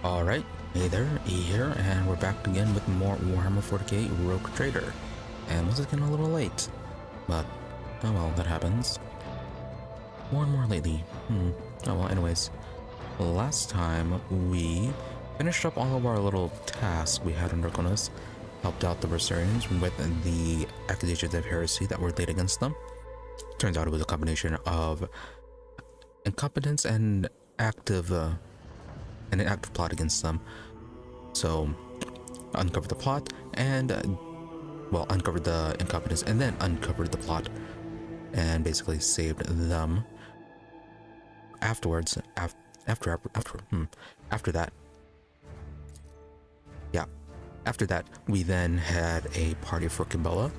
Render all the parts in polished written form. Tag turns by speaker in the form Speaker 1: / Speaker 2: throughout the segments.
Speaker 1: Alright, hey there, E here, and we're back again with more Warhammer 40k Rogue Trader. And this is getting a little late, but oh well, that happens. More and more lately. Oh well, anyways. Last time we finished up all of our little tasks we had under us, helped out the Wersarians with the accusations of heresy that were laid against them. Turns out it was a combination of incompetence and an active plot against them. So, uncovered the plot and, uncovered the incompetence and then uncovered the plot and basically saved them. Afterwards, after that, we then had a party for Kibellah,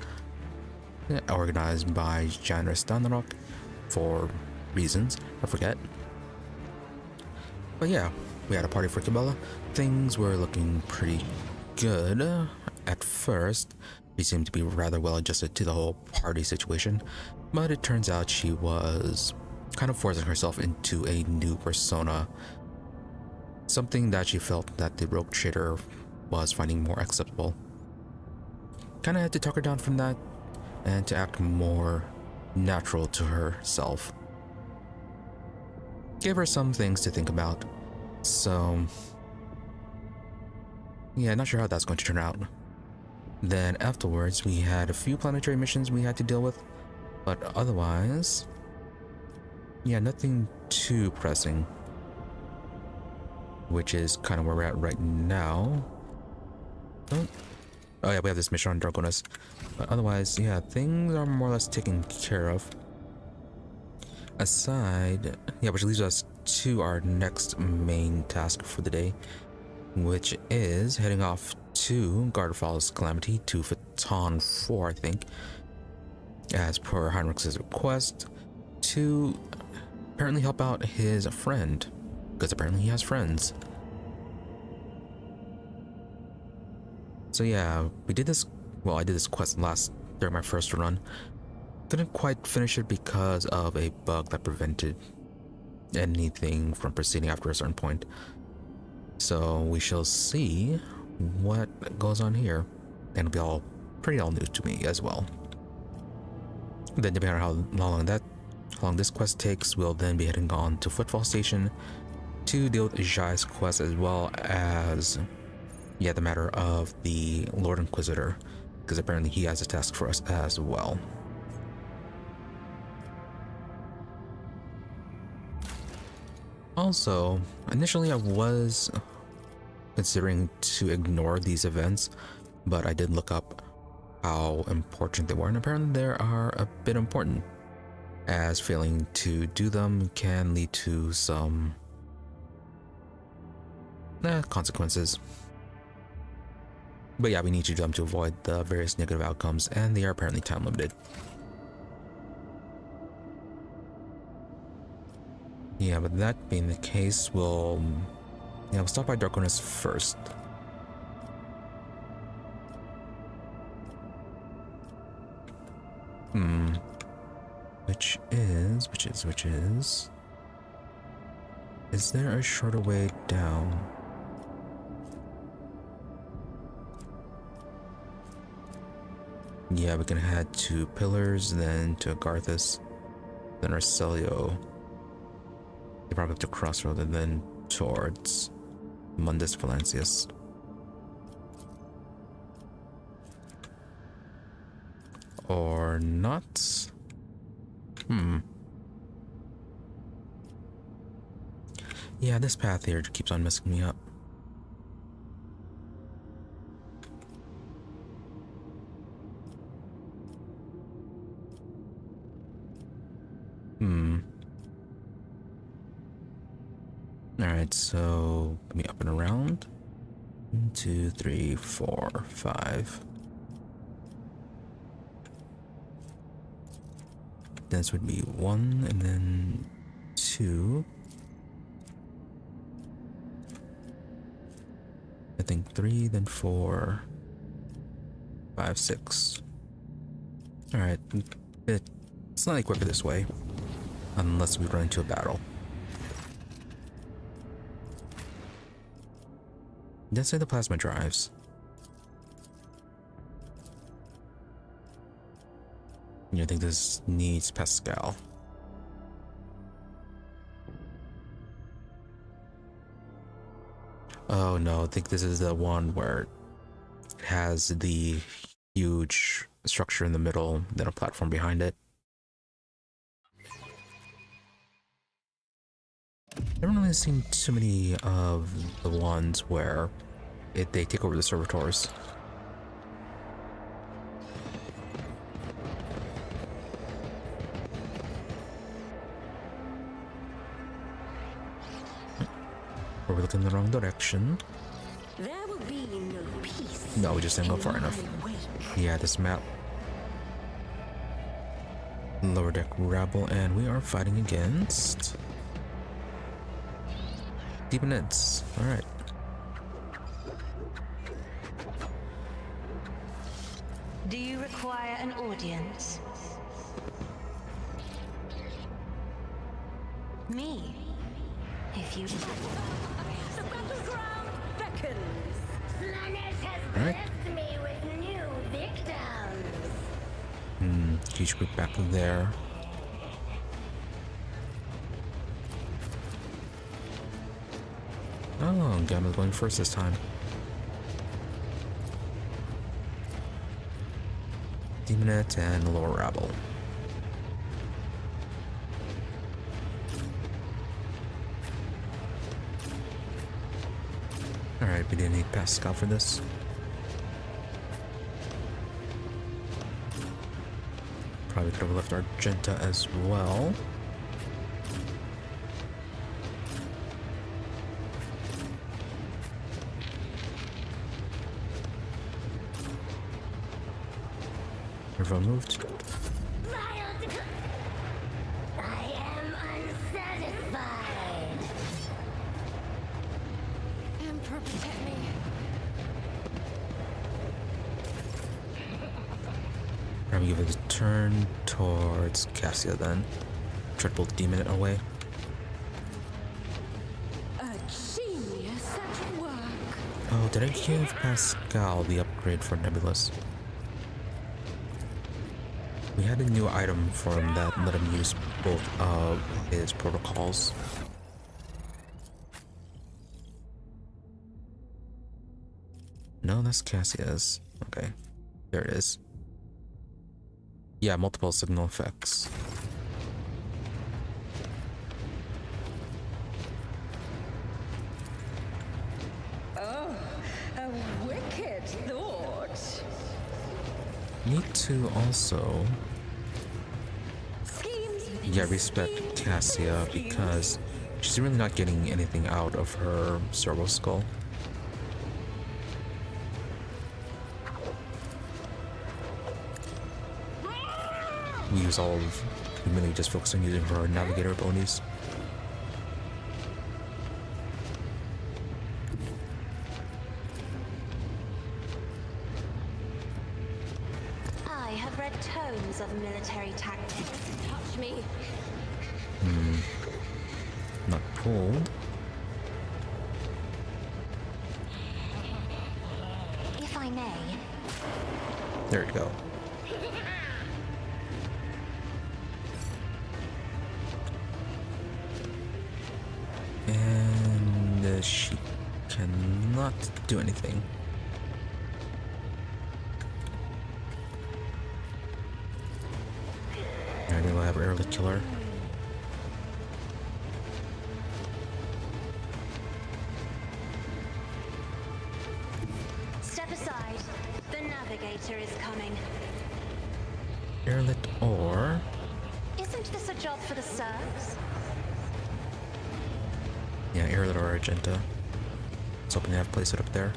Speaker 1: organized by Heinrix for reasons I forget. But yeah, we had a party for Kibellah. Things were looking pretty good at first. She seemed to be rather well adjusted to the whole party situation, but it turns out she was kind of forcing herself into a new persona, something that she felt that the Rogue Trader was finding more acceptable. Kind of had to talk her down from that and to act more natural to herself. Gave her some things to think about. So, yeah, not sure how that's going to turn out. Then afterwards, we had a few planetary missions we had to deal with, but otherwise, yeah, nothing too pressing, which is kind of where we're at right now. Oh yeah, we have this mission on Dragonus, but otherwise, yeah, things are more or less taken care of. Aside, yeah, which leads us to our next main task for the day, which is heading off to Garderfall's Calamity to Phaeton 4, I think, as per Heinrix's request, to apparently help out his friend, because apparently he has friends. So yeah, we did this, well, I did this quest during my first run. Didn't quite finish it because of a bug that prevented anything from proceeding after a certain point. So we shall see what goes on here, and it'll be all pretty new to me as well. Then depending on how long this quest takes, we'll then be heading on to Footfall Station to deal with Jai's quest, as well as the matter of the Lord Inquisitor, because apparently he has a task for us as well. Also, initially I was considering to ignore these events, but I did look up how important they were, and apparently they are a bit important, as failing to do them can lead to some consequences. But yeah, we need to do them to avoid the various negative outcomes, and they are apparently time limited. Yeah, but that being the case, we'll stop by Dragonus first. Which is there a shorter way down? Yeah, we can head to Pillars, then to Agarthus, then Arcelio. Probably to Crossroad, and then towards Mundus Valancius. Or not? Yeah, this path here keeps on messing me up. Alright, so let me up and around. 1, 2, 3, 4, 5. This would be 1 and then 2. I think 3, then 4, 5, 6. Alright, it's slightly quicker this way, unless we run into a battle. Let's say the plasma drives. I think this needs Pascal. Oh no, I think this is the one where it has the huge structure in the middle, then a platform behind it. I haven't really seen too many of the ones where they take over the servitors. We're looking in the wrong direction.
Speaker 2: There will be no peace.
Speaker 1: No, we just didn't go far enough. Yeah, this map. Lower deck rabble, and we are fighting against demons. Alright.
Speaker 2: Do you require an audience? Me? If you... The battleground beckons. Planet has blessed me with new victims.
Speaker 1: Huge group back there. Oh, Gamma's going first this time. Demonette and lower rabble. Alright, we didn't need Pascal for this. Probably could have left Argenta as well. Everyone moved.
Speaker 2: I am unsatisfied. Emperor, protect me.
Speaker 1: I'm gonna give it a turn towards Cassia then. Try to pull the demon away.
Speaker 2: A genius at work.
Speaker 1: Oh, did I give Pascal the upgrade for Nebulous? We had a new item for him that let him use both of his protocols. No, that's Cassia's. Okay, there it is. Yeah, multiple signal effects.
Speaker 2: Oh, a wicked thought.
Speaker 1: Need to also, yeah, respect Cassia because she's really not getting anything out of her servo skull. We use all of, we mainly just focus on using her navigator abilities.
Speaker 2: I have read tomes of military tactics. Touch me.
Speaker 1: Not pulled.
Speaker 2: If I may.
Speaker 1: There you go. And she cannot do anything. Alright, we'll have early killer.
Speaker 2: Step aside. The navigator is coming.
Speaker 1: Airlit or...
Speaker 2: Isn't this a job for the serfs?
Speaker 1: Yeah, Airlit or Argenta. I was hoping to have place it up there.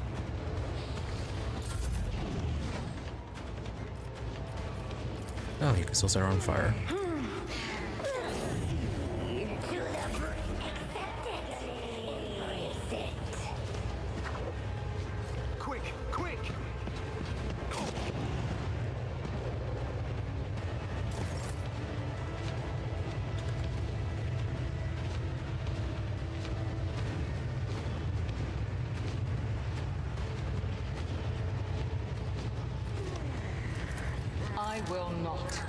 Speaker 1: Oh, you can still set her on fire.
Speaker 3: Quick, quick!
Speaker 4: I will not.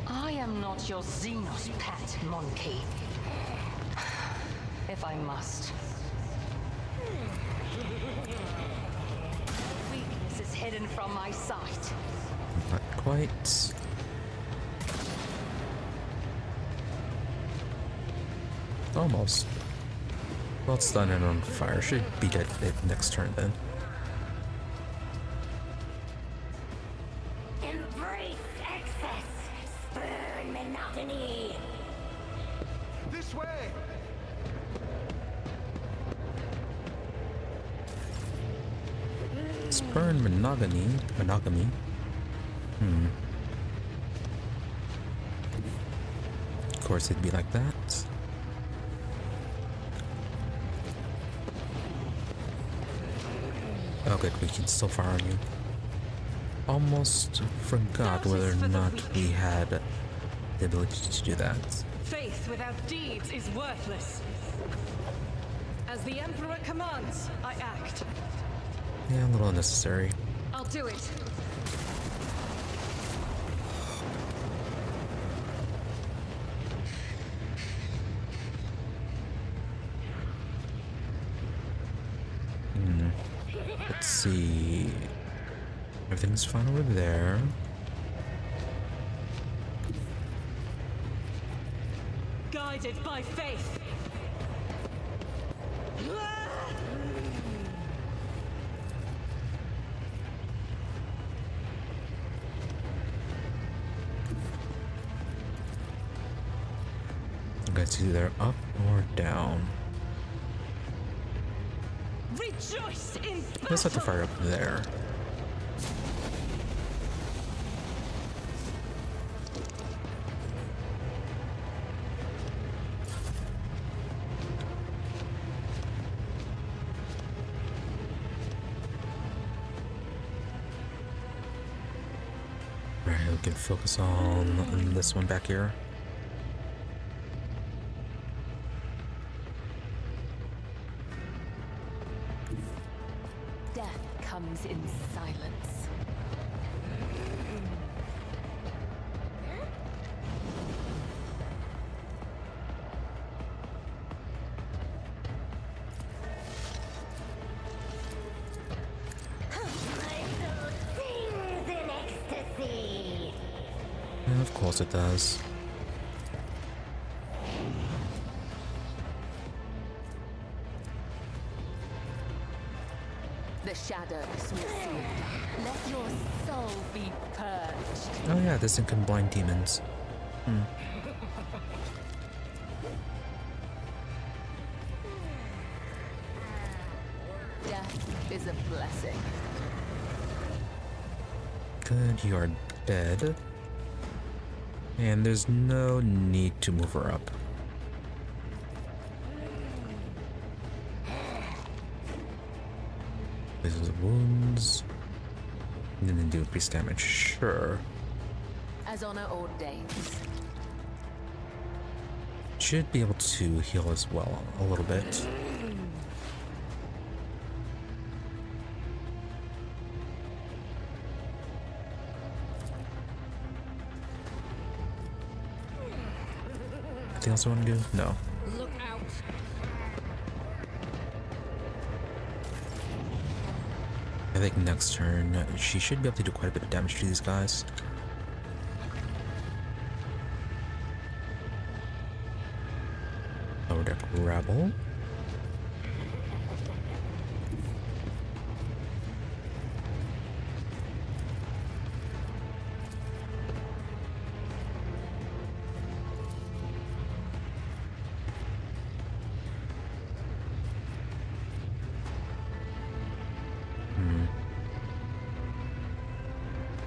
Speaker 4: I am not your Xenos pet, monkey. If I must. Weakness is hidden from my sight.
Speaker 1: Not quite. Almost. Well, it's done and on fire. Should be dead next turn then.
Speaker 5: Embrace excess. Spurn monotony.
Speaker 3: This way!
Speaker 1: Spurn monogamy. Of course it'd be like that. Oh good, we can still fire on you. Almost forgot whether or not we had the ability to do that.
Speaker 6: Faith without deeds is worthless. As the Emperor commands, I act.
Speaker 1: Yeah, a little unnecessary.
Speaker 6: I'll do it.
Speaker 1: Let's see. Everything's fine over there.
Speaker 6: Guided by faith.
Speaker 1: It's either up or down.
Speaker 6: Rejoice in
Speaker 1: Let's have to fire up there. Alright, we can focus on this one back here.
Speaker 4: Death comes in silence.
Speaker 5: Sings in ecstasy.
Speaker 1: And of course it does.
Speaker 4: The shadows will see it. Let your soul be purged.
Speaker 1: Oh yeah, this thing can blind demons.
Speaker 4: Death is a blessing.
Speaker 1: Good, you are dead. And there's no need to move her up. Places of wounds. And then do increased damage, sure.
Speaker 4: As honor ordains.
Speaker 1: Should be able to heal as well a little bit. Anything else I want to do? No.
Speaker 6: Look out.
Speaker 1: I think next turn she should be able to do quite a bit of damage to these guys. Lower deck rabble.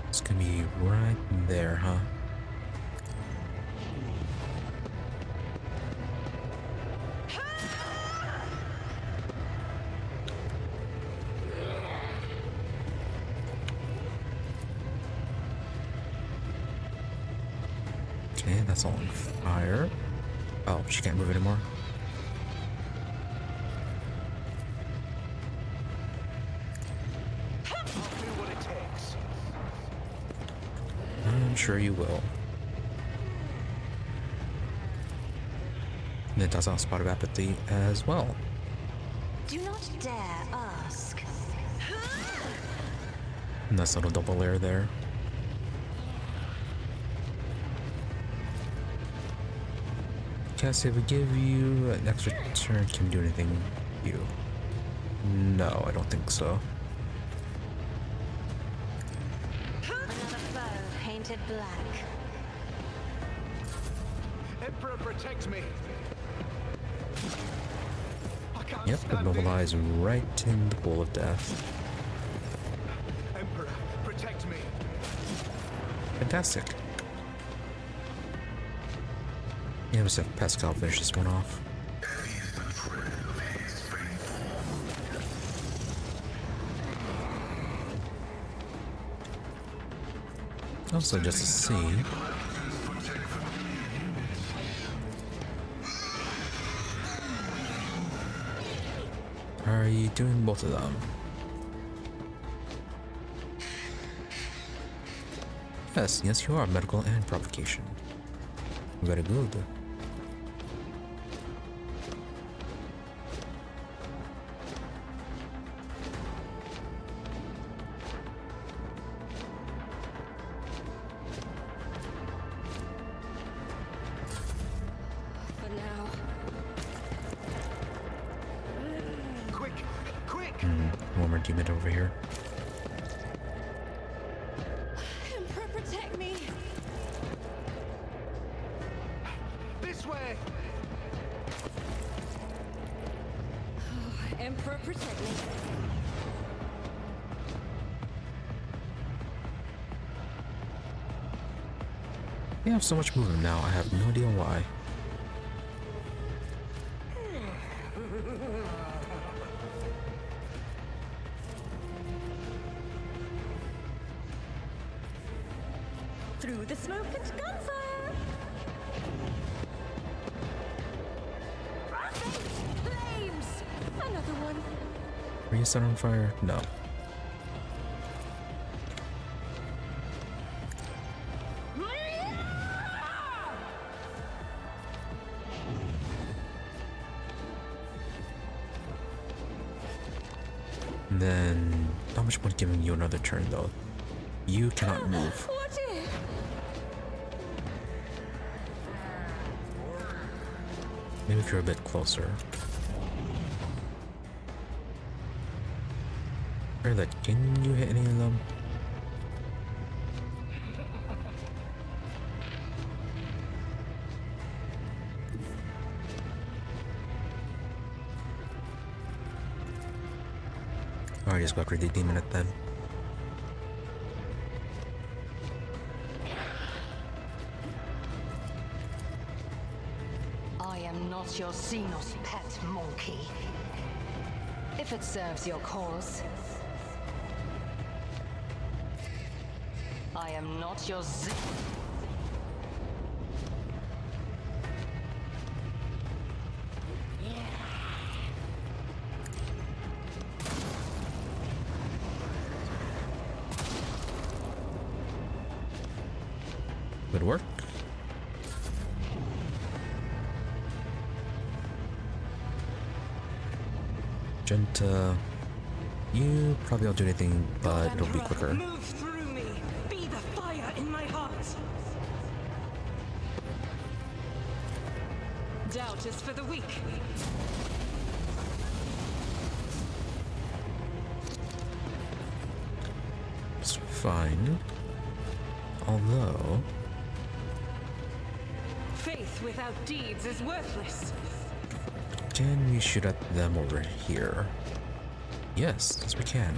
Speaker 1: It's gonna be right there, huh? Okay, that's all on fire. Oh, she can't move anymore.
Speaker 3: I'll do what it takes.
Speaker 1: sure you will. And it does have a spot of apathy as well.
Speaker 2: Do not dare ask.
Speaker 1: Nice little double layer there. Cassie, if we give you an extra turn, can we do anything with you? No, I don't think so.
Speaker 2: Another foe painted black.
Speaker 3: Emperor, protect me. I can't
Speaker 1: Yep,
Speaker 3: stand
Speaker 1: immobilize right in the pool of death.
Speaker 3: it. Emperor, protect me.
Speaker 1: Fantastic. Yeah, let's have Pascal finish this one off. Also, just to see. Are you doing both of them? Yes, you are. Medical and provocation. Very good.
Speaker 2: For now.
Speaker 3: Quick, quick!
Speaker 1: One more demon over here.
Speaker 2: Emperor, protect me.
Speaker 3: This way!
Speaker 2: Emperor, protect me.
Speaker 1: We have so much movement now, I have no idea why.
Speaker 4: Through the smoke and gunfire! Flames! Another one.
Speaker 1: Are you set on fire? No. And then, not much point giving you another turn though. You cannot move.
Speaker 4: What if?
Speaker 1: Maybe if you're a bit closer. Violet, can you hit any of them? Oh, I just got rid of the demon at then.
Speaker 7: I am not your Xenos pet monkey. If it serves your cause. I am not your
Speaker 1: Good work. Genta, you probably won't do anything, but it'll be quicker.
Speaker 6: Move through me. Be the fire in my heart. Doubt is for the weak.
Speaker 1: It's fine. Although,
Speaker 6: Faith without deeds is worthless.
Speaker 1: can we shoot at them over here? Yes, we can.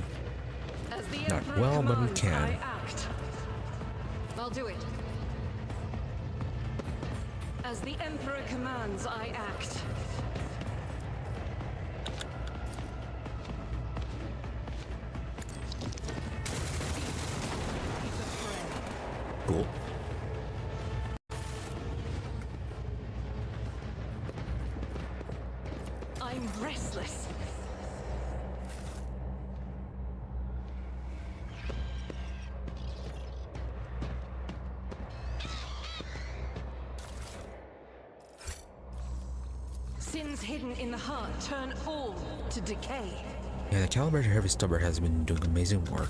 Speaker 6: As the
Speaker 1: Not
Speaker 6: Emperor
Speaker 1: well, but we
Speaker 6: commands,
Speaker 1: can.
Speaker 6: I act.
Speaker 7: I'll do it.
Speaker 6: As the Emperor commands, I act.
Speaker 1: Cool.
Speaker 6: I'm restless. Sins hidden in the heart turn all to decay.
Speaker 1: Yeah, the calibrated heavy stubber has been doing amazing work.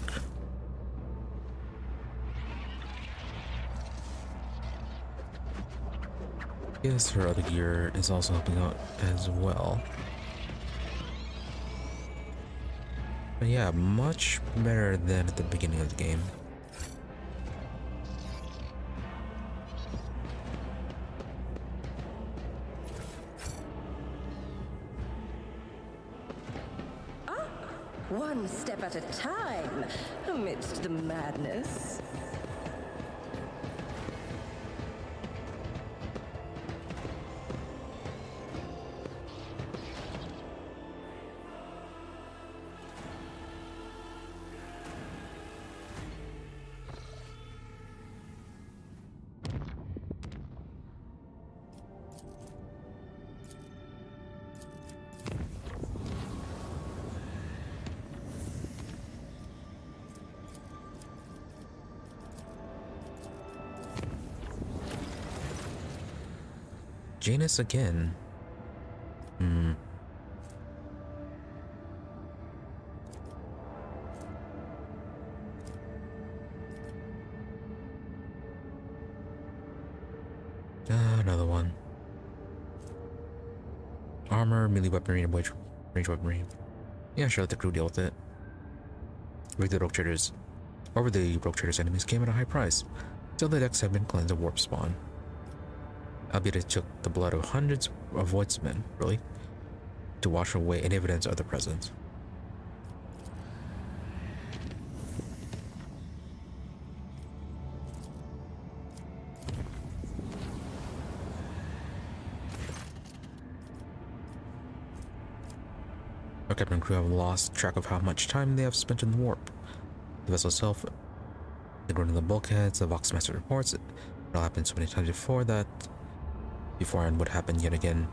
Speaker 1: Yes, her other gear is also helping out as well. But yeah, much better than at the beginning of the game.
Speaker 4: One step at a time, amidst the madness.
Speaker 1: Janus again. Another one. Armor, melee weaponry, and range weaponry. Yeah, sure, let the crew deal with it. Over the rogue traders' enemies came at a high price. Still, the decks have been cleansed of warp spawn. Albeit it took the blood of hundreds of Voigtsmen, really, to wash away any evidence of their presence. Our captain and crew have lost track of how much time they have spent in the warp. The vessel itself, ignoring the bulkheads, the Voxmaster reports, it all happened so many times before and would happen yet again.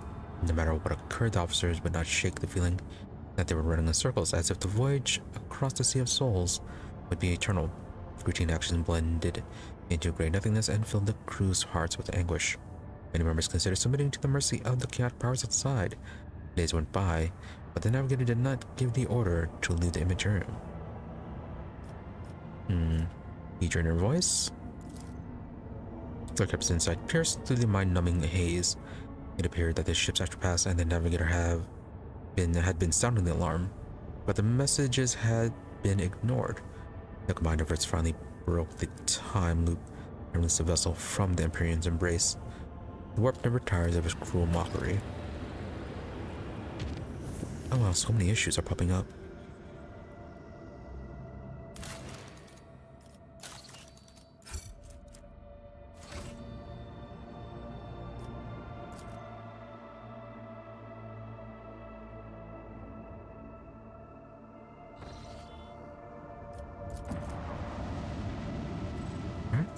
Speaker 1: No matter what occurred, the officers would not shake the feeling that they were running in circles, as if the voyage across the Sea of Souls would be eternal. Routine actions blended into great nothingness and filled the crew's hearts with anguish. Many members considered submitting to the mercy of the chaotic powers outside. Days went by, but the navigator did not give the order to leave the Immaterium. You join her voice? Clark's insight pierced through the mind-numbing haze. It appeared that the ship's afterpass and the navigator had been sounding the alarm, but the messages had been ignored. The combined efforts finally broke the time loop and released the vessel from the Imperium's embrace. The warp never tires of its cruel mockery. Oh wow, so many issues are popping up.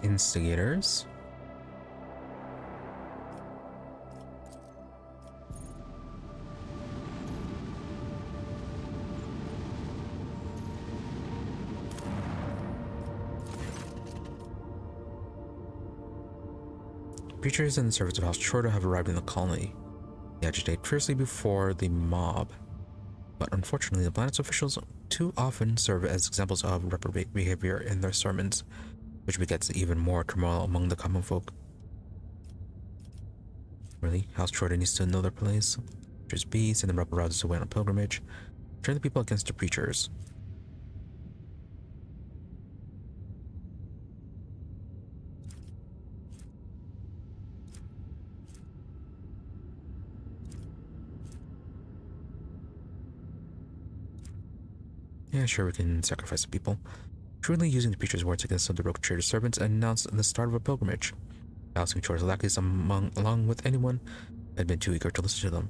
Speaker 1: Instigators. Preachers and the servants of House Chorda have arrived in the colony. They agitate fiercely before the mob, but unfortunately the planet's officials too often serve as examples of reprobate behavior in their sermons, which begets even more turmoil among the common folk. Really? House Chorda needs to know their place? Preachers B, send the rebel rousers away on a pilgrimage. Turn the people against the preachers. Yeah, sure, we can sacrifice the people. Truly using the preacher's words against the rogue trader's servants announced the start of a pilgrimage. Ousting Chorda's lackeys along with anyone who had been too eager to listen to them.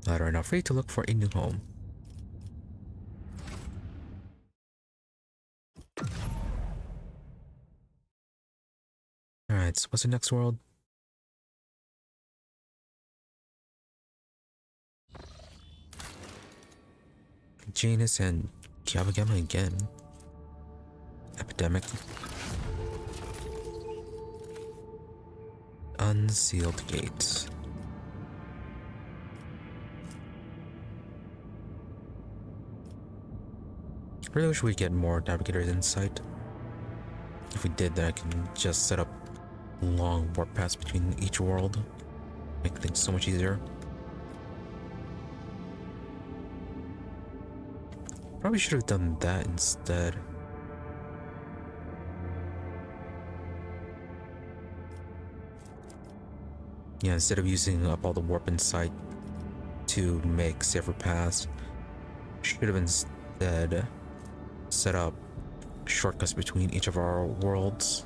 Speaker 1: The latter are now free to look for a new home. Alright, so what's the next world? Janus and Kibellah again. Epidemic. Unsealed gates. Really wish we get more navigator's insight. If we did, then I can just set up long warp paths between each world. Make things so much easier. Probably should have done that instead. Yeah, instead of using up all the warp insight to make safer paths, should have instead set up shortcuts between each of our worlds.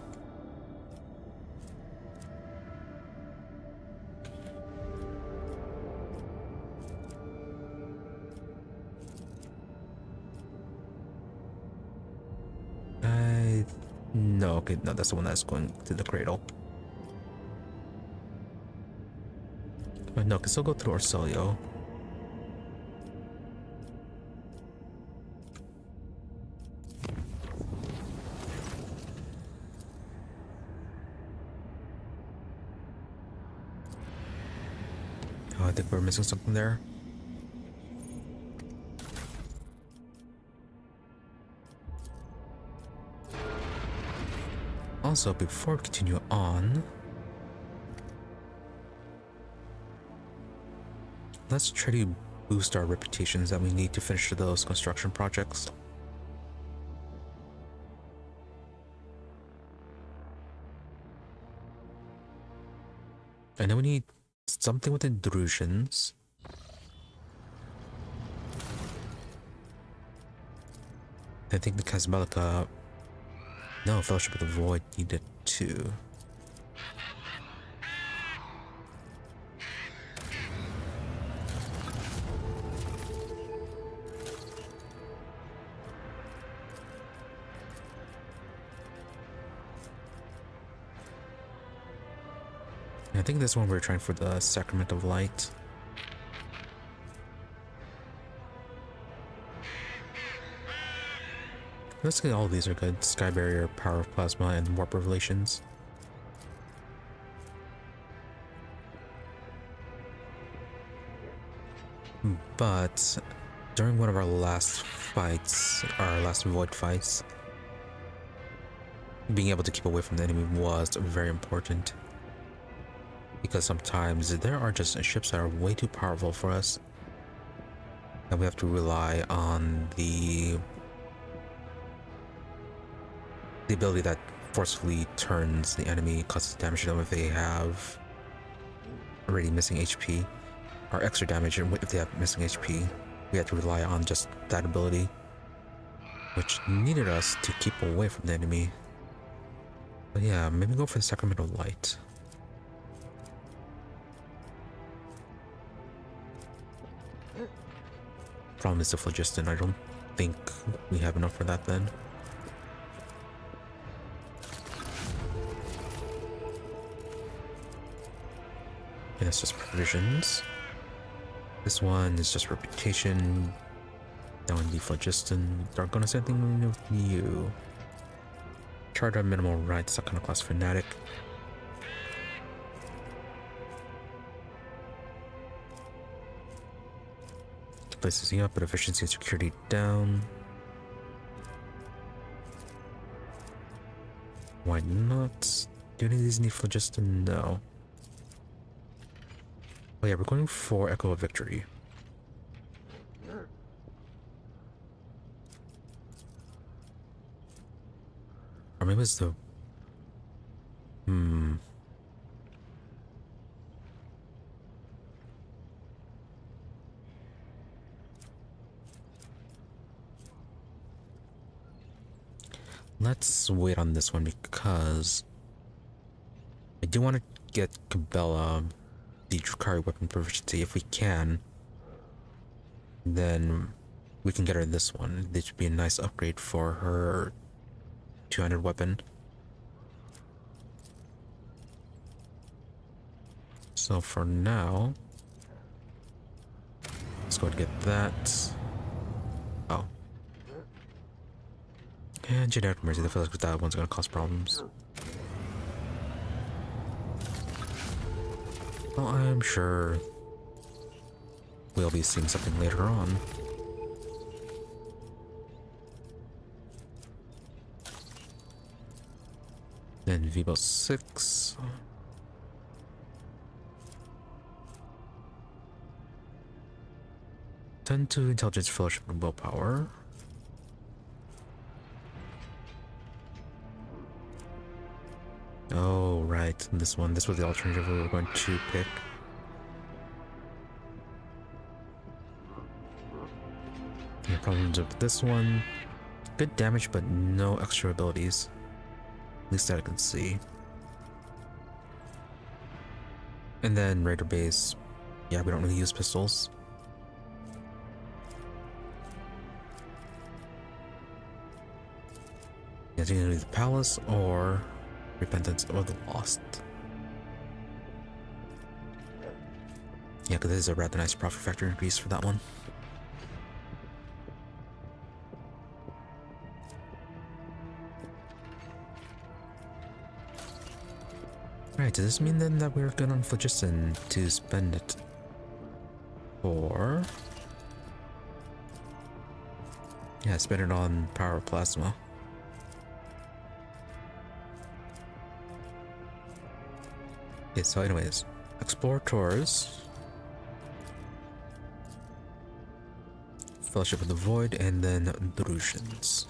Speaker 1: No, okay, no, that's the one that's going to the cradle. But no, can still go through Orselio. Oh, I think we're missing something there. Also, before we continue on, let's try to boost our reputations that we need to finish those construction projects. And then we need something with intrusions. I think the Kibellah, no, Fellowship of the Void needed too. I think this one we're trying for the Sacrament of Light. Basically all of these are good. Sky Barrier, Power of Plasma, and Warp Revelations. But during one of our last fights, our last void fights, being able to keep away from the enemy was very important. Because sometimes there are just ships that are way too powerful for us. And we have to rely on the ability that forcefully turns the enemy, causes damage to them if they have already missing HP, or extra damage if they have missing HP. We had to rely on just that ability, which needed us to keep away from the enemy. But yeah, maybe go for the Sacrament of Light. Problem is the Phlogiston. I don't think we have enough for that then. And it's just provisions. This one is just reputation. That one the Phlogiston. They're gonna say something with you. Charter minimal rights, Iconoclast Fanatic. Places up, but efficiency and security down. Why not? Do any of these need Phlogiston? No. Oh yeah, we're going for Echo of Victory. Or maybe it's the... Let's wait on this one because I do want to get Kibellah the Drukhari weapon proficiency if we can. Then we can get her this one. This would be a nice upgrade for her 200 weapon. So for now, let's go and get that. Oh. And Generic Mercy, I feel like that one's gonna cause problems. Well, I'm sure we'll be seeing something later on. Then Vivo 6. Turn to intelligence, fellowship, and willpower. Oh, right. This one. This was the alternative we were going to pick. Yeah, problems with this one. Good damage, but no extra abilities. At least that I can see. And then Raider Base. Yeah, we don't really use pistols. Yeah, it's either the Palace or Repentance or the Lost. Yeah, because this is a rather nice profit factor increase for that one. Alright, does this mean then that we're good on Phlogiston to spend it for... Yeah, spend it on Power Plasma. Okay, so anyways, Explorators, Fellowship of the Void, and then Drusians.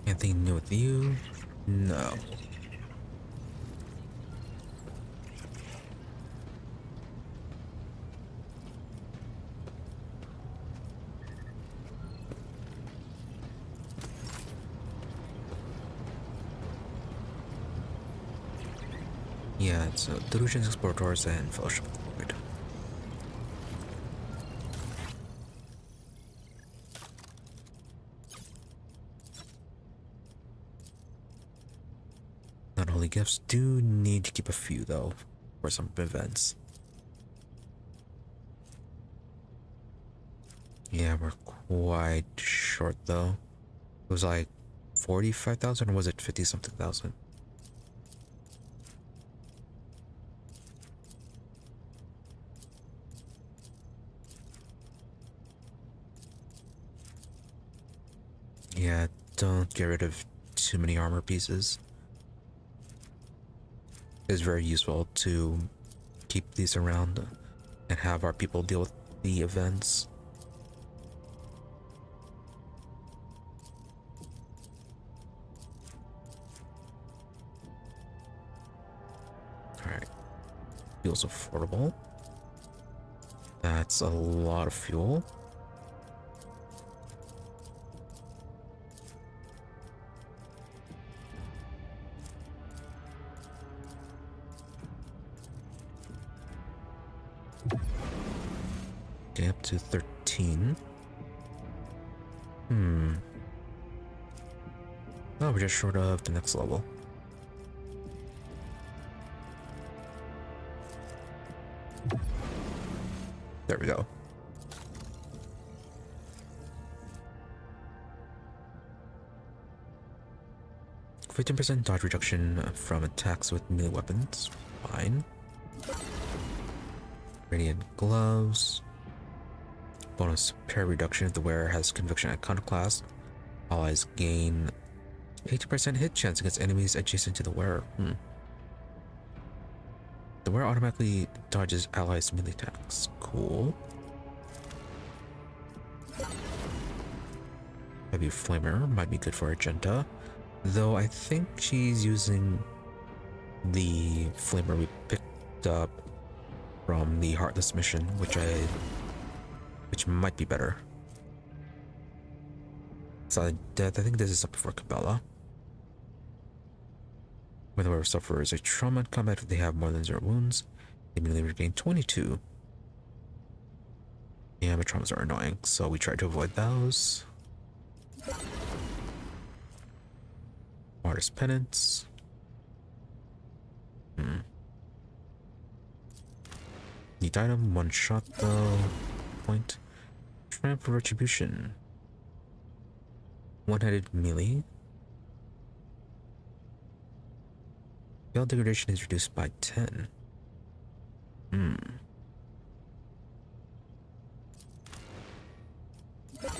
Speaker 1: Anything new with you? No. Yeah, it's Delusions, Explorators, and Fellowship of the Void. Not only gifts, do need to keep a few though for some events. Yeah, we're quite short though. It was like 45,000 or was it 50 something thousand? Yeah, don't get rid of too many armor pieces. It's very useful to keep these around and have our people deal with the events. Alright. Fuel's affordable. That's a lot of fuel. Okay, up to 13. Oh, we're just short of the next level. There we go. %15 dodge reduction from attacks with melee weapons. Fine. Radiant gloves. Bonus pair reduction if the wearer has conviction iconoclast. Allies gain 80% hit chance against enemies adjacent to the wearer. The wearer automatically dodges allies' melee attacks. Cool. Heavy Flamer might be good for Argenta, though I think she's using the Flamer we picked up from the Heartless mission, which might be better. So I think this is up for Kibellah. When the wearer suffers a trauma in combat, if they have more than 0 wounds, they immediately regain 22. Yeah, but traumas are annoying, so we try to avoid those. Artist Penance. Neat item, 1 shot though. Point. Triumph for Retribution. One-handed melee. Spell degradation is reduced by 10.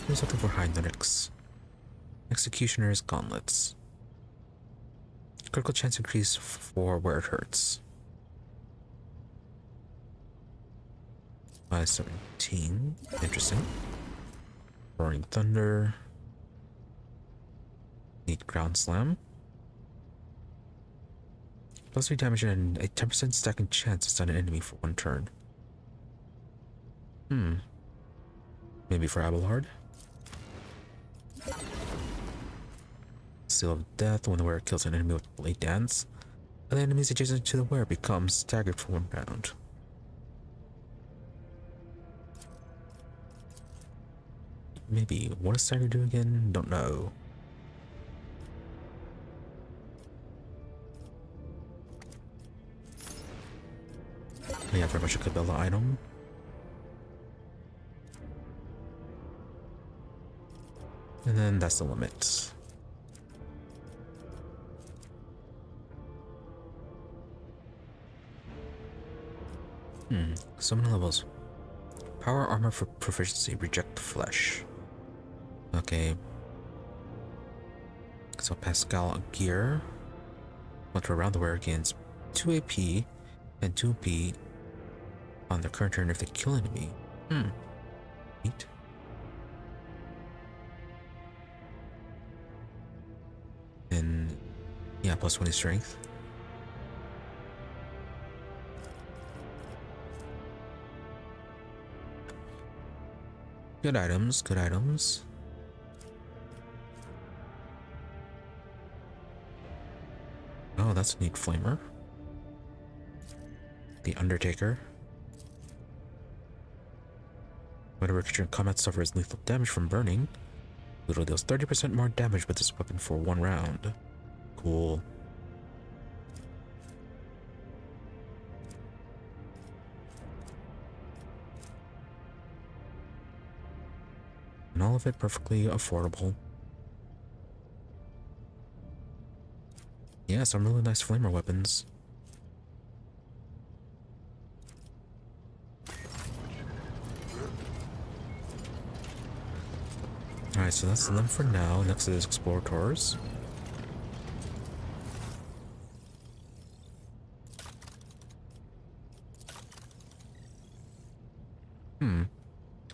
Speaker 1: Here's something for Heinrix. Executioner's gauntlets. Critical chance increase for where it hurts. By 17. Interesting. Roaring Thunder. Need Ground Slam. Plus 3 damage and a 10% stacking chance to stun an enemy for 1 turn. Maybe for Abelard. Seal of Death. When the wearer kills an enemy with Blade Dance, other enemies adjacent to the wearer become staggered for 1 round. Maybe. What does stagger do again? Don't know. Yeah, very much a Kibellah item. And then that's the limit. So many levels. Power armor for proficiency. Reject flesh. Okay. So Pascal gear. Once around the wearer gains 2 AP and 2 B on their current turn if they kill an enemy. Neat. And yeah, plus 20 strength. Good items, good items. Oh, that's a neat flamer. The Undertaker. Whenever a creature in combat suffers lethal damage from burning, Ludo deals 30% more damage with this weapon for 1 round. Cool. And all of it perfectly affordable. Yeah, some really nice flamer weapons. Alright, so that's them for now. Next is Explorators.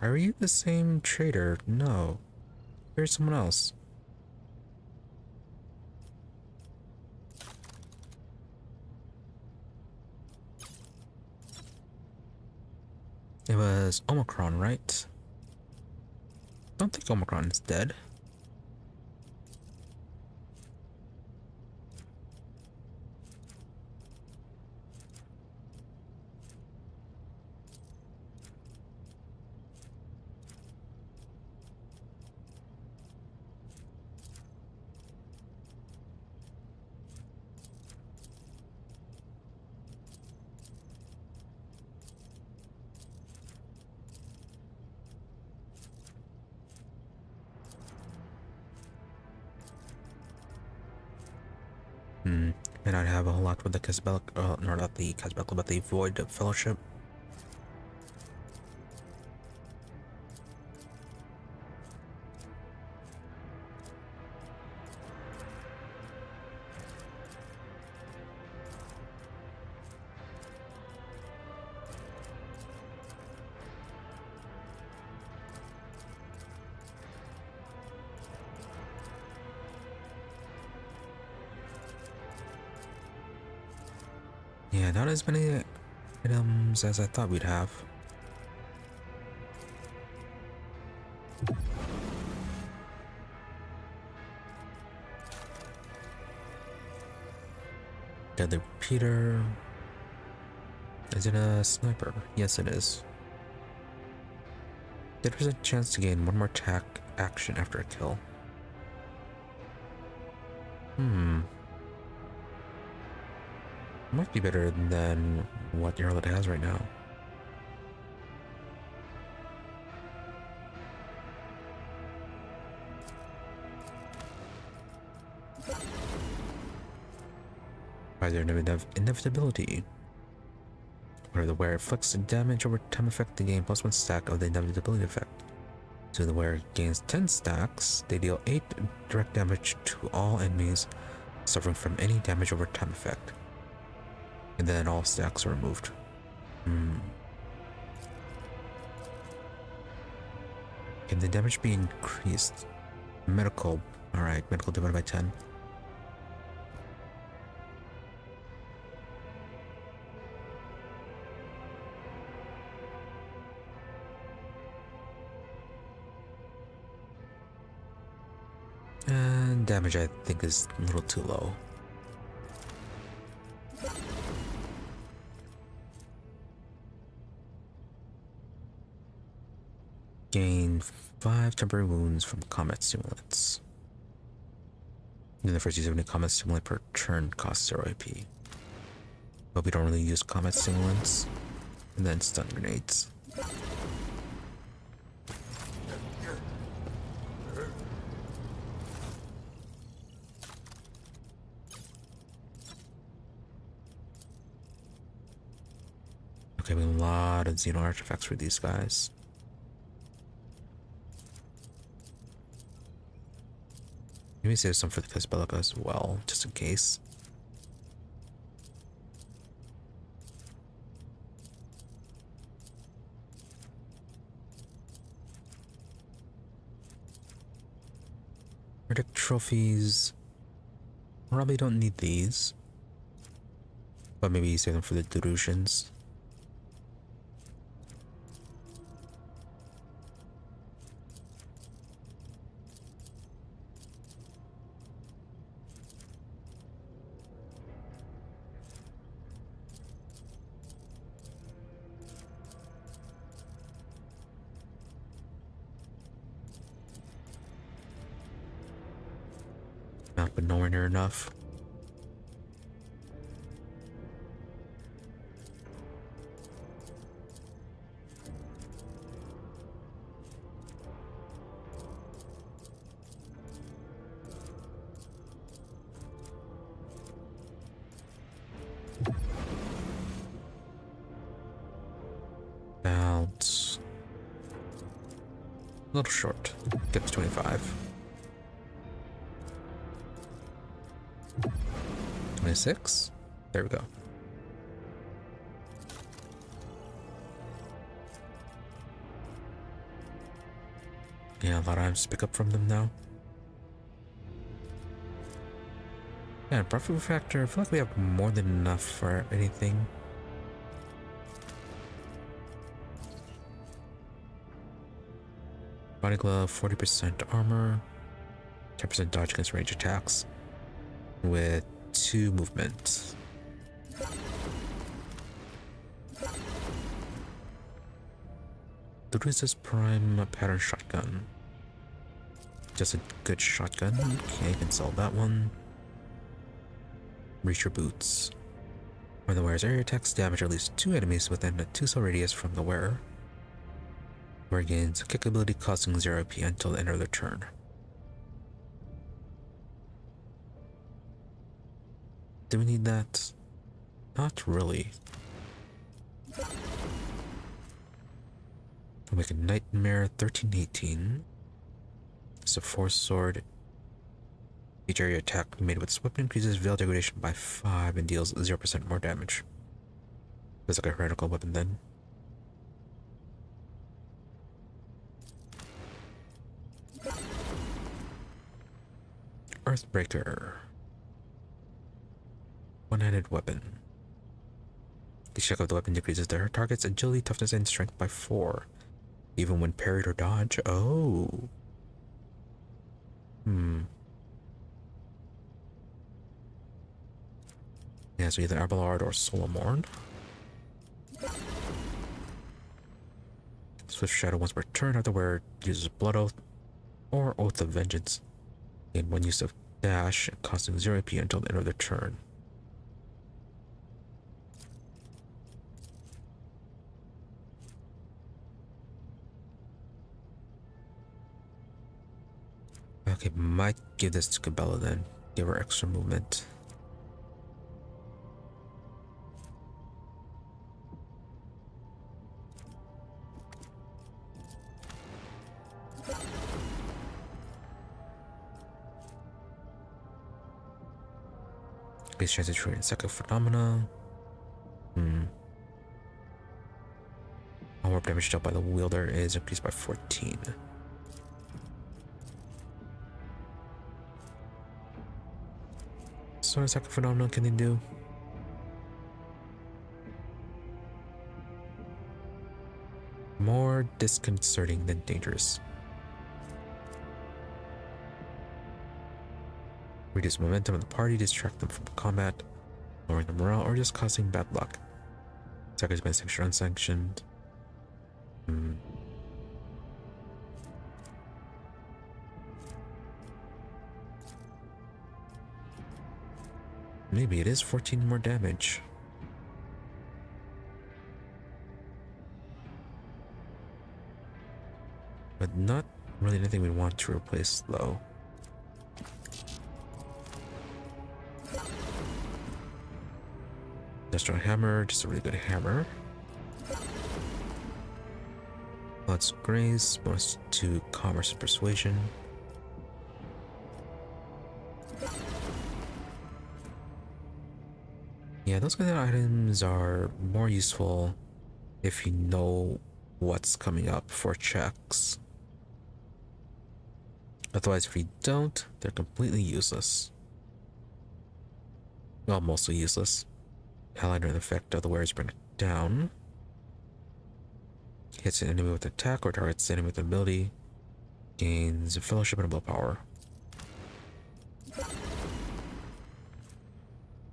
Speaker 1: Are you the same trader? No. Here's someone else. It was Omicron, right? I don't think Omicron is dead. May not have a whole lot with the Kibellah, no, not the Kibellah, but the Void Fellowship. Yeah, not as many items as I thought we'd have. Deadly Repeater. Is it a sniper? Yes, it is. There's a chance to gain 1 more attack action after a kill. Might be better than what Yarlet has right now. By their inevitability. Whenever the wearer inflicts damage over time effect, they gain +1 stack of the inevitability effect. So the wearer gains 10 stacks, they deal 8 direct damage to all enemies suffering from any damage over time effect. And then all stacks are removed. Can the damage be increased? Medical. Alright, medical divided by 10. And damage I think is a little too low. Gain 5 temporary wounds from combat stimulants. Then the first use of any combat stimulant per turn costs 0 AP. But we don't really use combat stimulants. And then stun grenades. Okay, we have a lot of Xeno artifacts for these guys. Maybe save some for the Kibellah as well, just in case. Verdict trophies. Probably don't need these. But maybe save them for the delusions. But nowhere near enough. About a little short. Get to 25. 26. There we go. Yeah, a lot of items to pick up from them now. Yeah, profit factor. I feel like we have more than enough for anything. Body glove, 40% armor, 10% dodge against range attacks, with 2 movement. The Resist Prime pattern shotgun. Just a good shotgun. Okay, I can sell that one. Reach your boots. When the wearer's area attacks damage at least 2 enemies within a 2 cell radius from the wearer. Wearer gains a kick ability costing 0 AP until the end of their turn. Do we need that? Not really. We'll make a Nightmare 1318. It's a force sword. Each area attack made with this weapon increases veil degradation by 5 and deals 0% more damage. It's like a heretical weapon then. Earthbreaker. One-handed weapon. The check of the weapon decreases their target's agility, toughness, and strength by 4. Even when parried or dodge. Oh. Yeah, so either Abelard or Solomorn. Swift Shadow once per turn after the wearer uses Blood Oath or Oath of Vengeance. Gain 1 use of dash, costing 0 AP until the end of their turn. Okay, might give this to Kibellah then. Give her extra movement. Increased chance of triggering psychic phenomena. All warp damage dealt by the wielder is increased by 14. So what psychic phenomena can they do? More disconcerting than dangerous. Reduce momentum of the party, distract them from combat, lowering the morale, or just causing bad luck. Attackers by sanctioned or unsanctioned. Maybe it is 14 more damage. But not really anything we want to replace though. Industrial hammer, just a really good hammer. Let's grace, bonus to commerce and persuasion. Yeah, those kind of items are more useful if you know what's coming up for checks. Otherwise, if you don't, they're completely useless. Well, mostly useless. Allied an effect of the wearers bring it down. Hits an enemy with attack or targets an enemy with ability. Gains fellowship and willpower.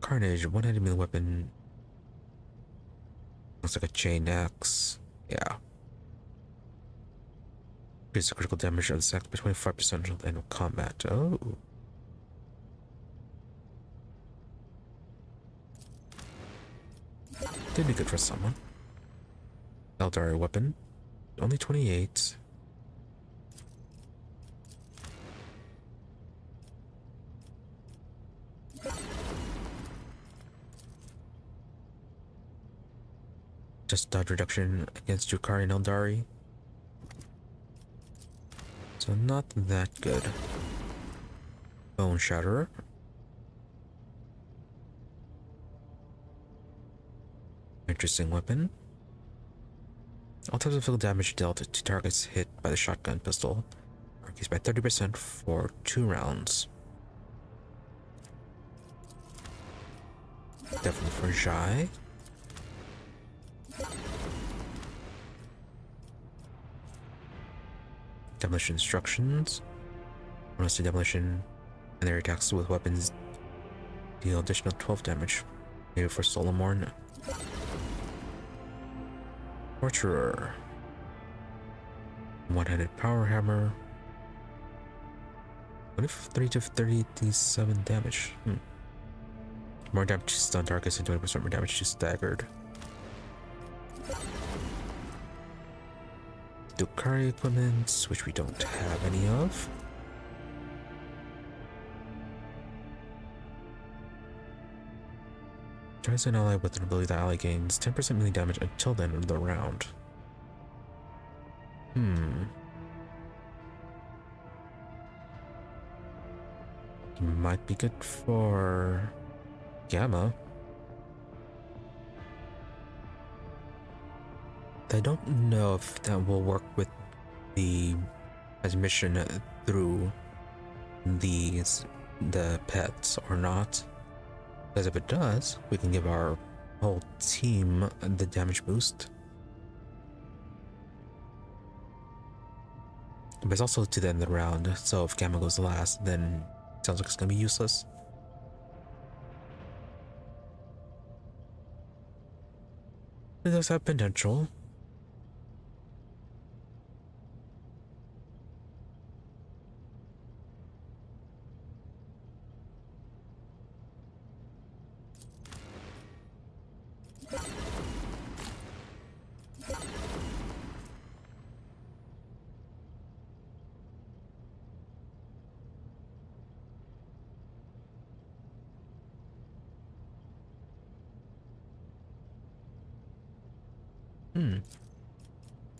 Speaker 1: Carnage, one enemy weapon. Looks like a chain axe. Yeah. Increase the critical damage of the sack by 25% until the end of combat. Oh. Could be good for someone. Eldari weapon. Only 28. Just dodge reduction against Yukari and Eldari. So not that good. Bone Shatterer. Interesting weapon. All types of physical damage dealt to targets hit by the shotgun pistol are increased by 30% for 2 rounds. Definitely for Jai. Demolition instructions. Bonus to demolition and their attacks with weapons deal additional 12 damage. Maybe for Solomorn. Torturer. One-handed power hammer. 23 to 37 damage. More damage to stun targets and 20% more damage to staggered. Yukari equipment, which we don't have any of. Tries an ally with an ability that ally gains 10% melee damage until the end of the round. Might be good for Gamma. I don't know if that will work with the transmission through the pets or not. Because if it does, we can give our whole team the damage boost. But it's also to the end of the round, so if Gamma goes last, then it sounds like it's gonna be useless. It does have potential.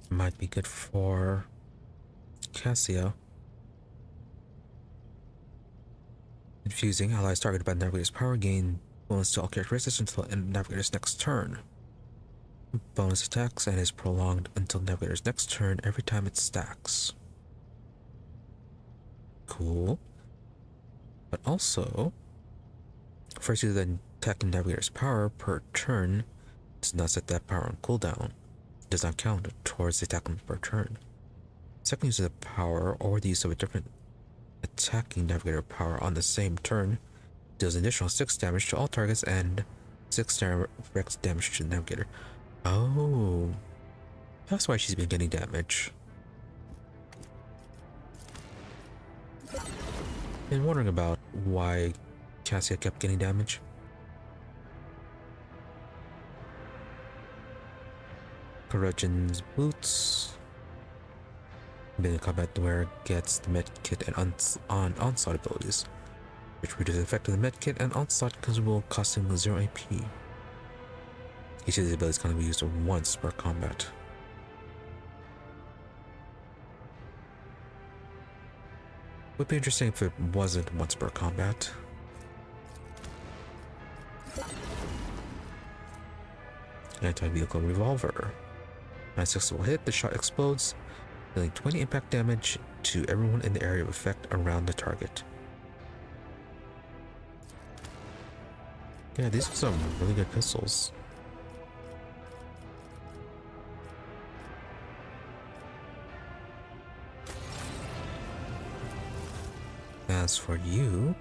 Speaker 1: Might be good for Cassia. Infusing allies targeted by Navigator's power gain Bonus to all characteristics until the end of Navigator's next turn. Bonus attacks and is prolonged until Navigator's next turn every time it stacks. Cool. But also, first use the attacking Navigator's power per turn does not set that power on cooldown. It does not count towards the attack per turn. Second use of the power or the use of a different attacking Navigator power on the same turn deals an additional 6 damage to all targets and 6 direct damage to the Navigator. Oh, that's why she's been getting damage. Been wondering about why Cassia kept getting damage. Corrosion's boots. Been in combat where it gets the medkit and onslaught abilities, which reduces the effect of the medkit and onslaught consumable costing 0 AP. Each of these abilities can be used once per combat. Would be interesting if it wasn't once per combat. Anti-vehicle revolver. On a successful hit, the shot explodes, dealing 20 impact damage to everyone in the area of effect around the target. Yeah, these are some really good pistols. As for you,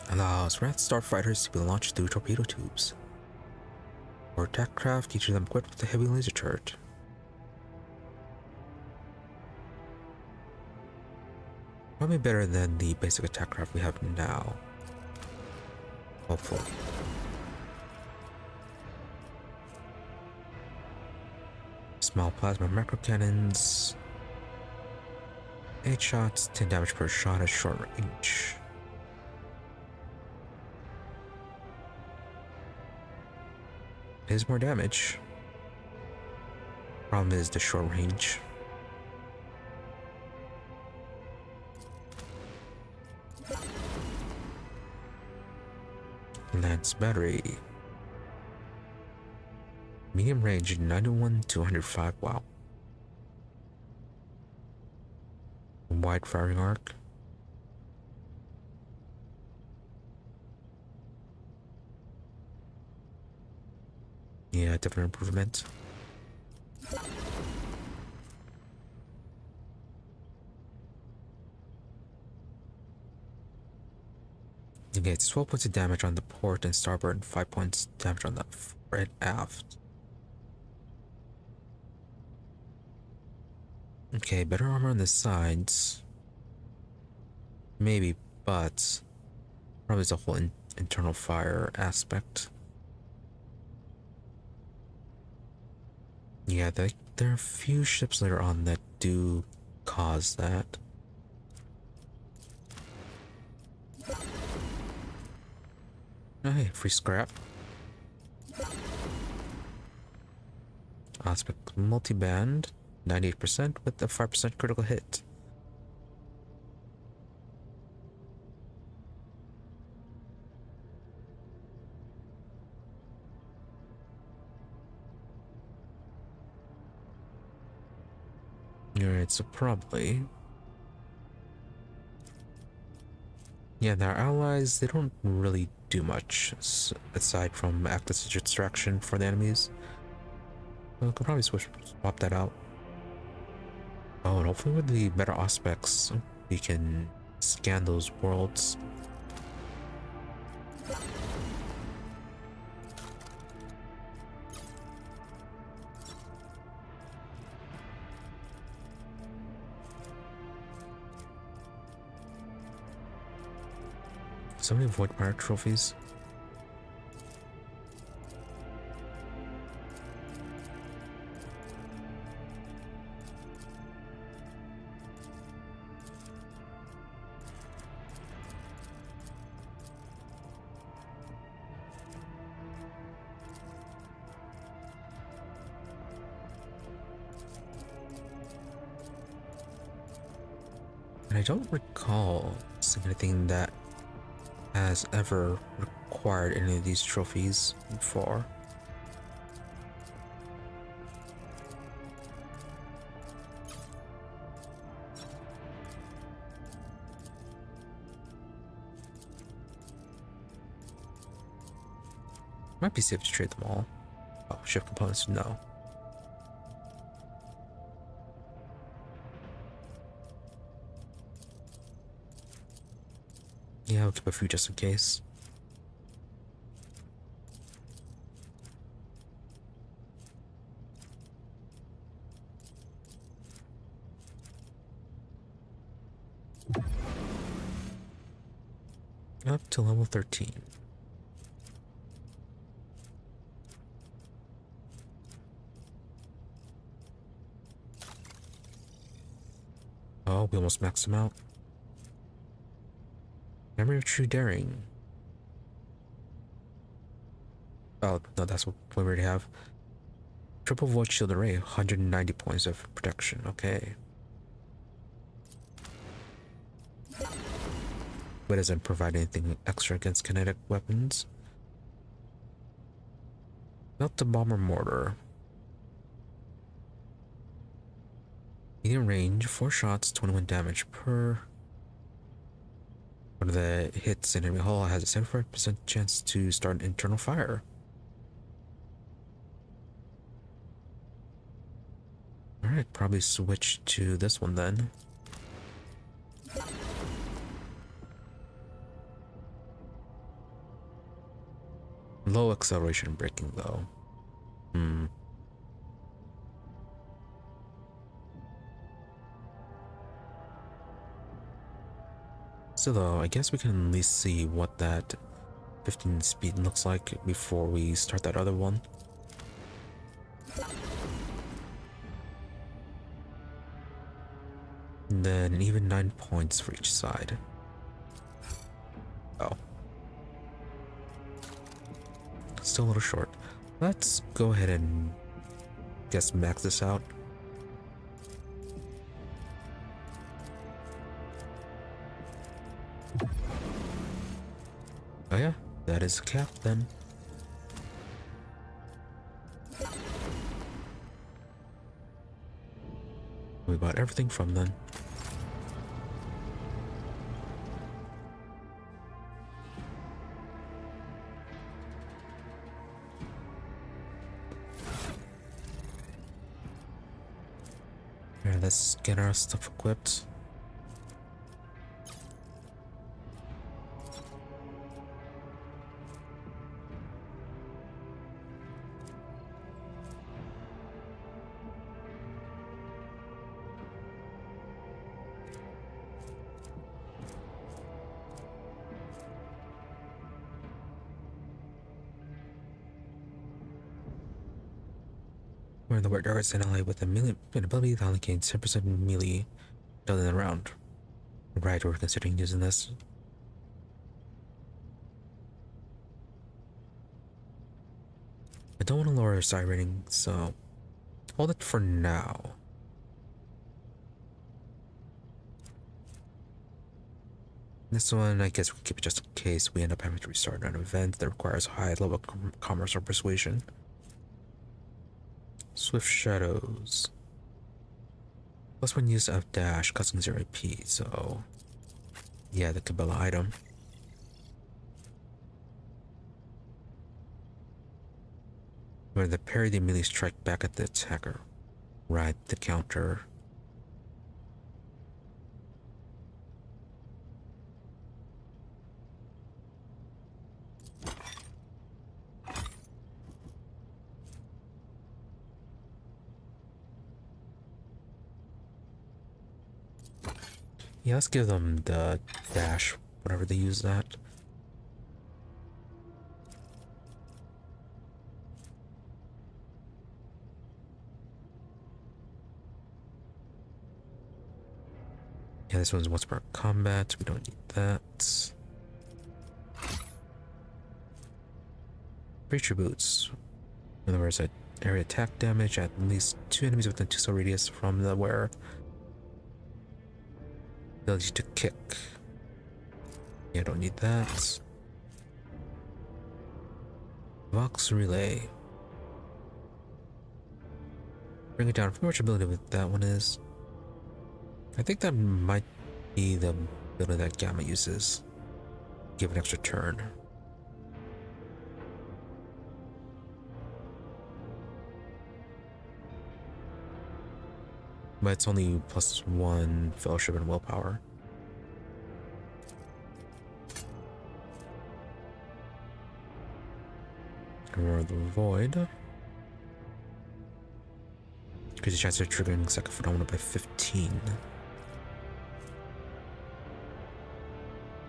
Speaker 1: allows Wrath starfighters to be launched through torpedo tubes. Or attack craft, each of them equipped with a heavy laser turret. Probably better than the basic attack craft we have now. Hopefully. Small plasma macro cannons. 8 shots, 10 damage per shot at short range. It is more damage. Problem is the short range. Lance battery. Medium range 91 to 105. Wow. Wide firing arc. Yeah, definite improvement. You get 12 points of damage on the port and starboard and 5 points damage on the fore and aft. Okay, better armor on the sides. Maybe, but probably it's a whole internal fire aspect. Yeah, there are a few ships later on that do cause that. Oh, hey, free scrap. Aspect multi-band. 98% with a 5% critical hit. Alright, so probably... Yeah, their allies, they don't really do much aside from act as a distraction for the enemies. So I could probably swap that out. Oh, and hopefully with the better aspects, we can scan those worlds. So many Voigtvir trophies. I don't recall missing anything that has ever required any of these trophies before. Might be safe to trade them all. Oh, ship components, no. Yeah, I'll keep a few just in case. Up to level 13. Oh, we almost maxed them out. Memory of True Daring. Oh, no, that's what we already have. Triple Void Shield Array, 190 points of protection. Okay. But doesn't provide anything extra against kinetic weapons. Melt the Bomber Mortar. Medium range, 4 shots, 21 damage per. One of the hits in enemy hull has a 75% chance to start an internal fire. Alright, probably switch to this one then. Low acceleration braking though. So though, I guess we can at least see what that 15 speed looks like before we start that other one. And then even 9 points for each side. Oh. Still a little short. Let's go ahead and guess max this out. Oh yeah, that is a cap then. We bought everything from then. Alright, let's get our stuff equipped. We're in the word darts and ally with a melee ability that only gains 10% melee down in the round. Right, we're considering using this. I don't want to lower our side rating, so hold it for now. This one, I guess we keep it just in case we end up having to restart an event that requires high level commerce or persuasion. Swift Shadows. Plus one use of dash, costing 0 AP, so yeah, the Kibellah item. Where the parry the immediately strike back at the attacker. Right, the counter. Yeah, let's give them the dash, whatever they use that. Yeah, this one's once per combat. We don't need that. Breacher boots. In other words, area attack damage at least 2 enemies within 2 cell radius from the wearer. Ability to kick. Yeah, I don't need that. Vox relay. Bring it down. How much ability with that one is? I think that might be the ability that Gamma uses. Give an extra turn. But it's only +1 fellowship and willpower. Kunrad Void. Increase the chance of triggering second phenomena by 15.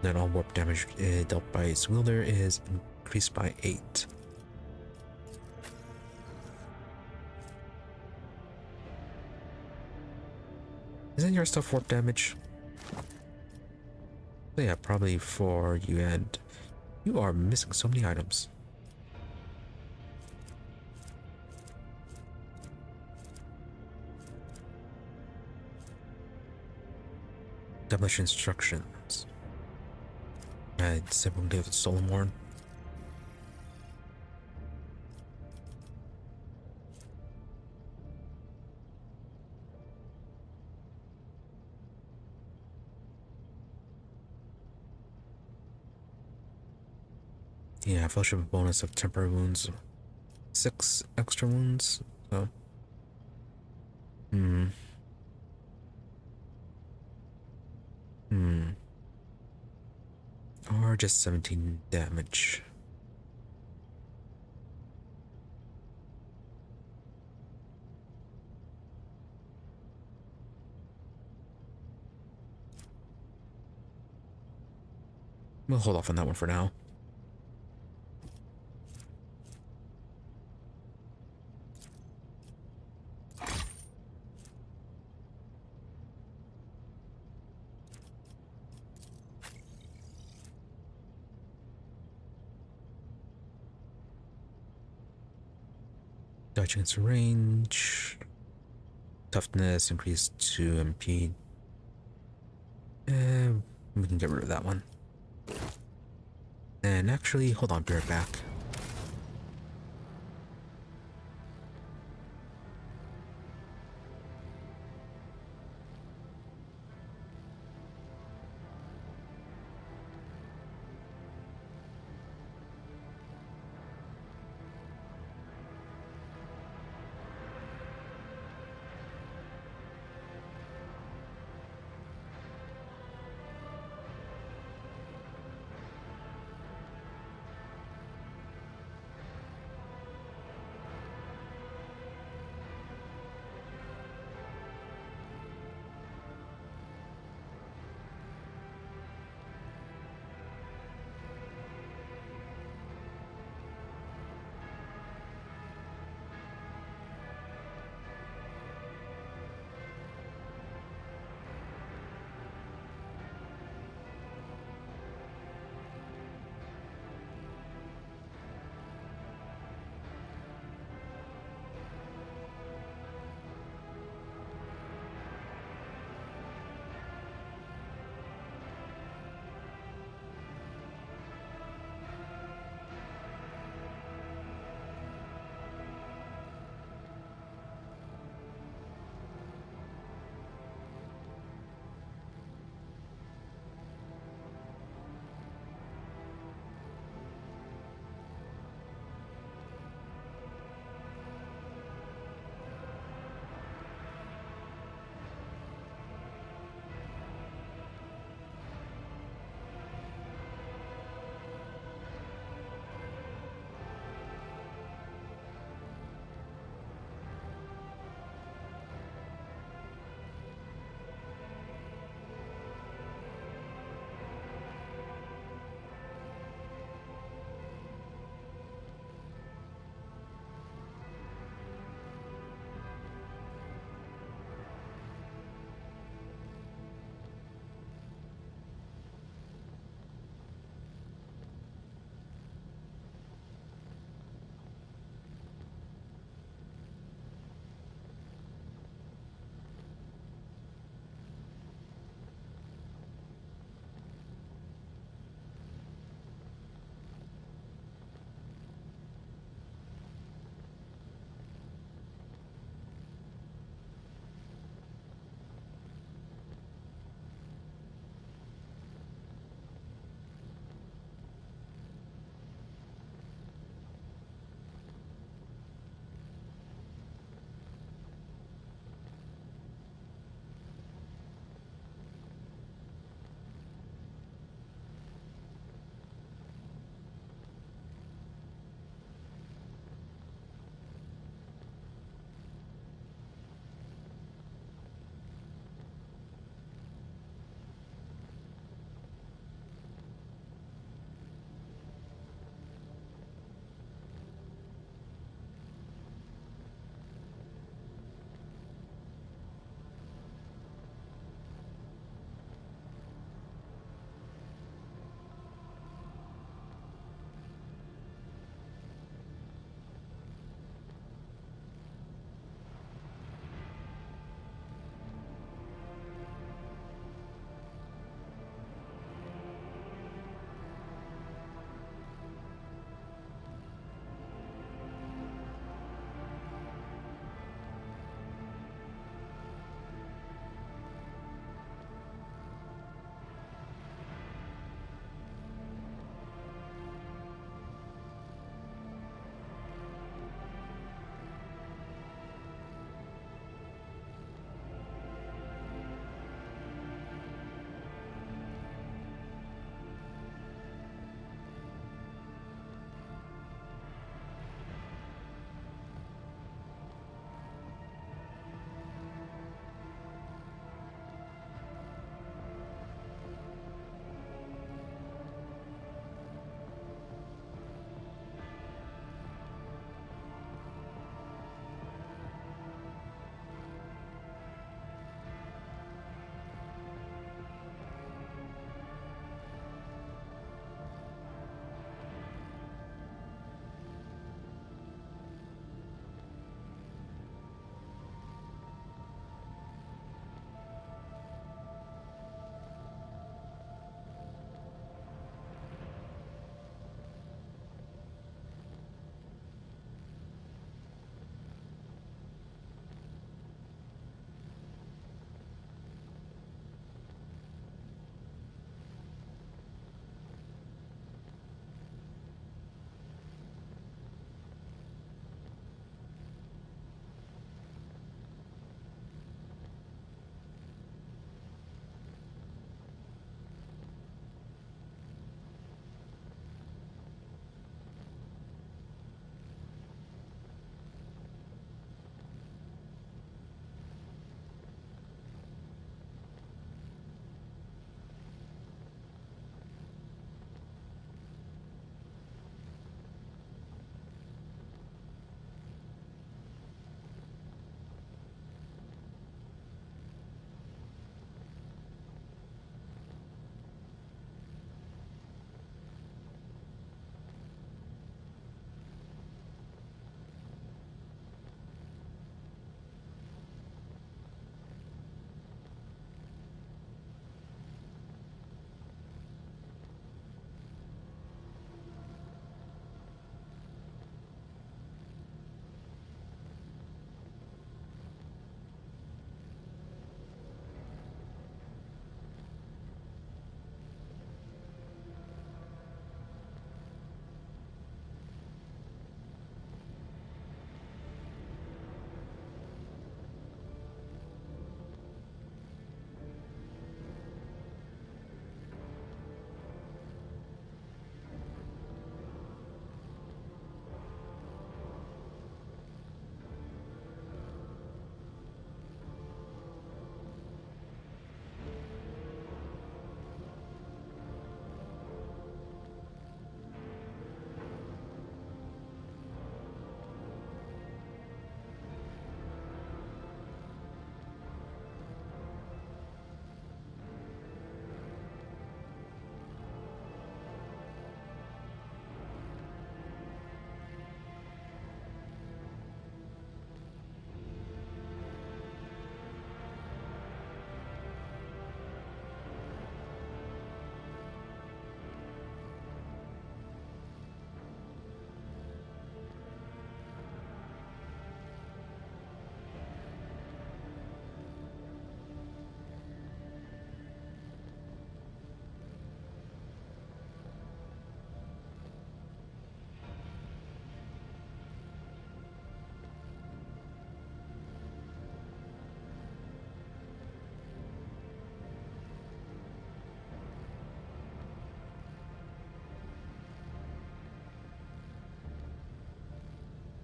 Speaker 1: Then all warp damage dealt by its wielder is increased by 8. Isn't your stuff warp damage? So yeah, probably for you, and you are missing so many items. Demolition instructions. I'd say we'll give it Solomorn. Yeah, fellowship bonus of temporary wounds. 6 extra wounds. So. Or just 17 damage. We'll hold off on that one for now. Dodge against range. Toughness increased to MP. And we can get rid of that one. And actually, hold on, be right back.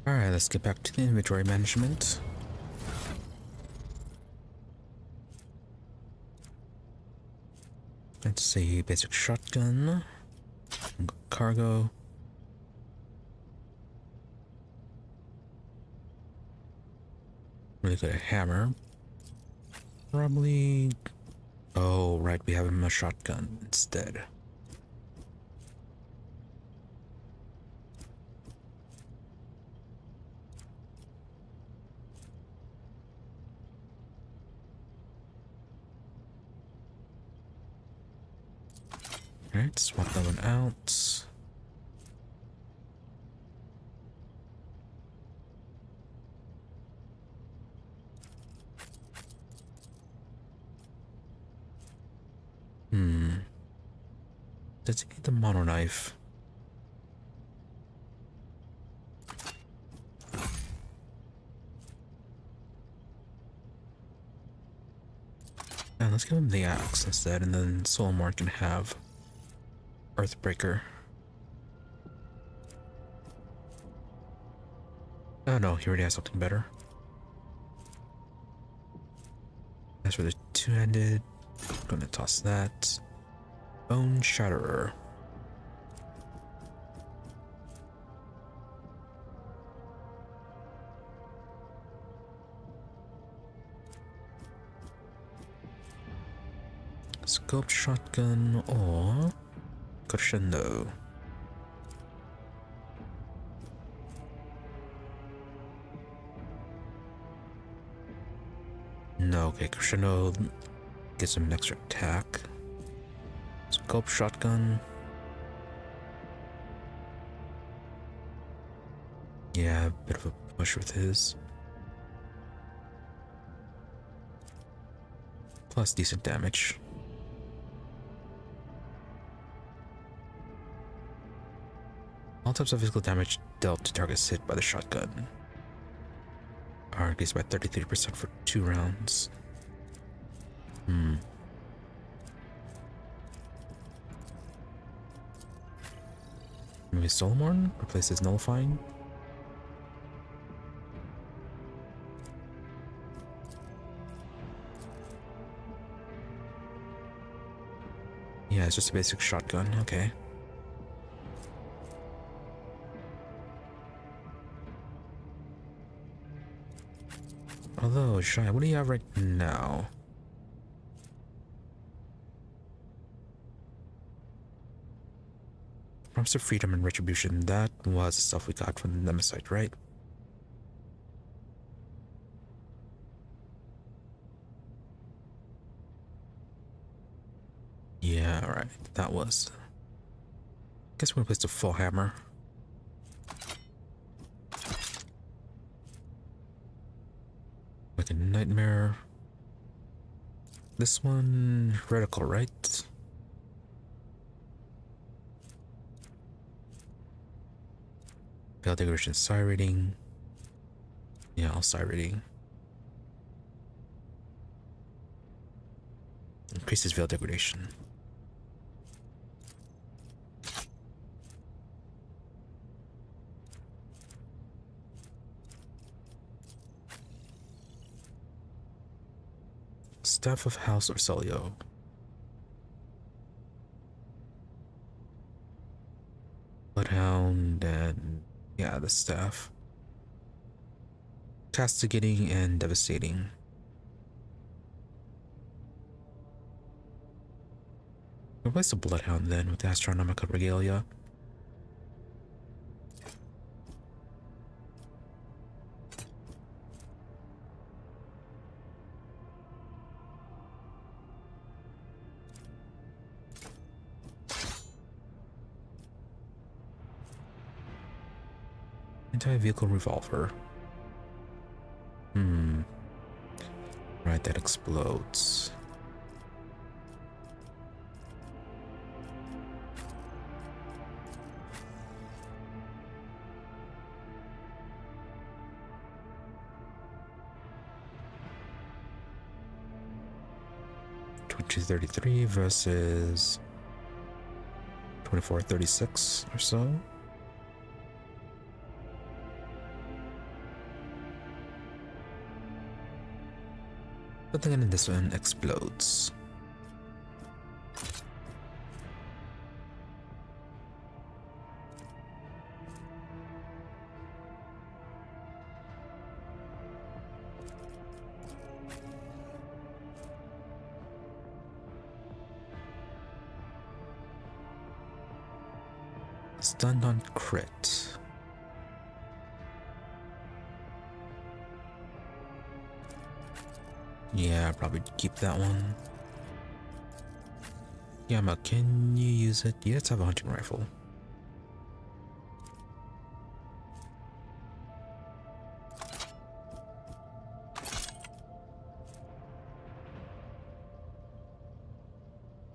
Speaker 1: Alright, let's get back to the inventory management. Let's see, basic shotgun, cargo. Really good at hammer. Probably. Oh, right, we have him a shotgun instead. Alright, swap that one out. Does he need the mono knife? And let's give him the axe instead, and then Solomon can have Earthbreaker. Oh no, he already has something better. As for the two-handed, I'm gonna toss that. Bone Shatterer. Scope shotgun or crescendo. No, okay, crescendo gives him an extra attack. Scope shotgun. Yeah, a bit of a push with his. Plus decent damage. All types of physical damage dealt to targets hit by the shotgun are increased by 33% for 2 rounds. Maybe Solomon replaces nullifying. Yeah, it's just a basic shotgun. Okay. Although, Shy, what do you have right now? Promise of Freedom and Retribution. That was the stuff we got from the Nemesis, right? Yeah, alright. That was. Guess we're gonna place the full hammer. Like a nightmare. This one, reticle, right? Veil degradation, psi rating. Yeah, I'll psi rating. Increases veil degradation. Staff of House Orselio. Bloodhound and yeah, the staff. Castigating and devastating. Replace the Bloodhound then with the Astronomical Regalia. Anti-vehicle revolver. Right, that explodes. $22.33 versus $24.36 or so. Something in this one explodes. Stunned on crit. Yeah, probably keep that one. Yama, can you use it? Yeah, let's have a hunting rifle.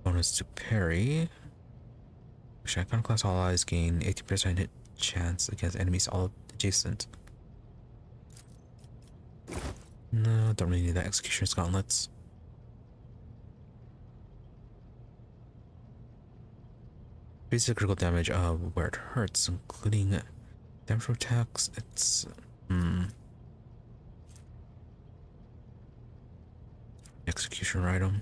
Speaker 1: Bonus to parry. Iconoclast allies gain 80% hit chance against enemies all adjacent. No, don't really need that. Executioner's gauntlets. Basic critical damage where it hurts, including damage from attacks. It's executioner item.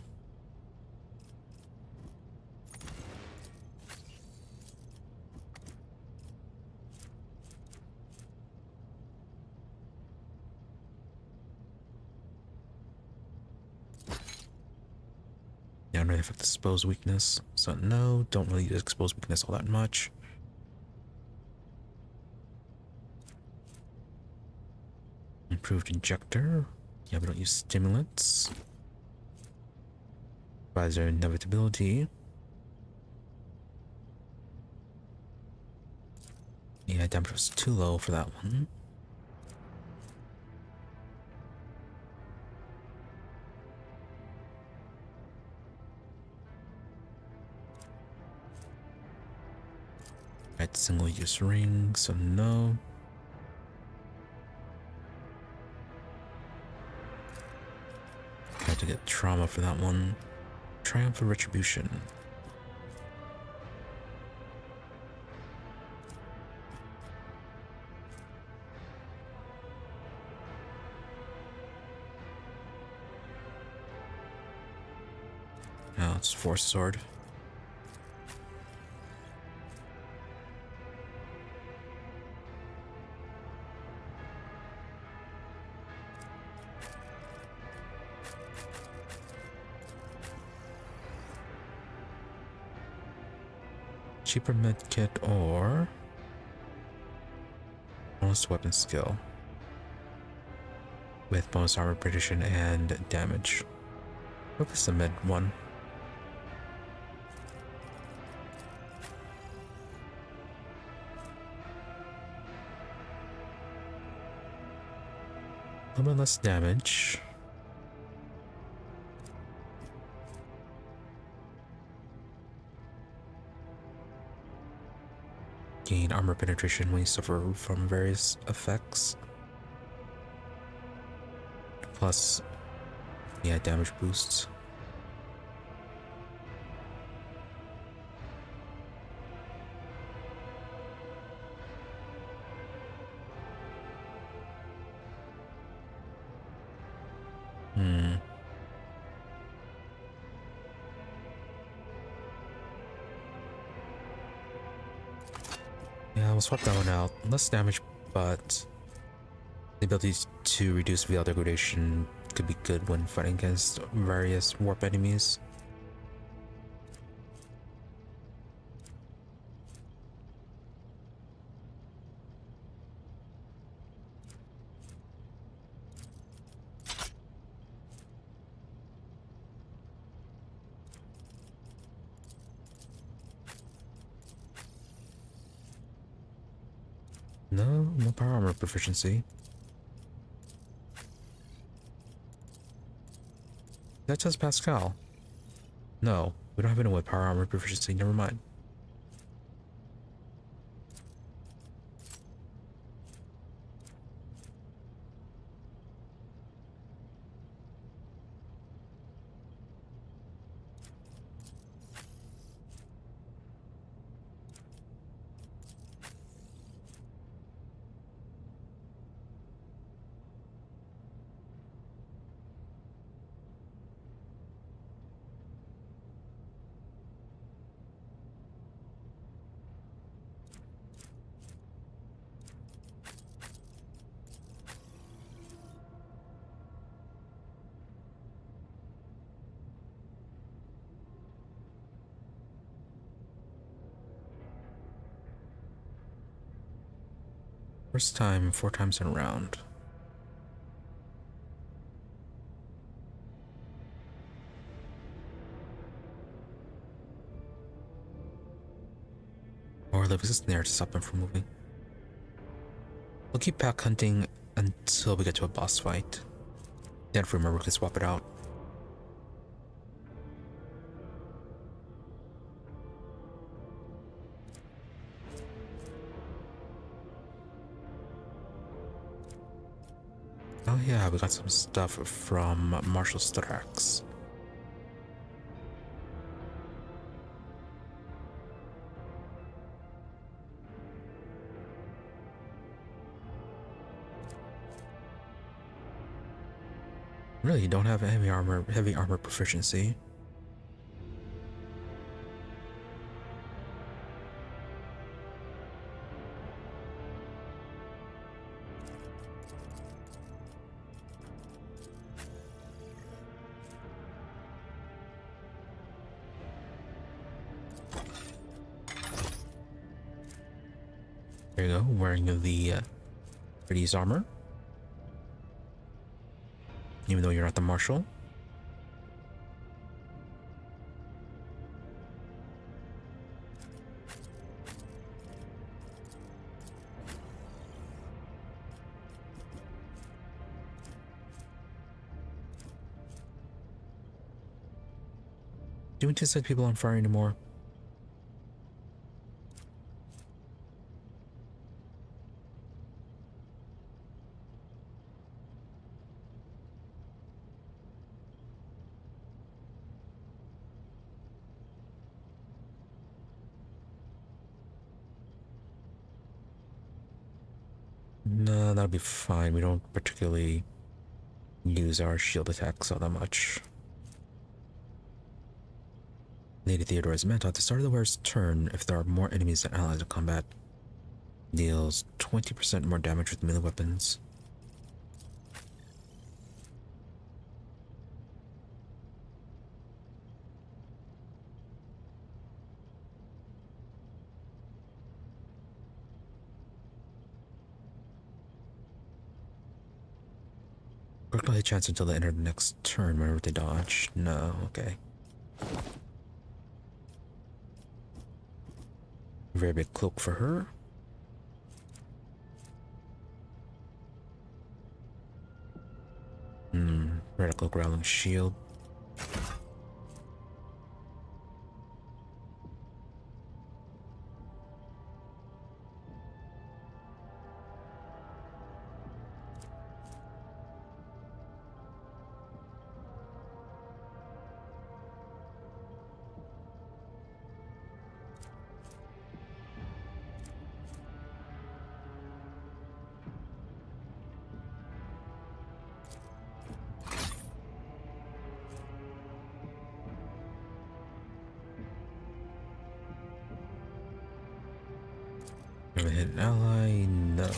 Speaker 1: Yeah, don't really affect expose weakness. So no, don't really use expose weakness all that much. Improved injector. Yeah, we don't use stimulants. Visor inevitability. Yeah, damage was too low for that one. Right, single use ring, so no. Had to get trauma for that one. Triumph of Retribution. Now it's Force Sword. Cheaper medkit or bonus weapon skill with bonus armor prediction and damage. Hope it's the med one. A little bit less damage. Gain armor penetration when you suffer from various effects. Plus, yeah, damage boosts. Yeah, we'll swap that one out. Less damage, but the ability to reduce VL degradation could be good when fighting against various warp enemies. No power armor proficiency. That says Pascal. No, we don't have anyone with power armor proficiency, never mind. First time, 4 times in a round. Or leave a snare to stop them from moving. We'll keep pack hunting until we get to a boss fight. Then if we remember, we can swap it out. Oh yeah, we got some stuff from Marshal Strax. Really, you don't have heavy armor proficiency. There you go, wearing the Pretty's armor. Even though you're not the marshal. Do we just set people on fire anymore? No, that'll be fine. We don't particularly use our shield attacks all that much. Lady Theodore is meant at the start of the wearer's turn. If there are more enemies than allies in combat, deals 20% more damage with melee weapons. Critical hit chance until they enter the next turn whenever they dodge. No, okay. Very big cloak for her. Radical growling shield. Ever hit an ally? No.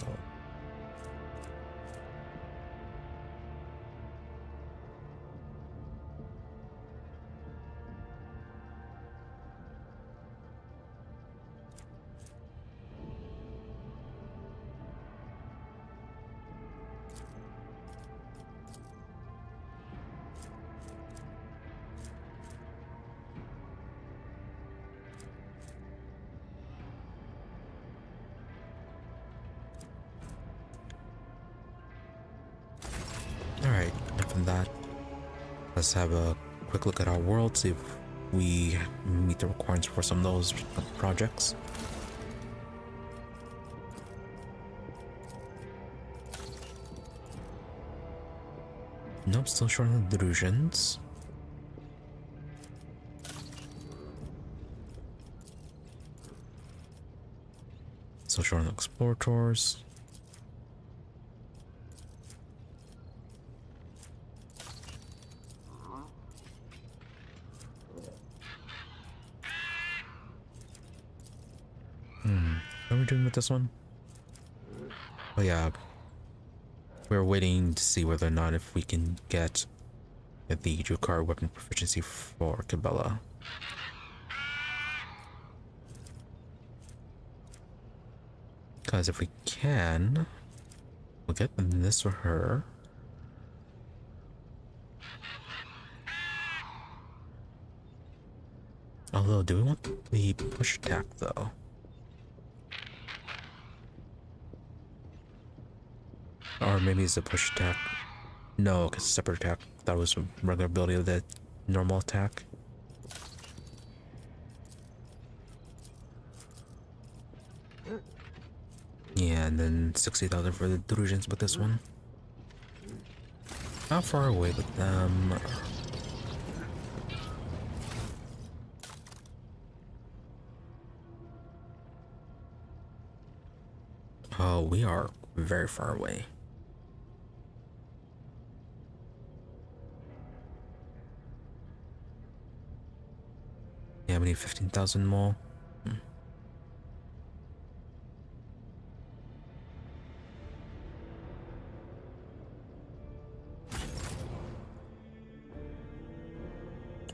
Speaker 1: Alright, enough of that. Let's have a quick look at our world, see if we meet the requirements for some of those projects. Nope, still short on the delusions. Still short on the explorators. What are we doing with this one? Oh yeah, we're waiting to see whether or not if we can get the Jukar weapon proficiency for Kibellah. Because if we can, we'll get this for her. Although, do we want the push attack though? Or maybe it's a push attack. No, because it's a separate attack. That was a regular ability of the normal attack. Yeah, and then 60,000 for the delusions with this one. How far away with them? Oh, we are very far away. Yeah, we need 15,000 more.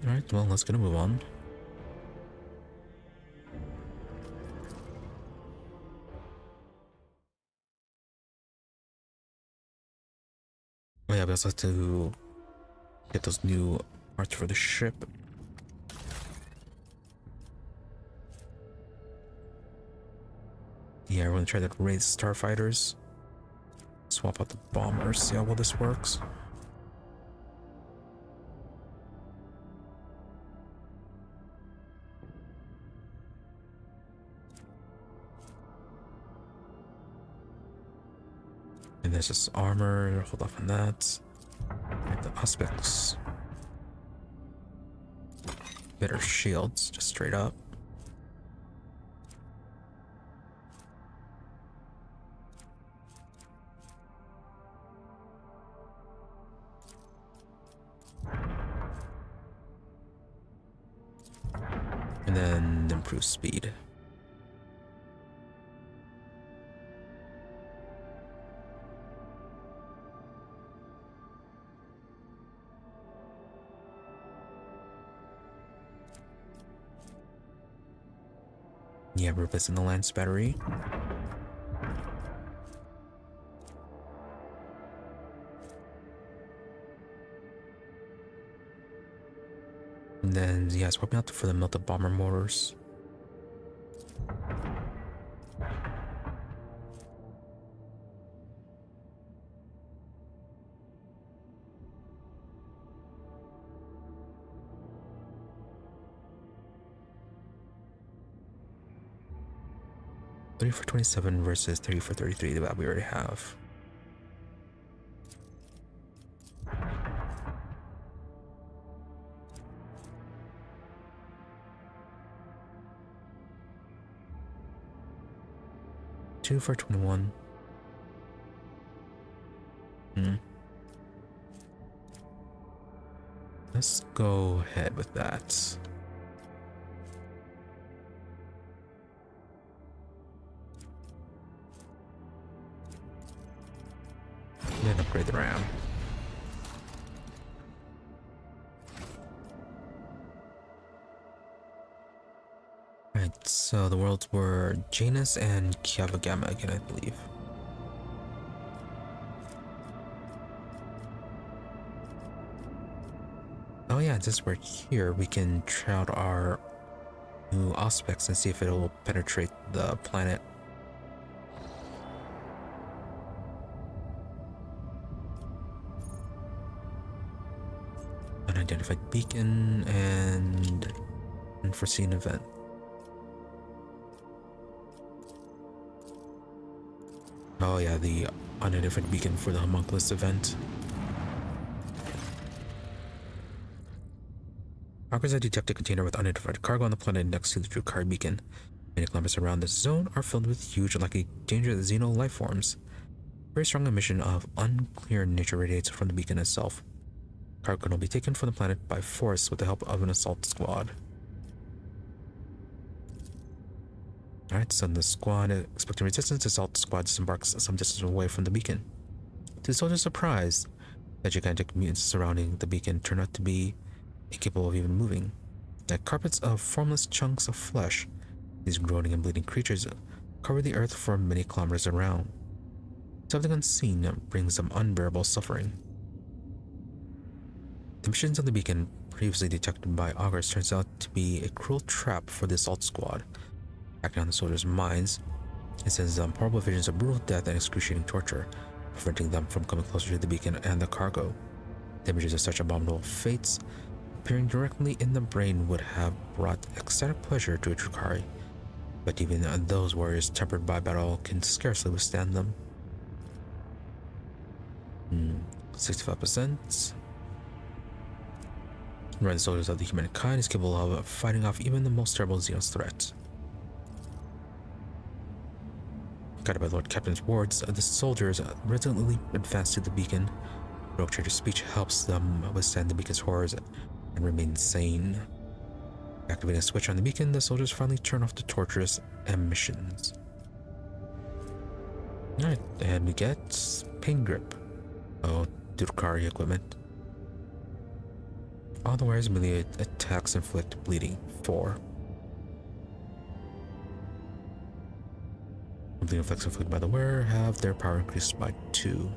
Speaker 1: Alright, well, let's get a move on. Oh yeah, we also have to get those new parts for the ship. Yeah, we're gonna try to raise starfighters. Swap out the bombers, see how well this works. And there's this armor, hold off on that. And the aspects. Better shields, just straight up. And then improve speed. Yeah, we're replacing the lance battery. And then, yeah, swapping out for the melted bomber motors. $30 for 27 versus $30 for 33 that we already have. $2 for 21. Let's go ahead with that. And upgrade the RAM. Right, so the worlds were Janus and Kibellah again, I believe. Oh yeah, just we're here, we can try out our new aspects and see if it'll penetrate the planet. Unidentified beacon and unforeseen event. Oh yeah, the unidentified beacon for the homunculus event. Markers that detect a container with unidentified cargo on the planet next to the true card beacon. Many kilometers around this zone are filled with huge, likely dangerous xeno life forms. Very strong emission of unclear nature radiates from the beacon itself. Cargo will be taken from the planet by force with the help of an assault squad. Alright, so the squad expecting resistance, assault squad disembarks some distance away from the beacon. To the soldiers' surprise, the gigantic mutants surrounding the beacon turn out to be incapable of even moving. Like carpets of formless chunks of flesh, these groaning and bleeding creatures cover the earth for many kilometers around. Something unseen brings them unbearable suffering. The emissions of the beacon, previously detected by augurs, turns out to be a cruel trap for the assault squad. Acting on the soldiers' minds, it sends them horrible visions of brutal death and excruciating torture, preventing them from coming closer to the beacon and the cargo. The images of such abominable fates appearing directly in the brain would have brought ecstatic pleasure to a Drukhari, but even those warriors tempered by battle can scarcely withstand them. 65%. Red soldiers of the humankind is capable of fighting off even the most terrible Xenos threats. Guided by Lord Captain's wards, the soldiers resolutely advance to the beacon. Rogue Trader's speech helps them withstand the beacon's horrors and remain sane. Activating a switch on the beacon, the soldiers finally turn off the torturous emissions. Alright, and we get Pain Grip. Oh, Drukhari equipment. All the wearer's melee attacks inflict bleeding 4. Bleeding effects inflicted by the wearer have their power increased by 2.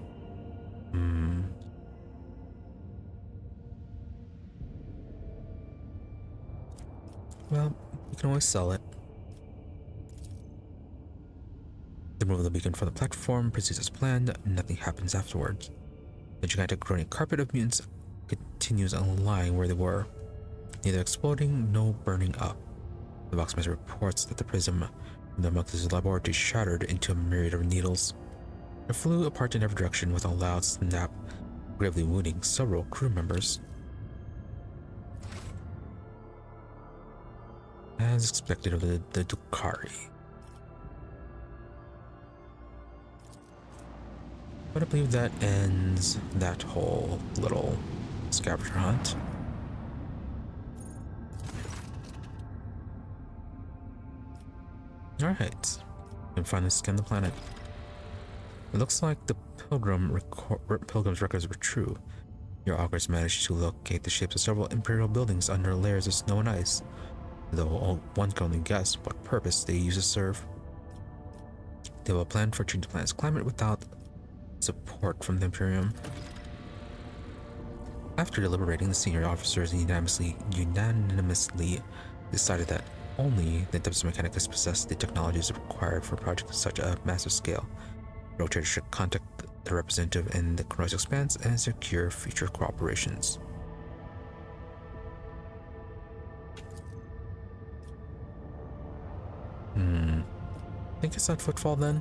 Speaker 1: Well, you can always sell it. The move of the beacon from the platform proceeds as planned. Nothing happens afterwards. The gigantic groaning carpet of mutants continues on lying where they were, neither exploding nor burning up. The Boxmaster reports that the prism from the Mux's laboratory shattered into a myriad of needles. It flew apart in every direction with a loud snap, gravely wounding several crew members. As expected of the Drukhari. But I believe that ends that whole little scavenger hunt. Alright, we can finally scan the planet. It looks like the pilgrim's records were true. Your augurs managed to locate the shapes of several imperial buildings under layers of snow and ice, though one can only guess what purpose they used to serve. They will plan for changing the planet's climate without support from the Imperium. After deliberating, the senior officers unanimously decided that only the Adeptus Mechanicus possessed the technologies required for a project of such a massive scale. Rogue Trader should contact the representative in the Kunrad Expanse and secure future cooperations. I think it's that footfall then.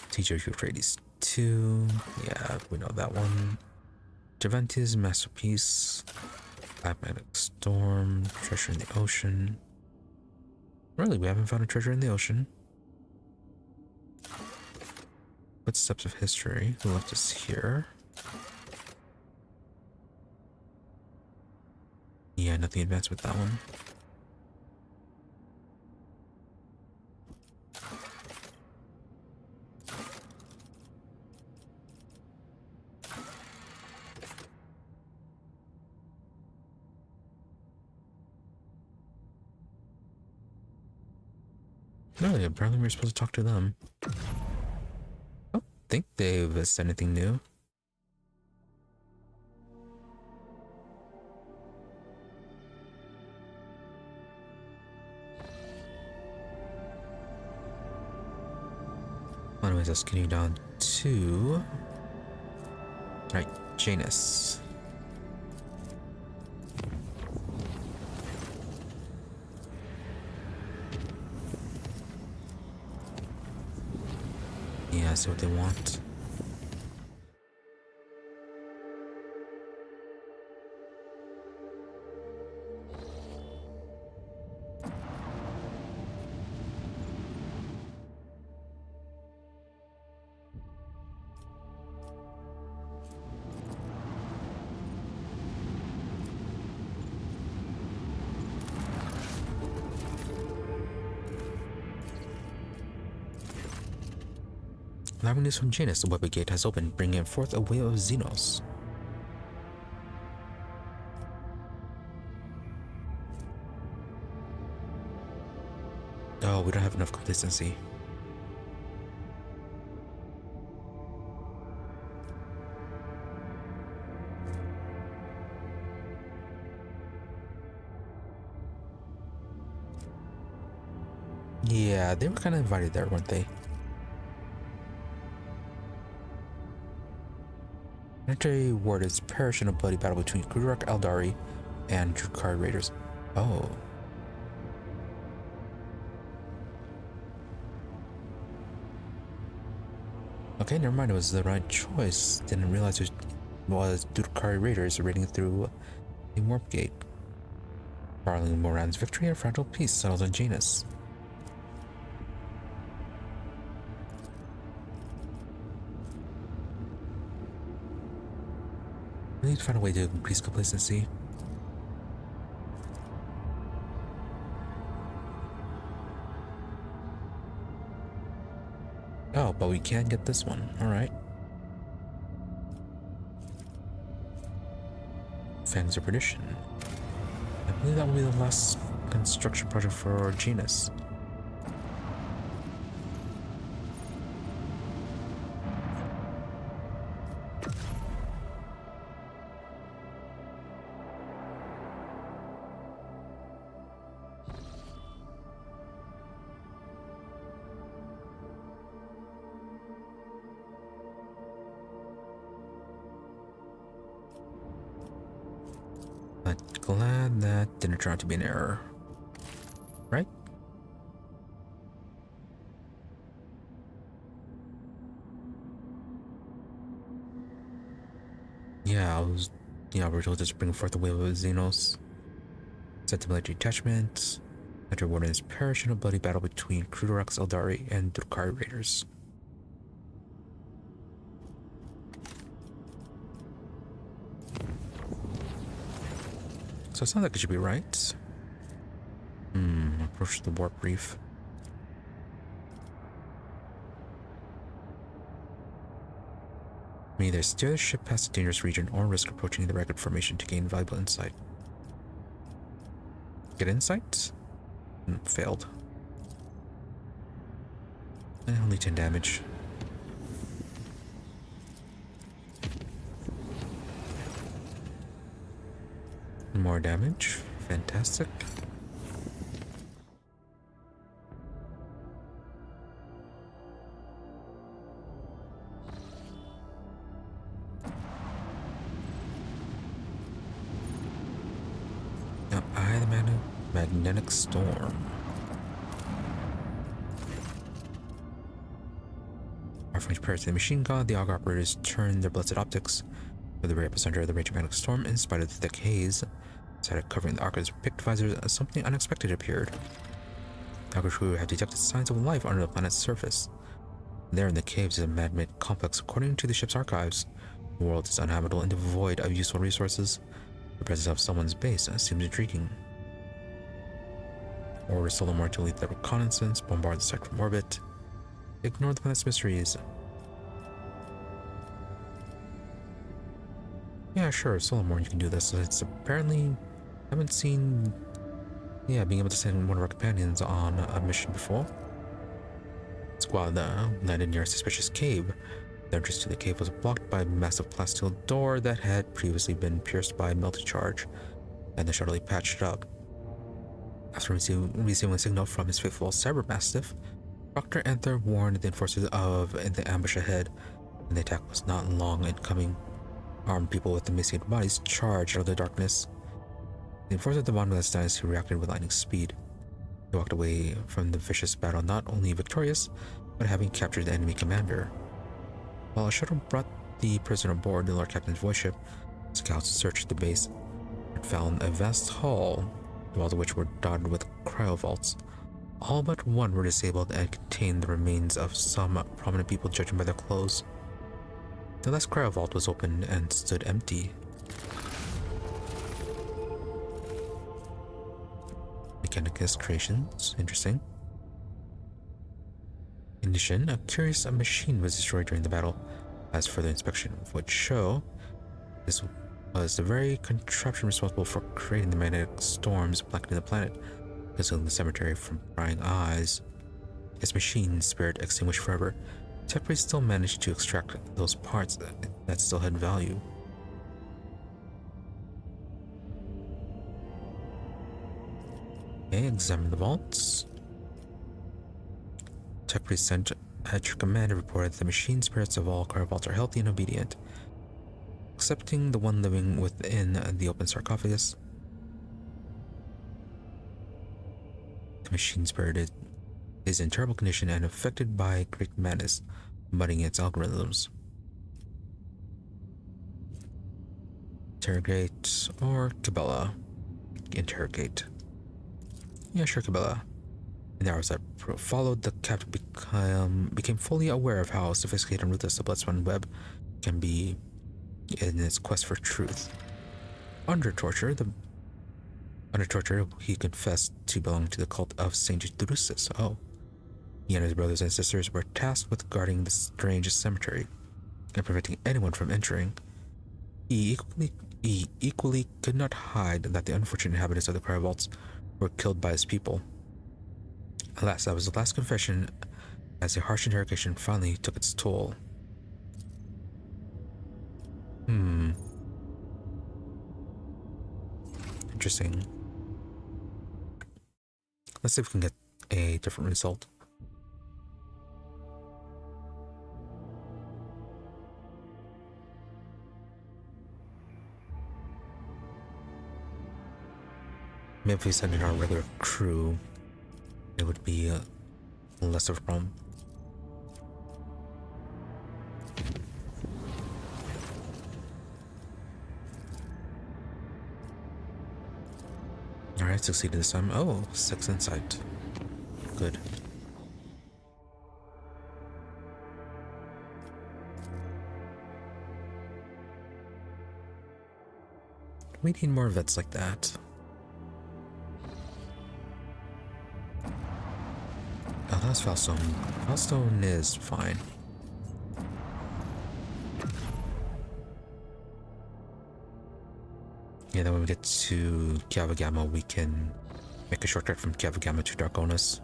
Speaker 1: Teacher Euphrates 2. Yeah, we know that one. Javenti's Masterpiece. Magnetic Storm. Treasure in the Ocean. Really, we haven't found a treasure in the ocean. Footsteps of History. Who left us here? Yeah, nothing advanced with that one. No, apparently we're supposed to talk to them. I don't think they've said anything new. Anyways, let's continue down to... Right, Janus. Yeah, I see what they want. Alarming news from Janus, the Webber Gate has opened, bringing forth a wave of Xenos. Oh, we don't have enough complacency. Yeah, they were kind of invited there, weren't they? Planetary Ward is perished in a bloody battle between Kunrad Eldari and Drukari Raiders. Oh. Okay, never mind, it was the right choice. Didn't realize it was Drukari Raiders raiding through the Warp Gate. Barling Moran's victory and fragile peace settles on Janus. We need to find a way to increase complacency. Oh, but we can get this one. Alright. Fangs of Perdition. I believe that will be the last construction project for Janus. But glad that didn't turn out to be an error. Right? Yeah, we're told to bring forth the wave of Xenos. Set to military detachment. After Wardens perish in a bloody battle between Kunrad Eldari and Drukari Raiders. So it sounds like it should be right. Approach the warp reef. May either steer the ship past a dangerous region or risk approaching the ragged formation to gain valuable insight. Get insight? Failed. Only 10 damage. More damage. Fantastic. Now, the magnetic storm. Offering prayer to the machine god, the auger operators turn their blessed optics for the very epicenter of the raging magnetic storm. In spite of the thick haze, instead covering the auger's picked visors, something unexpected appeared. The auger crew have detected signs of life under the planet's surface. There in the caves is a man-made complex. According to the ship's archives, the world is uninhabitable and devoid of useful resources. The presence of someone's base seems intriguing. Order Solomor to lead the reconnaissance, bombard the site from orbit, ignore the planet's mysteries. Yeah, sure, Solomor, you can do this. It's apparently haven't seen, being able to send one of our companions on a mission before. Squad landed near a suspicious cave. The entrance to the cave was blocked by a massive plasteel door that had previously been pierced by a melted charge, and the shortly patched up. After receiving a signal from his faithful cyber mastiff, Dr. Anther warned the enforcers of the ambush ahead, and the attack was not long in coming. Armed people with emaciated bodies charged out of the darkness. The enforcer of the Von Willis dynasty reacted with lightning speed. He walked away from the vicious battle not only victorious, but having captured the enemy commander. While a shuttle brought the prisoner aboard the Lord Captain's voice ship, scouts searched the base and found a vast hall, the walls of which were dotted with cryovaults. All but one were disabled and contained the remains of some prominent people, judging by their clothes. The last cryovault was open and stood empty. Mechanicus creations, interesting. In addition, a curious machine was destroyed during the battle. As further inspection would show, this was the very contraption responsible for creating the magnetic storms blackening the planet, concealing the cemetery from prying eyes. Its machine, spirit extinguished forever, Tepri still managed to extract those parts that still had value. Okay, examine the vaults. Tepri sent at your command reported that the machine spirits of all car vaults are healthy and obedient, excepting the one living within the open sarcophagus. The machine spirit is in terrible condition and affected by great madness, mudding its algorithms. Interrogate or Kibellah. Interrogate. Yeah, sure, Kibellah. In the hours that followed, the captain became fully aware of how sophisticated and ruthless the blood-spun web can be in its quest for truth. Under torture, he confessed to belong to the cult of Saint Drusus. Oh. He and his brothers and sisters were tasked with guarding the strange cemetery and preventing anyone from entering. He equally could not hide that the unfortunate inhabitants of the Cry Vaults were killed by his people. Alas, that was the last confession, as the harsh interrogation finally took its toll. Interesting. Let's see if we can get a different result. Maybe if we send in our regular crew, it would be less of a problem. Alright, succeeded this time. Oh, 6 insight. Good. We need more vets like that. Oh, that's Falstone. Falstone is fine. Yeah, then when we get to Kavagama, we can make a shortcut from Kavagama to Darkonis.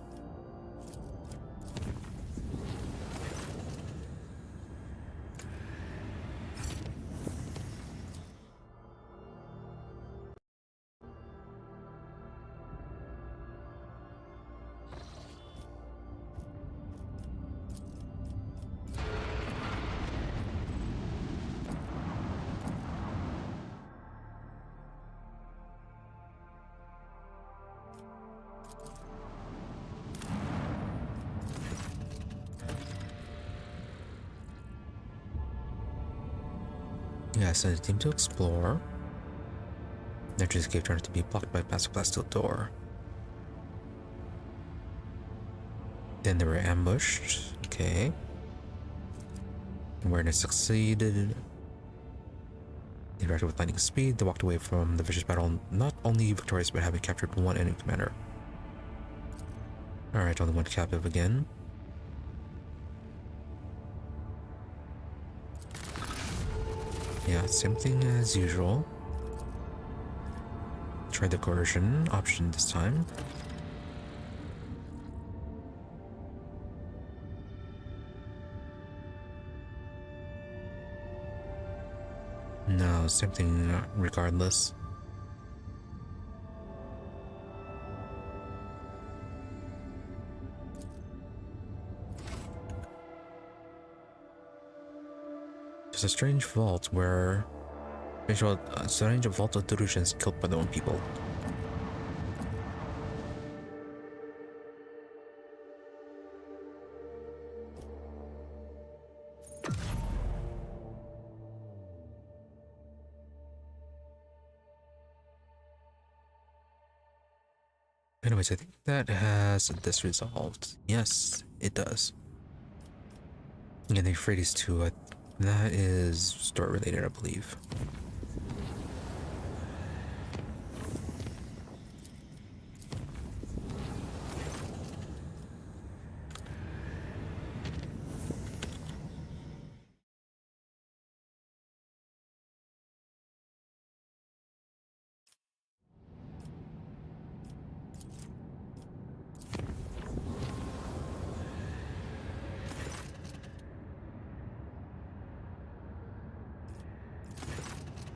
Speaker 1: Yeah, send a team to explore. Entry escape turned to be blocked by a massive glass steel door. Then they were ambushed. Okay. Awareness succeeded. They interacted with lightning speed. They walked away from the vicious battle, not only victorious, but having captured one enemy commander. Alright, only one captive again. Yeah, same thing as usual. Try the coercion option this time. No, same thing regardless. There's a strange vault where a strange vault of delusions killed by their own people. Anyways, I think that has this resolved. Yes, it does. And the Euphrates too. That is story related, I believe.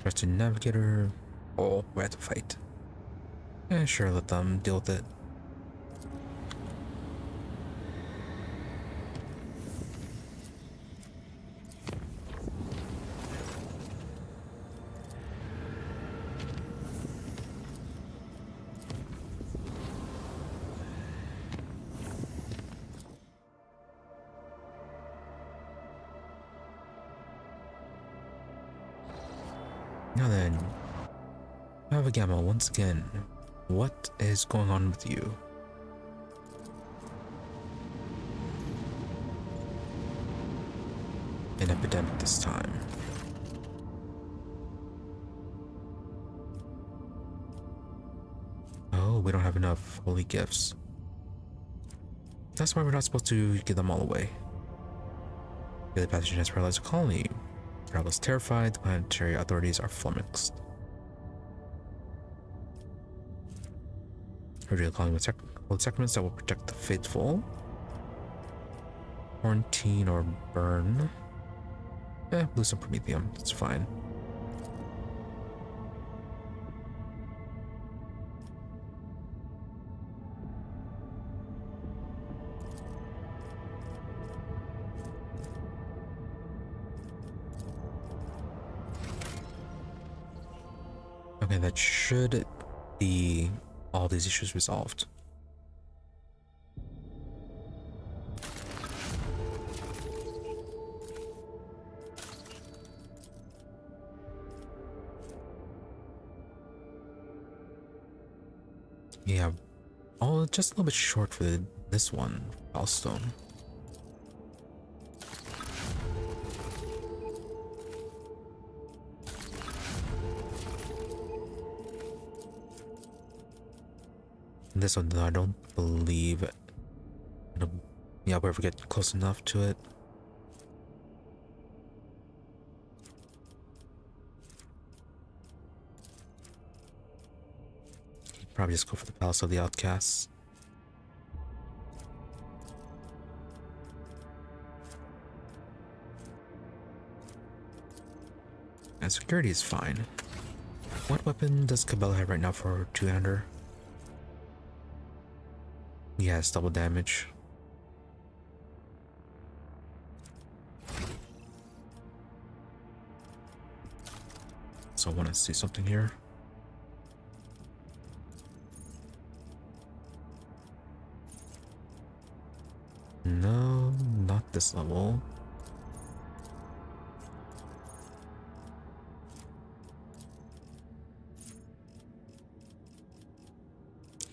Speaker 1: Trusted navigator. Oh, we have to fight. Yeah, sure, let them deal with it. Now then, Gamma, once again, what is going on with you? An epidemic this time. Oh, we don't have enough holy gifts. That's why we're not supposed to give them all away. The pathogen has paralyzed the colony. Travel is terrified, the planetary authorities are flummoxed. Reveal the colony with holy sacraments that will protect the faithful. Quarantine or burn. Lose some promethium, that's fine. Okay, that should be all these issues resolved. Yeah, oh, just a little bit short for this one, Falstone. This one, though, I don't believe yeah, we'll ever get close enough to it. Probably just go for the Palace of the Outcasts. And security is fine. What weapon does Kibellah have right now for two-hander? Yes, double damage. So I want to see something here. No, not this level.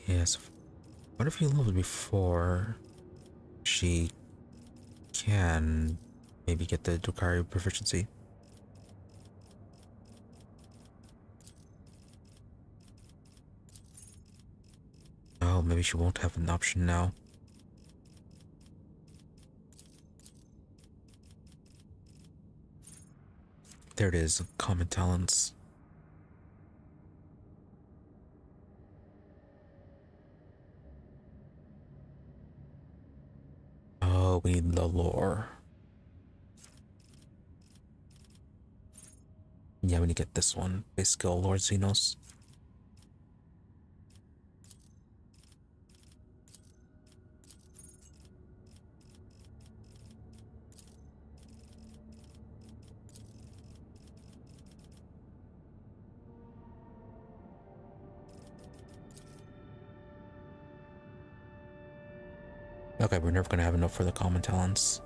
Speaker 1: Yes. What if you leveled before she can maybe get the Dokari proficiency? Oh, maybe she won't have an option now. There it is, common talents. Oh, we need the lore. Yeah, we need to get this one. Base skill, Lord Xenos. Okay, we're never gonna have enough for the common talents.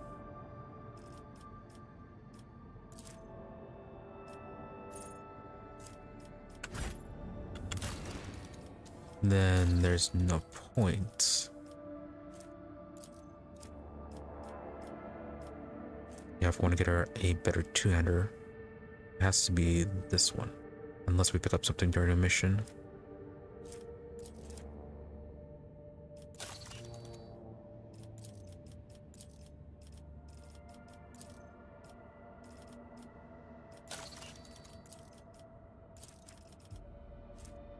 Speaker 1: Then there's no point. Yeah, if we want to get her a better two-hander, it has to be this one. Unless we pick up something during a mission.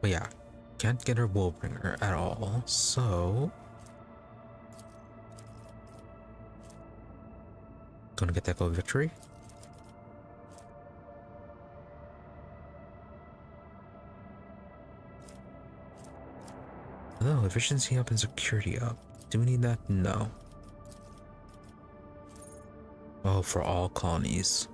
Speaker 1: But yeah, can't get her Woolbringer at all, so gonna get that gold victory. Oh, efficiency up and security up. Do we need that? No. Oh, for all colonies.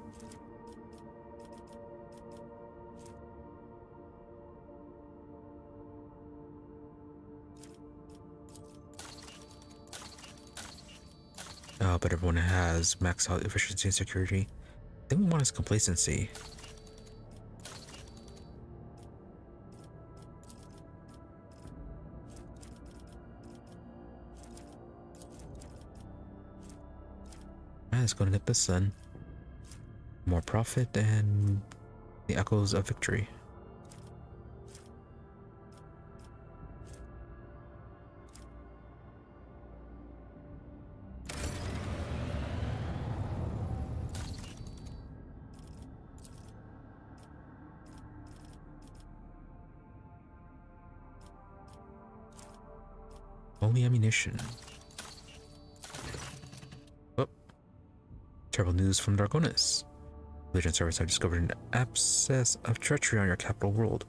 Speaker 1: But everyone has max out efficiency and security. I think we want is complacency. Let's go to nip this then. More profit and the echoes of victory. Only ammunition. Oh. Terrible news from Dargonis. Legion servers have discovered an abscess of treachery on your capital world.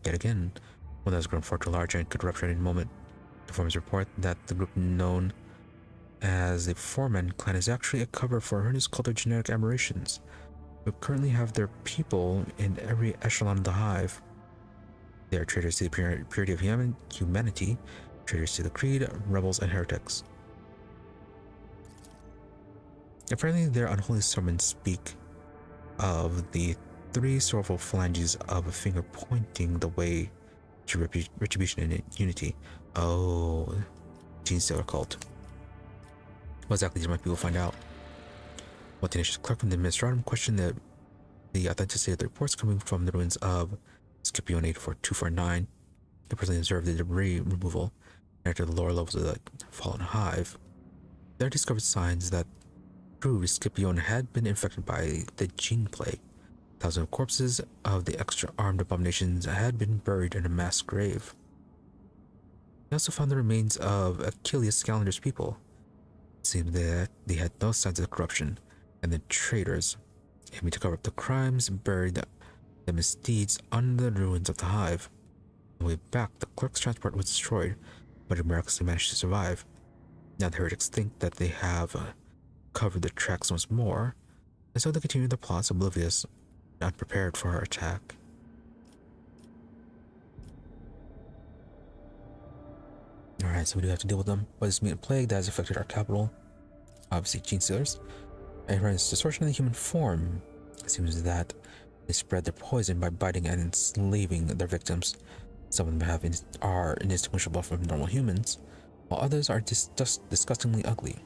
Speaker 1: Yet again, one that has grown far too large and could rupture at any moment. Informers report that the group known as the Foreman clan is actually a cover for a horrendous cult of genetic aberrations, who currently have their people in every echelon of the hive. They are traitors to the purity of humanity, traitors to the creed, rebels, and heretics. Apparently, their unholy sermons speak of the three sorrowful phalanges of a finger pointing the way to retribution and unity. Oh, Gene Stealer cult. What exactly did my people find out? Well, tenacious clerk from the Administratum questioned the authenticity of the reports coming from the ruins of Scipione 84249. They personally observed the debris removal and entered the lower levels of the fallen hive. They discovered signs that proved Scipione had been infected by the gene plague. Thousands of corpses of the extra-armed abominations had been buried in a mass grave. They also found the remains of Achilles Scalender's people. It seemed that they had no signs of corruption, and the traitors, aiming to cover up the crimes, buried the misdeeds under the ruins of the hive. On the way back, the clerk's transport was destroyed, but it miraculously managed to survive. Now the heretics think that they have covered the tracks once more, and so they continue their plots oblivious and unprepared for our attack. Alright, so we do have to deal with them. But this mutant plague that has affected our capital, obviously Gene Stealers, and runs distortion of the human form. It seems that they spread their poison by biting and enslaving their victims. Some of them are indistinguishable from normal humans, while others are disgustingly ugly.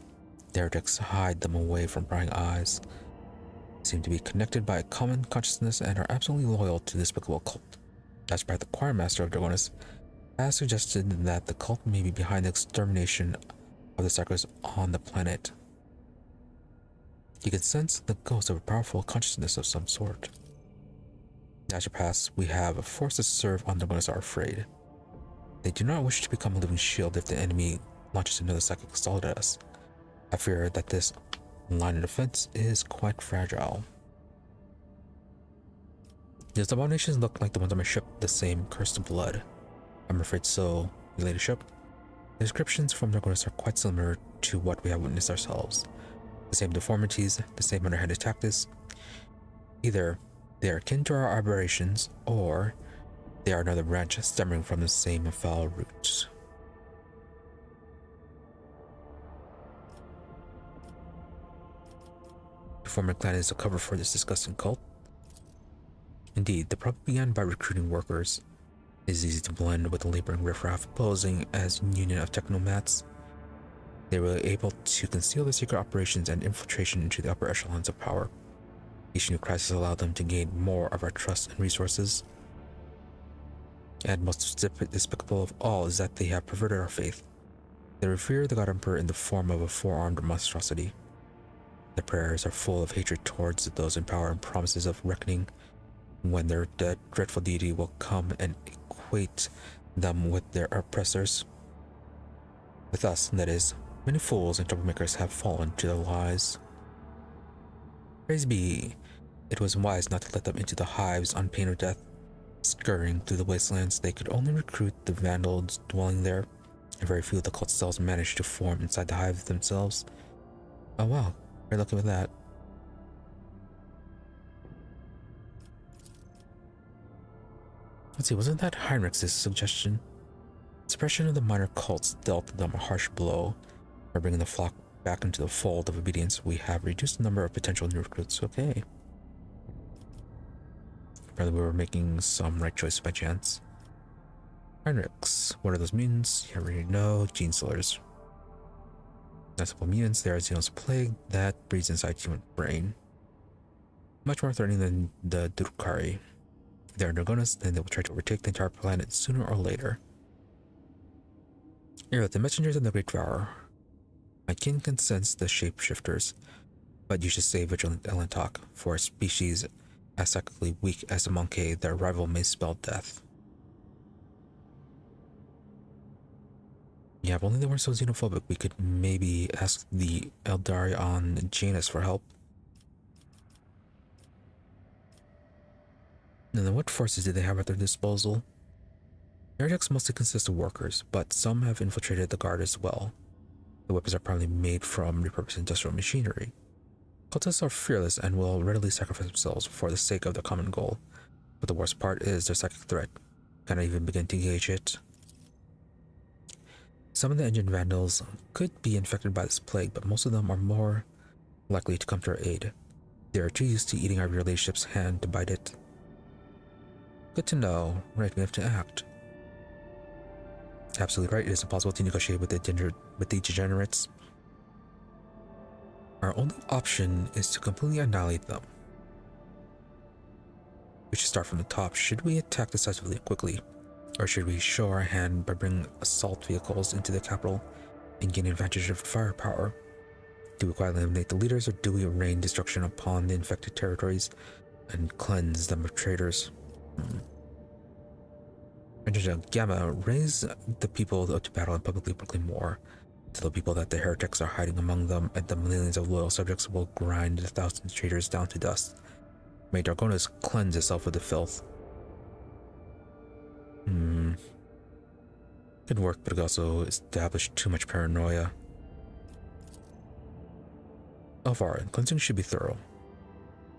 Speaker 1: The heretics hide them away from prying eyes, seem to be connected by a common consciousness, and are absolutely loyal to the despicable cult. That's by the choir master of Dargonis has suggested that the cult may be behind the extermination of the suckers on the planet. You can sense the ghost of a powerful consciousness of some sort. As you pass, we have forces to serve on Dargonis are afraid. They do not wish to become a living shield if the enemy launches another psychic assault at us. I fear that this line of defense is quite fragile. These abominations look like the ones on my ship, the same cursed blood. I'm afraid so, related ship. The descriptions from Dargonis are quite similar to what we have witnessed ourselves. The same deformities, the same underhanded tactics. Either they are akin to our aberrations, or they are another branch stemming from the same foul roots. The former clan is a cover for this disgusting cult. Indeed, the problem began by recruiting workers. It is easy to blend with the laboring riffraff posing as a union of technomats. They were able to conceal their secret operations and infiltration into the upper echelons of power. Each new crisis allowed them to gain more of our trust and resources. And most despicable of all is that they have perverted our faith. They revere the God Emperor in the form of a four-armed monstrosity. Their prayers are full of hatred towards those in power and promises of reckoning when their dreadful deity will come and equate them with their oppressors. With us, that is, many fools and troublemakers have fallen to their lies. Praise be, it was wise not to let them into the hives on pain of death. Scurrying through the wastelands, they could only recruit the vandals dwelling there, and very few of the cult cells managed to form inside the hive themselves. Oh wow, very lucky with that. Let's see, wasn't that Heinrix's suggestion? Suppression of the minor cults dealt them a harsh blow. By bringing the flock back into the fold of obedience, we have reduced the number of potential new recruits. Okay. Apparently we were making some right choice by chance. Heinrix, what are those mutants? You already know, gene stealers. Multiple mutants, they are Xenos plague that breeds inside human brain. Much more threatening than the Drukari. If they are Dragonas, then they will try to overtake the entire planet sooner or later. You're the messengers of the Great Devourer. My kin can sense the shapeshifters, but you should stay vigilant, Elentok, for a species as psychically weak as the monkey, their rival may spell death. Yeah, if only they weren't so xenophobic, we could maybe ask the Eldarion Janus for help. And then what forces do they have at their disposal? Heretics mostly consist of workers, but some have infiltrated the guard as well. The weapons are probably made from repurposed industrial machinery. Cultists are fearless and will readily sacrifice themselves for the sake of the common goal. But the worst part is their psychic threat. Cannot even begin to gauge it. Some of the engine vandals could be infected by this plague, but most of them are more likely to come to our aid. They are too used to eating our relationship's hand to bite it. Good to know. Right, we have to act. Absolutely right, it is impossible to negotiate with the degenerates. Our only option is to completely annihilate them. We should start from the top. Should we attack decisively and quickly? Or should we show our hand by bringing assault vehicles into the capital and gain advantage of firepower? Do we quietly eliminate the leaders, or do we rain destruction upon the infected territories and cleanse them of traitors? Agenda Gamma, raise the people to battle and publicly proclaim war. Tell the people that the heretics are hiding among them, and the millions of loyal subjects will grind the thousands of traitors down to dust. May Dargonis cleanse itself of the filth. Could work, but it could also establish too much paranoia. Elvar, cleansing should be thorough.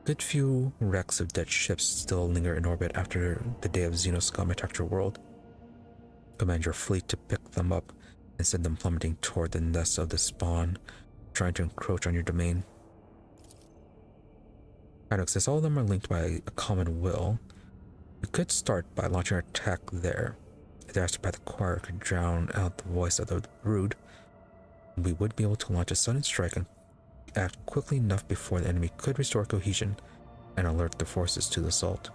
Speaker 1: Good few wrecks of dead ships still linger in orbit after the day of Xenoscum attacked your world. Command your fleet to pick them up and send them plummeting toward the nest of the spawn, trying to encroach on your domain. Heinrix, since all of them are linked by a common will, we could start by launching our attack there. If the astropathic choir could drown out the voice of the brood, we would be able to launch a sudden strike and act quickly enough before the enemy could restore cohesion and alert the forces to the assault.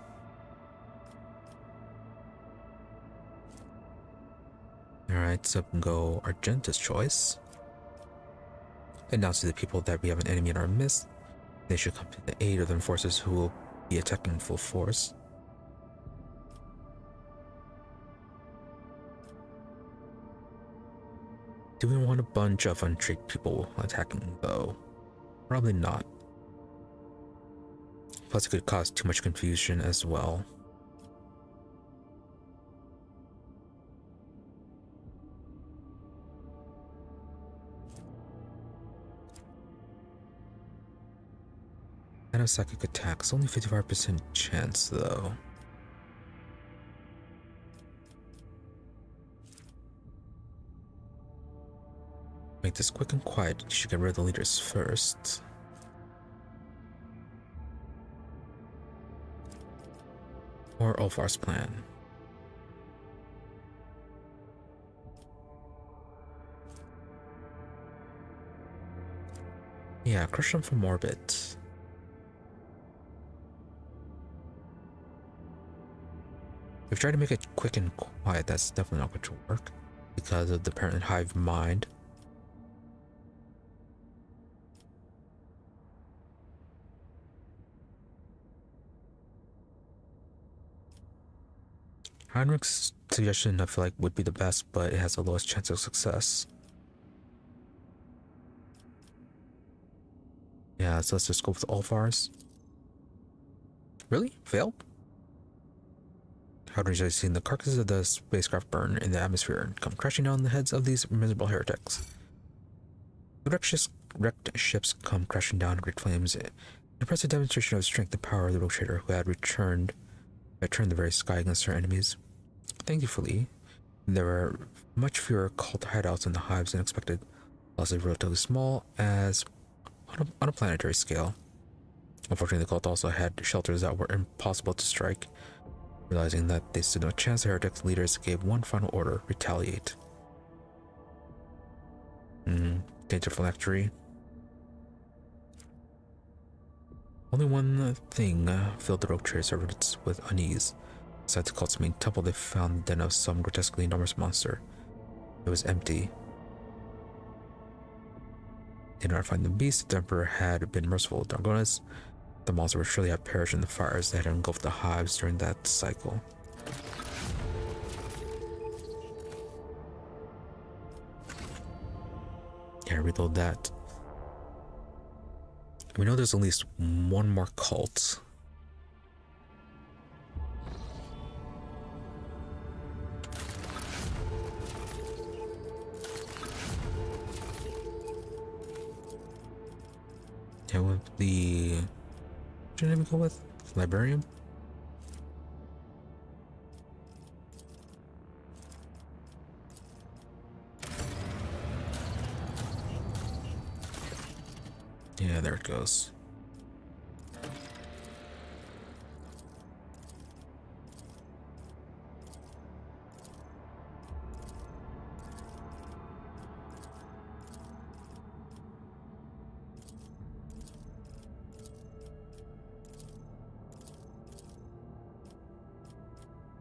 Speaker 1: Alright, so go Argenta's choice. Announce to the people that we have an enemy in our midst. They should come to the aid of the forces who will be attacking in full force. Do we want a bunch of untrained people attacking, though? Probably not. Plus, it could cause too much confusion as well. And a psychic attack. It's only 55% chance, though. Make this quick and quiet. You should get rid of the leaders first. Or Ulfar's plan. Yeah, crush them from orbit. If you try to make it quick and quiet, that's definitely not going to work because of the parent hive mind. Heinrich's suggestion I feel like would be the best, but it has the lowest chance of success. Yeah, so let's just go with Ulfar's. Really? Failed? Howard has seen the carcasses of the spacecraft burn in the atmosphere and come crashing down the heads of these miserable heretics. The wrecked ships come crashing down in great flames, an impressive demonstration of strength and power of the rogue trader who had turned the very sky against their enemies. Thankfully, there were much fewer cult hideouts in the hives than expected, also relatively small as on a planetary scale. Unfortunately, the cult also had shelters that were impossible to strike. Realizing that they stood no chance, the heretics' leaders gave one final order: retaliate. Tainted phylactery. Only one thing filled the rogue trader servants with unease. Besides the cult's main temple, they found the den of some grotesquely enormous monster. It was empty. They did not find the beast. The emperor had been merciful to Dargonas. The monster would surely have perished in the fires that had engulfed the hives during that cycle. Yeah, reload that. We know there's at least one more cult. Yeah, with the... What should I go with? Librarian? Yeah, there it goes.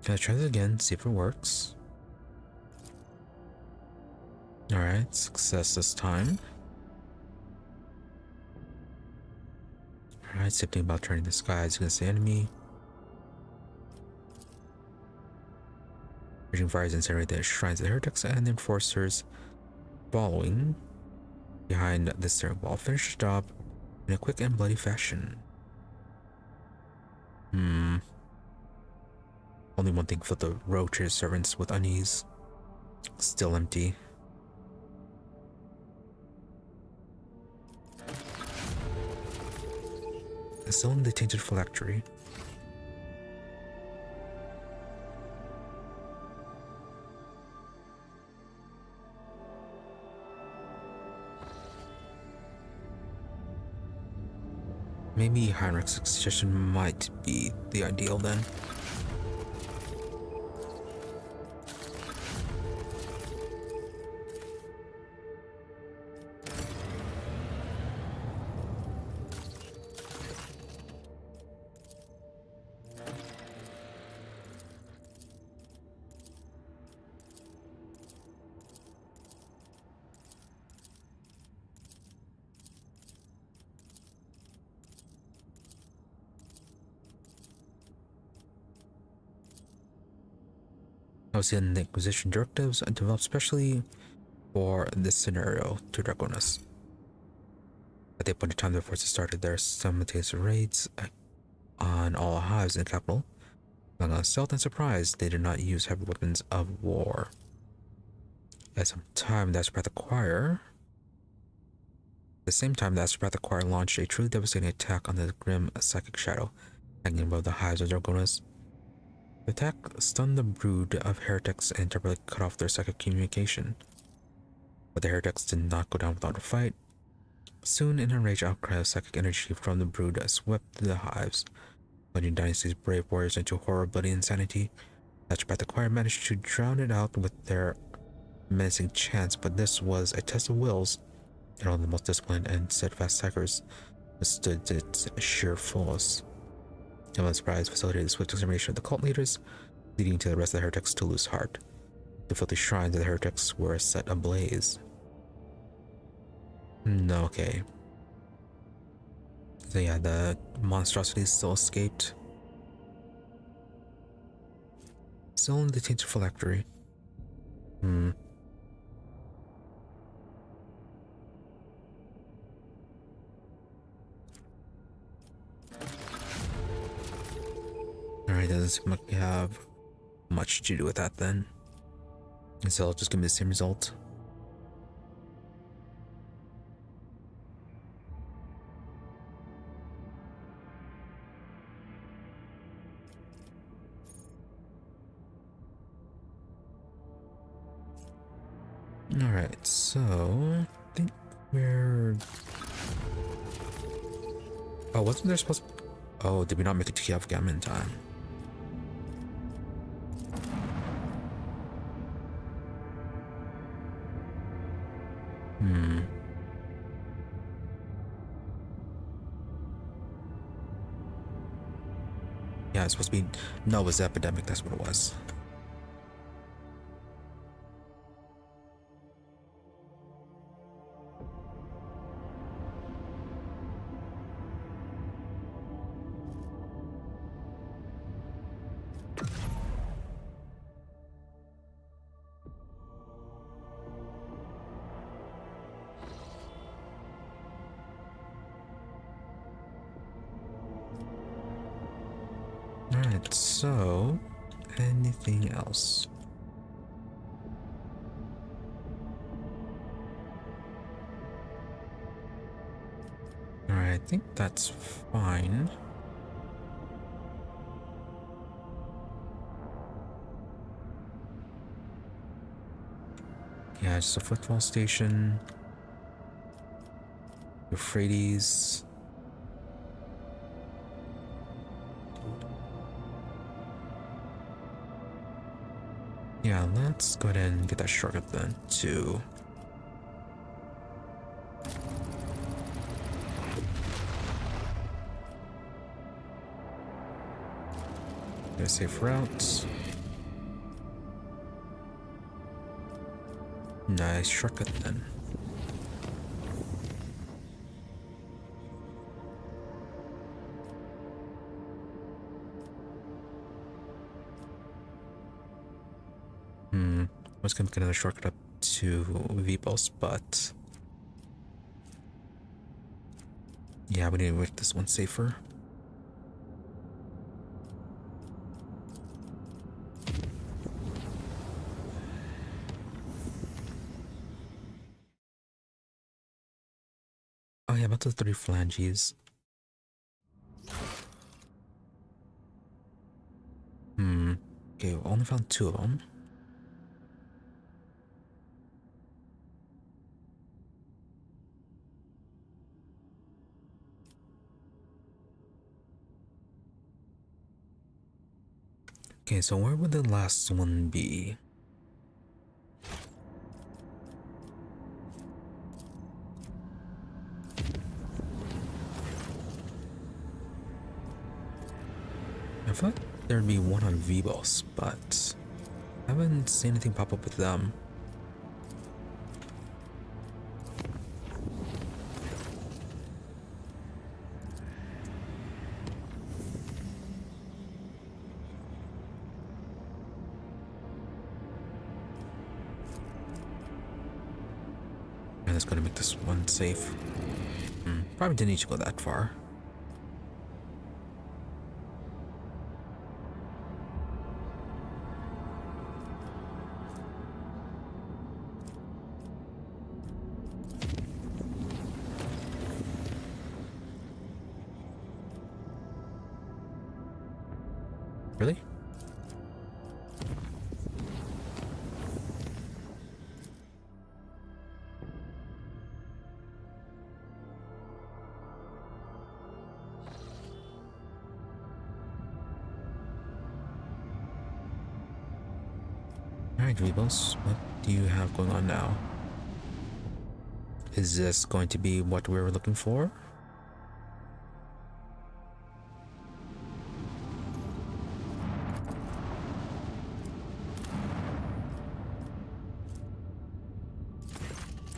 Speaker 1: Can I try this again, see if it works? Alright, success this time. Alright, something about turning the skies against the enemy. Raging fires incinerate the shrines of the heretics and the enforcers following behind the steering wall. Finish the job in a quick and bloody fashion. Only one thing filled the rogue trader servants with unease. Still empty. Still in the tainted phylactery. Maybe Heinrix's suggestion might be the ideal then. I was in the Inquisition directives developed specially for this scenario to Dragonas. At the appointed time, the forces started their simultaneous raids on all hives in the capital. Among us, stealth and surprise, they did not use heavy weapons of war. At some time, the Astropath Choir launched a truly devastating attack on the grim psychic shadow hanging above the hives of Dragonas. The attack stunned the brood of heretics and temporarily cut off their psychic communication. But the heretics did not go down without a fight. Soon, an enraged outcry of psychic energy from the brood swept through the hives, plunging Dynasty's brave warriors into horror, bloody insanity. That's the Choir managed to drown it out with their menacing chants, but this was a test of wills, and only the most disciplined and steadfast psychers withstood its sheer force. The surprise facilitated the swift extermination of the cult leaders, leading to the rest of the heretics to lose heart. The filthy shrines of the heretics were set ablaze. No, okay. So yeah, the monstrosities still escaped. Still in the tainted phylactery. Alright, doesn't seem like we have much to do with that then. And so I'll just give me the same result. Alright, so I think we're... Oh, wasn't there supposed to... Oh, did we not make it to Kibellah in time? Yeah, it's supposed to be... No, it was epidemic, that's what it was. Alright, so anything else? Alright, I think that's fine. Yeah, just a football station. Euphrates. Yeah, let's go ahead and get that shortcut then to... Get a safe route. Nice shortcut then. I was gonna get another shortcut up to Vipos, but yeah, we need to make this one safer. Oh yeah, about the 3 phalanges. Okay, we only found 2 of them. Okay, so where would the last one be? I thought there'd be one on Vibos, but I haven't seen anything pop up with them. And that's gonna make this one safe. Probably didn't need to go that far. Really? Alright, Vibos, what do you have going on now? Is this going to be what we were looking for?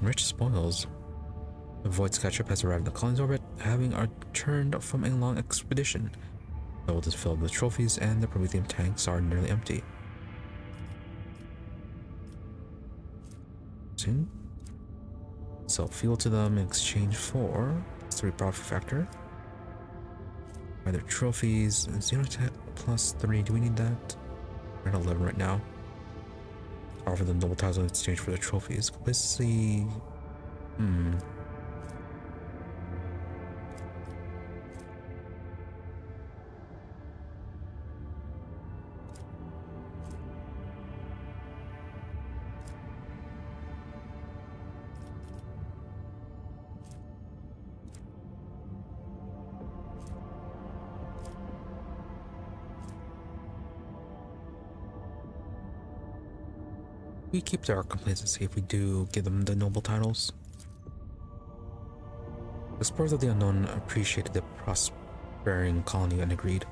Speaker 1: Rich spoils. The Void's ketchup has arrived in the colony's orbit, having returned from a long expedition. The hold is filled with trophies, and the Prometheum tanks are nearly empty. Soon, sell fuel to them in exchange for 3 profit factor. Either trophies, Xenotech +3. Do we need that? We're at 11 right now. Offer them double titles in exchange for the trophies. Let's see. We keep our complacency if we do give them the noble titles. The explorers of the unknown appreciated the prospering colony and agreed.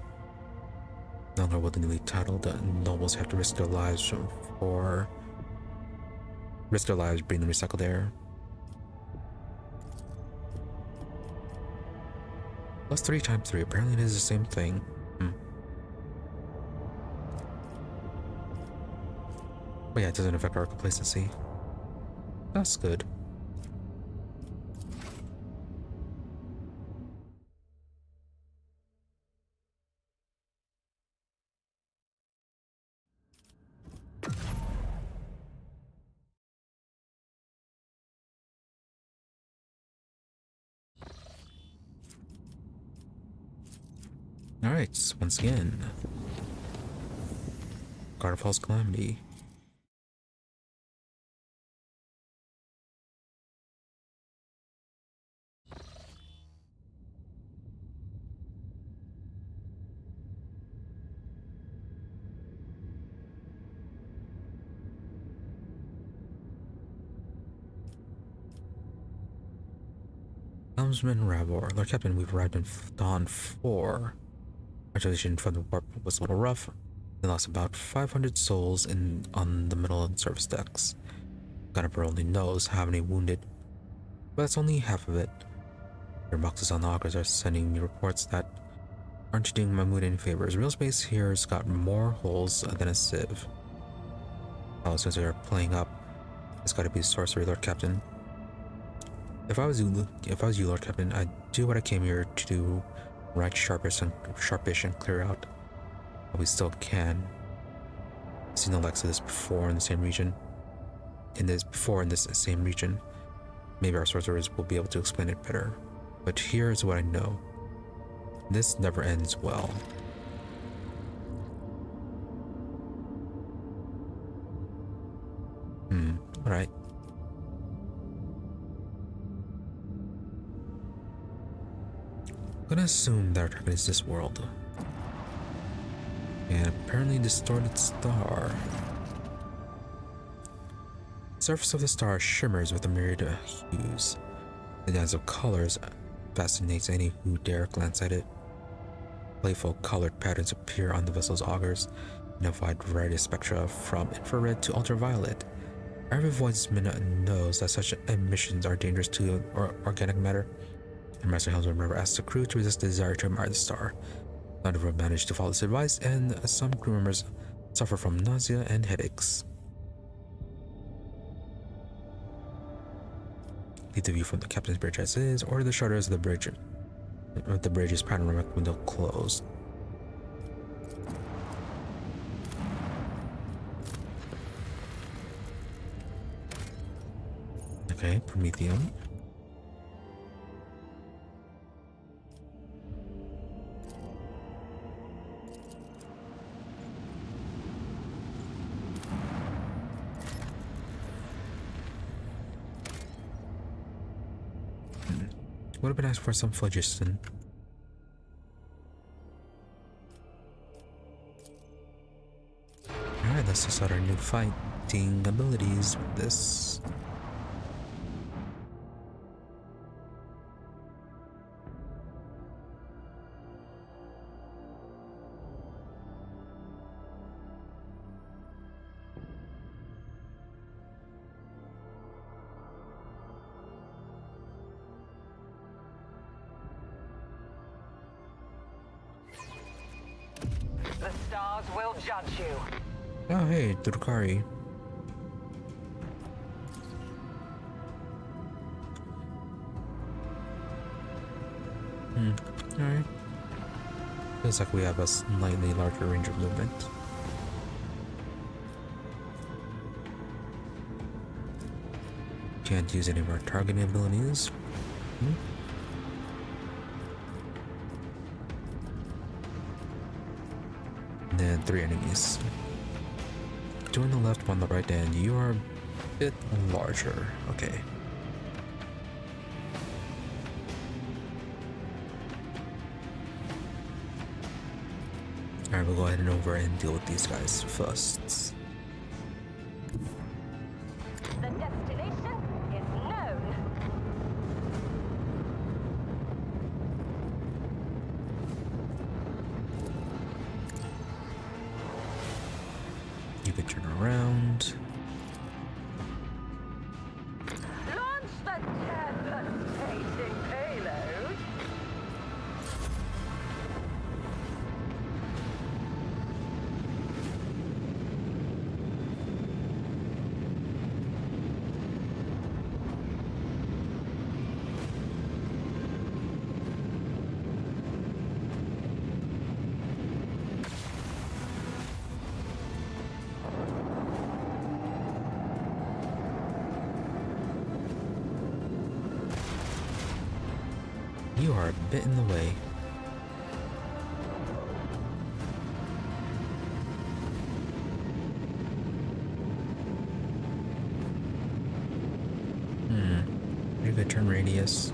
Speaker 1: No longer will the newly titled nobles have to risk their lives breathing recycled air. Plus 3 times 3. Apparently it is the same thing. But yeah, it doesn't affect our complacency. That's good. Alright, once again. Guard of Hell's Calamity. Helmsman Rabor. Lord Captain, we've arrived in Dawn 4. Our transition from the warp was a little rough. We lost about 500 souls on the middle and surface decks. Gunner only knows how many wounded, but that's only half of it. Your boxes on the augers are sending me reports that aren't doing my mood any favors. Real space here's got more holes than a sieve. Oh, since they're playing up, it's got to be sorcery, Lord Captain. If I was you, Lord Captain, I'd do what I came here to do, right sharpish and clear out. But we still can. I've seen the likes of this before in the same region. In this same region. Maybe our sorcerers will be able to explain it better. But here's what I know. This never ends well. Alright. I'm gonna assume that our target is this world. And apparently distorted star. The surface of the star shimmers with a myriad of hues. The dance of colors fascinates any who dare glance at it. Playful colored patterns appear on the vessel's augers in a wide variety of spectra from infrared to ultraviolet. Every voidsman knows that such emissions are dangerous to organic matter. And Master Helmsman never asks the crew to resist the desire to admire the star. None of them manage to follow this advice, and some crew members suffer from nausea and headaches. Leave the view from the captain's bridge as is, or the shutters of the bridge's panoramic window closed. Okay, Prometheum. Would have been nice for some phlogiston. Alright, let's just start our new fighting abilities with this.
Speaker 7: The stars will judge you.
Speaker 1: Oh hey, Drukari. Alright. Feels like we have a slightly larger range of movement. can't use any of our targeting abilities. And then 3 enemies. 2 on the left, 1 on the right, and you are a bit larger. Okay. Alright, we'll go ahead and over and deal with these guys first.
Speaker 5: The destination is known.
Speaker 1: You can turn around.
Speaker 5: Launch the devastating payload.
Speaker 1: You are a bit in the way. Pretty good turn radius.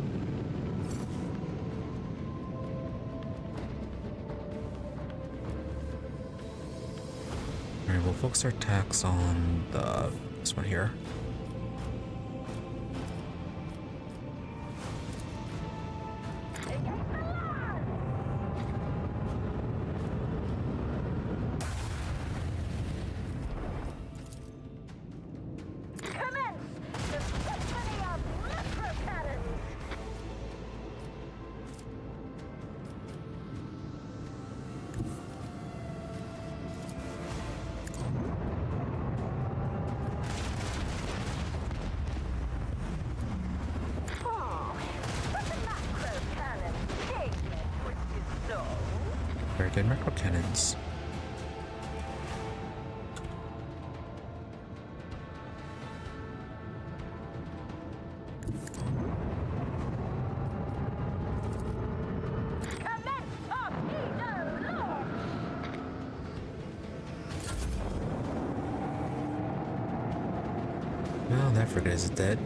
Speaker 1: Alright, we'll focus our attacks on this one here.
Speaker 5: Commence the symphony of macro cannons. But the macro cannon did twist his soul.
Speaker 1: Very good macro cannons.
Speaker 5: Commence torpedo launch.
Speaker 1: Well, that frigate is dead.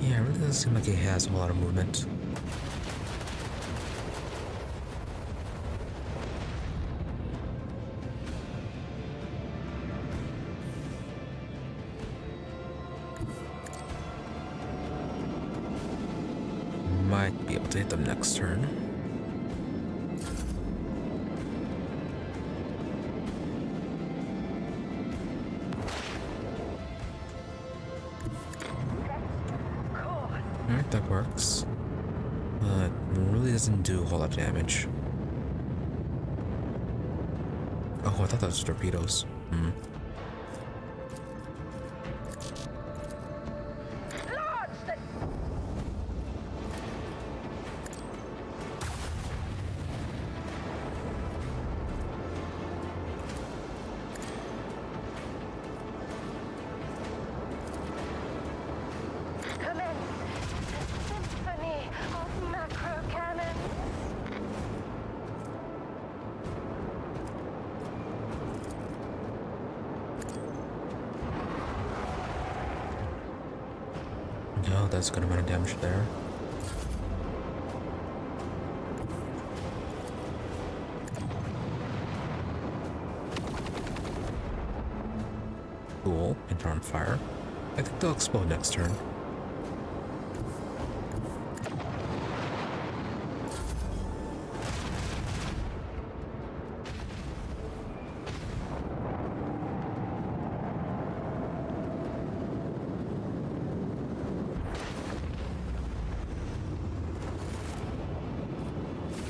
Speaker 1: Yeah, it really doesn't seem like he has a lot of movement. Might be able to hit them next turn. Alright, that works. But really doesn't do a whole lot of damage. Oh, I thought that was torpedoes.
Speaker 5: Launch the commence the symphony of macro cannons.
Speaker 1: No, that's a good amount of damage there. Cool, and they're on fire. I think they'll explode next turn.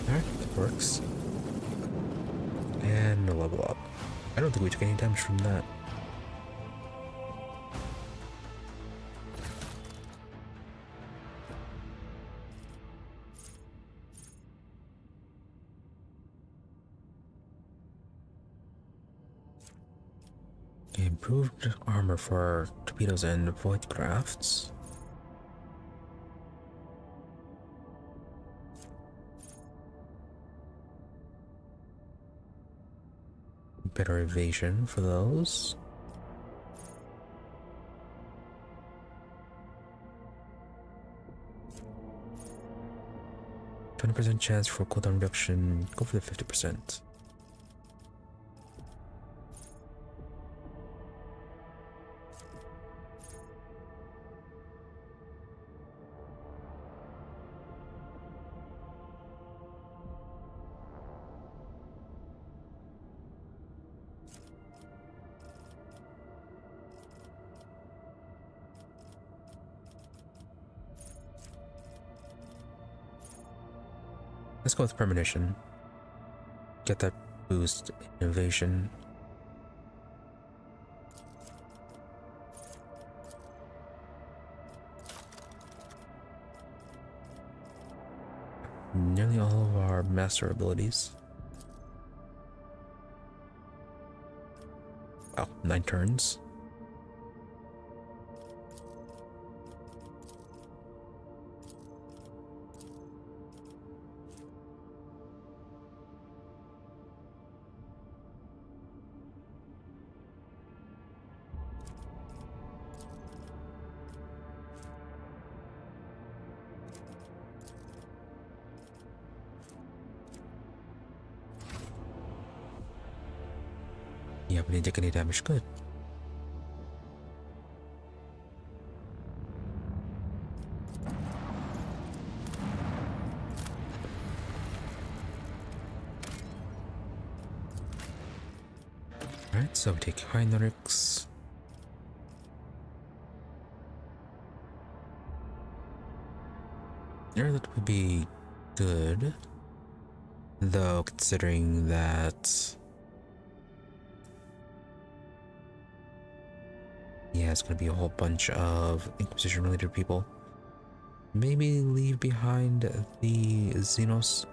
Speaker 1: Alright, that works. And a level up. I don't think we took any damage from that. Improved armor for torpedoes and void crafts. Better evasion for those. %20 chance for cooldown reduction. Go for the 50%. Let's go with premonition. Get that boost in evasion. Nearly all of our master abilities. Wow, 9 turns. Yeah, we didn't take any damage. Good. Alright, so we take Heinrix. Yeah, that would be good. Though, considering that... yeah, it's gonna be a whole bunch of Inquisition related people. Maybe leave behind the Xenos.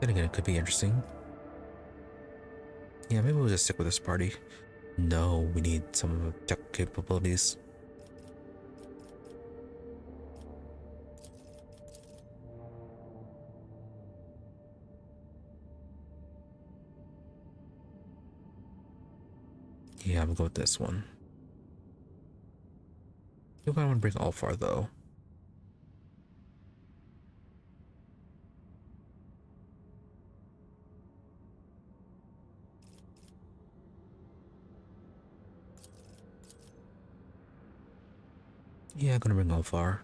Speaker 1: Then again, it could be interesting. Yeah, maybe we'll just stick with this party. No, we need some tech capabilities. Yeah, I'm gonna go with this one. I think I want to bring Alfar though. Yeah, I'm gonna bring Alfar.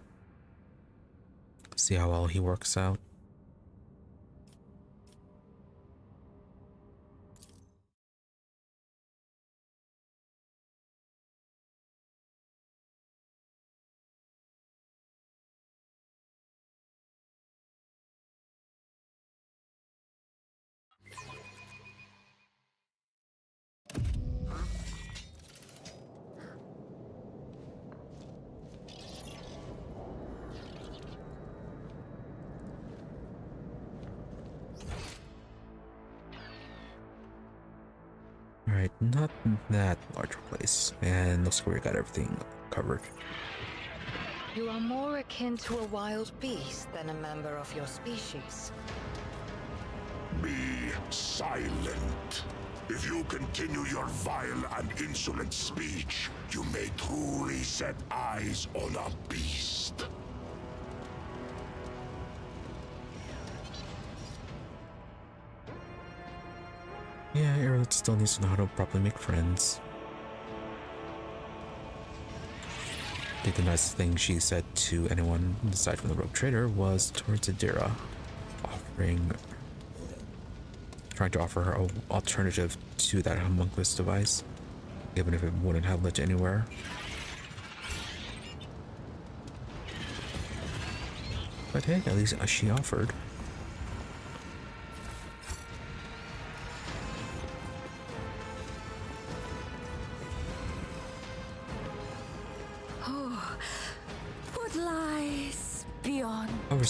Speaker 1: See how well he works out. Alright, not that large a place, and looks like we got everything covered.
Speaker 7: You are more akin to a wild beast than a member of your species.
Speaker 8: Be silent. If you continue your vile and insolent speech, you may truly set eyes on a beast.
Speaker 1: Yeah, Aerolith still needs to know how to properly make friends. I think the nicest thing she said to anyone aside from the rogue trader was towards Adira, trying to offer her an alternative to that homunculus device, even if it wouldn't have led to anywhere. But hey, at least she offered.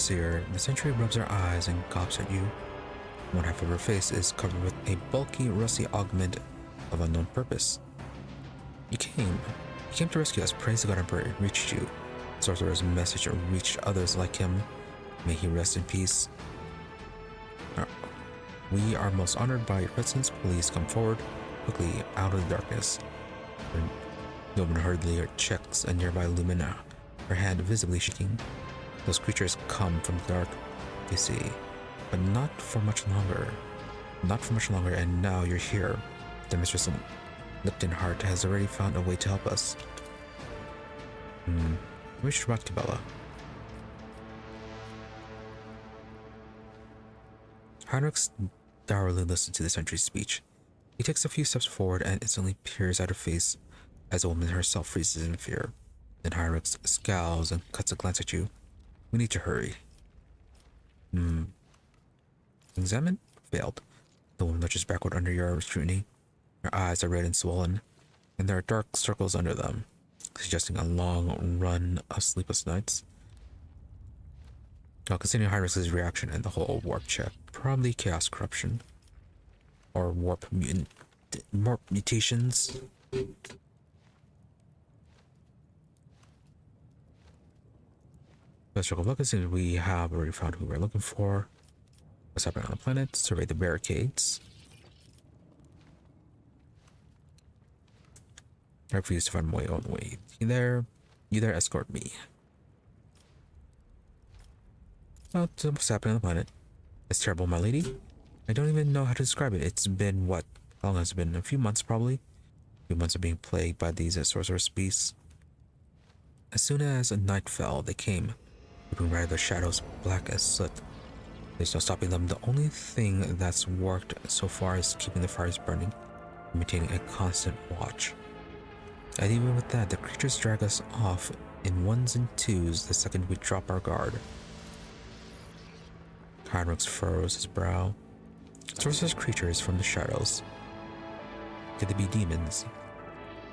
Speaker 1: overseer, the sentry rubs her eyes and gawps at you. One half of her face is covered with a bulky, rusty augment of unknown purpose. You came to rescue us. Praise the God Emperor, it reached you. Sorcerer's message reached others like him. May he rest in peace. We are most honored by your presence. Please come forward quickly out of the darkness. The woman hurriedly checks a nearby lumina, her hand visibly shaking. Those creatures come from the dark, you see, but not for much longer. Not for much longer, and now you're here. The Mistress Liptonheart has already found a way to help us. We should rock Kibellah. Heinrix dourly listens to the sentry's speech. He takes a few steps forward and instantly peers at her face as the woman herself freezes in fear. Then Heinrix scowls and cuts a glance at you. We need to hurry. Examine? Failed. The woman lurches backward under your scrutiny. Her eyes are red and swollen, and there are dark circles under them, suggesting a long run of sleepless nights. Now, considering Heinrix's reaction and the whole warp check, probably chaos corruption. Or warp mutations. Let's circle look as soon as we have already found who we're looking for. What's happening on the planet? Survey the barricades. I refuse to find my own way. You there, escort me. Well, what's happening on the planet? It's terrible, my lady. I don't even know how to describe it. It's been what? How long has it been? A few months, probably. A few months of being plagued by these sorceress beasts. As soon as night fell, they came, leaping right at the shadows, black as soot. There's no stopping them. The only thing that's worked so far is keeping the fires burning and maintaining a constant watch. And even with that, the creatures drag us off in ones and twos the second we drop our guard. Heinrix furrows his brow. Sorceress creatures from the shadows. Could they be demons?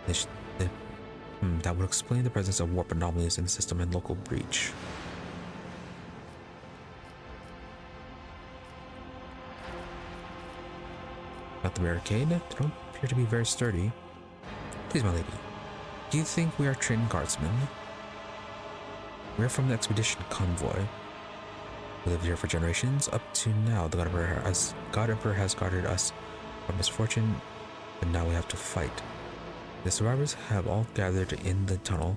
Speaker 1: That would explain the presence of warp anomalies in the system and local breach. At the barricade, they don't appear to be very sturdy. Please, my lady, do you think we are trained guardsmen? We are from the expedition convoy. We lived here for generations. Up to now, the God Emperor has guarded us from misfortune, but now we have to fight. The survivors have all gathered in the tunnel.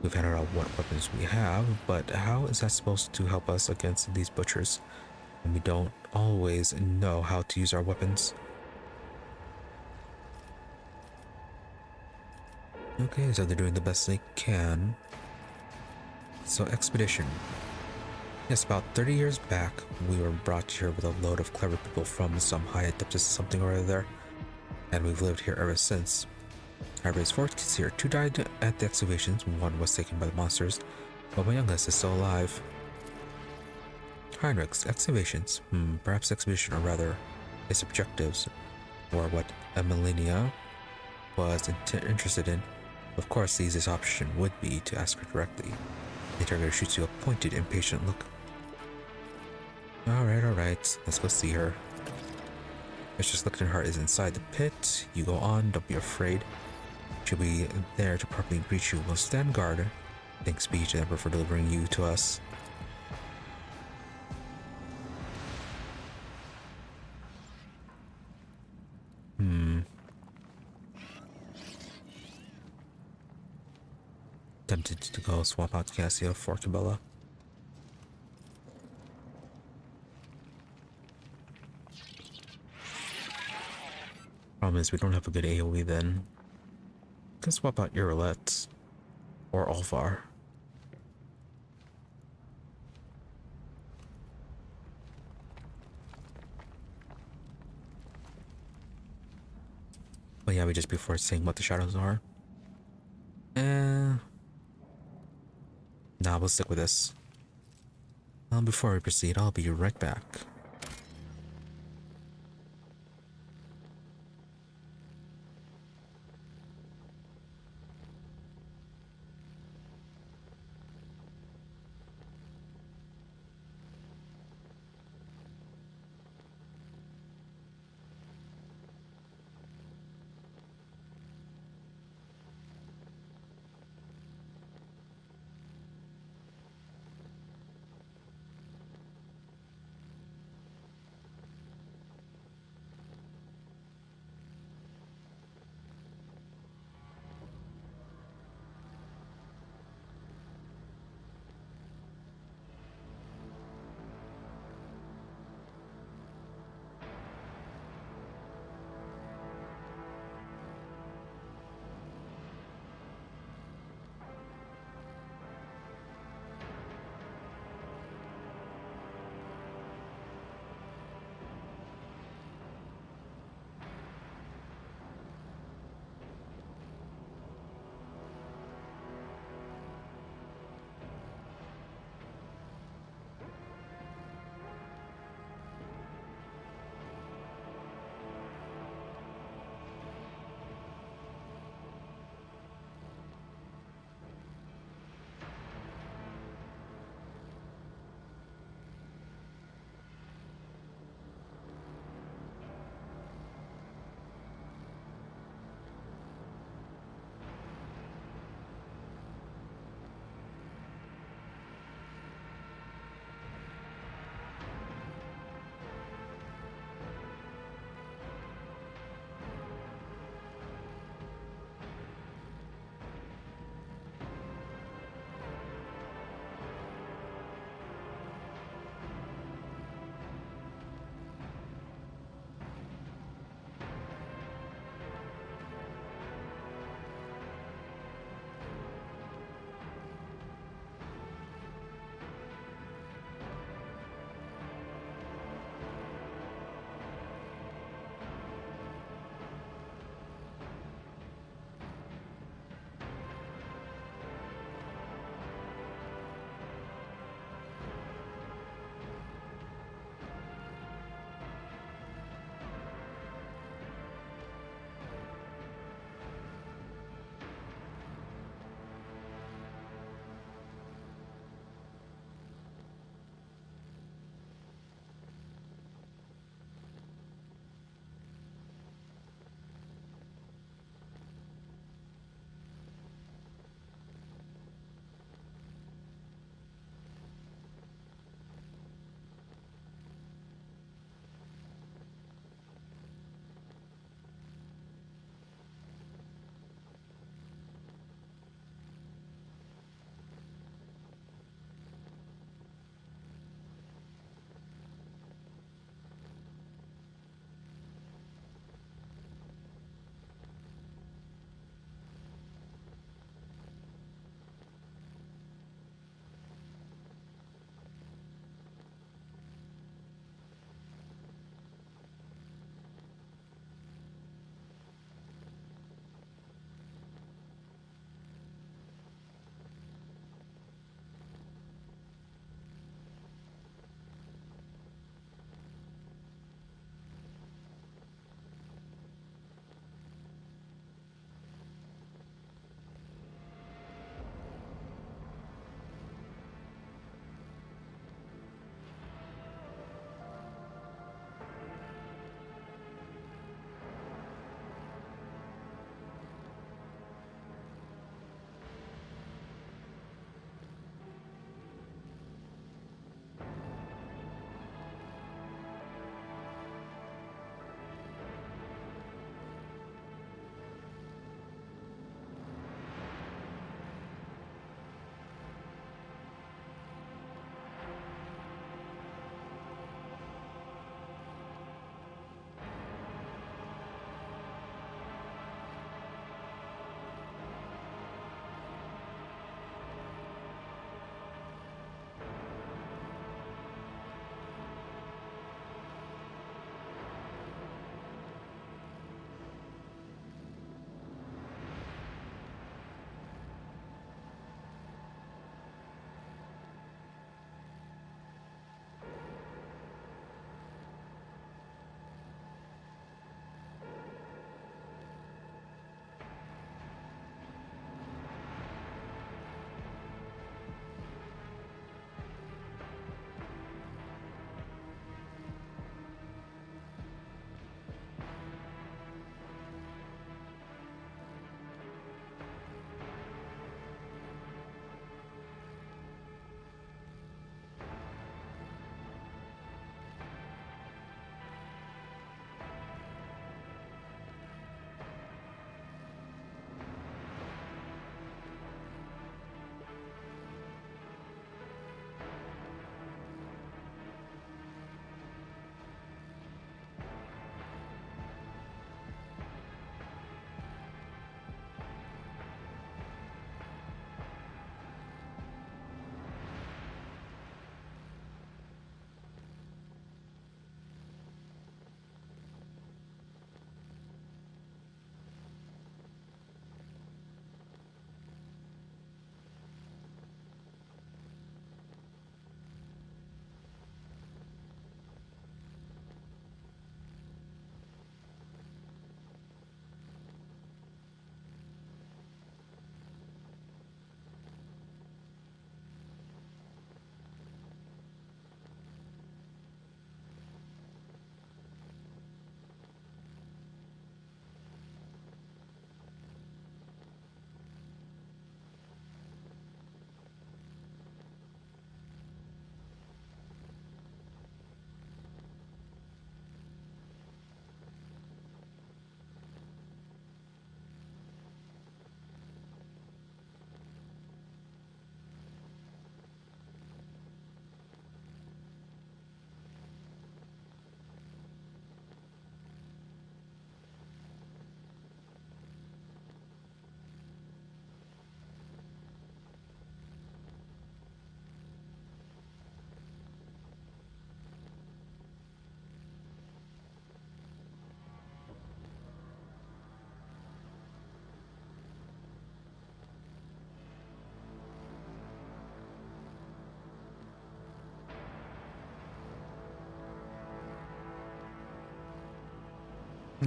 Speaker 1: We've handed out what weapons we have, but how is that supposed to help us against these butchers? And we don't always know how to use our weapons. Okay, so they're doing the best they can. So, expedition. Yes, about 30 years back, we were brought here with a load of clever people from some high adeptus something or other, and we've lived here ever since. I raised 4 kids here. 2 died at the excavations, 1 was taken by the monsters, but my youngest is still alive. Heinrix, excavations. Perhaps expedition, or rather, its objectives, were what Emilinia was interested in. Of course, the easiest option would be to ask her directly. The interrogator shoots you a pointed, impatient look. Alright, let's go see her. Mistress Liptonheart is inside the pit. You go on, don't be afraid. She'll be there to properly greet you. We'll stand guard. Thanks be to the Emperor for delivering you to us. Tempted to go swap out Cassia for Kibellah. Problem is, we don't have a good AoE then. Can swap out Urolette or Alvar. But yeah, we just before saying what the shadows are. Nah, we'll stick with this. Before we proceed, I'll be right back.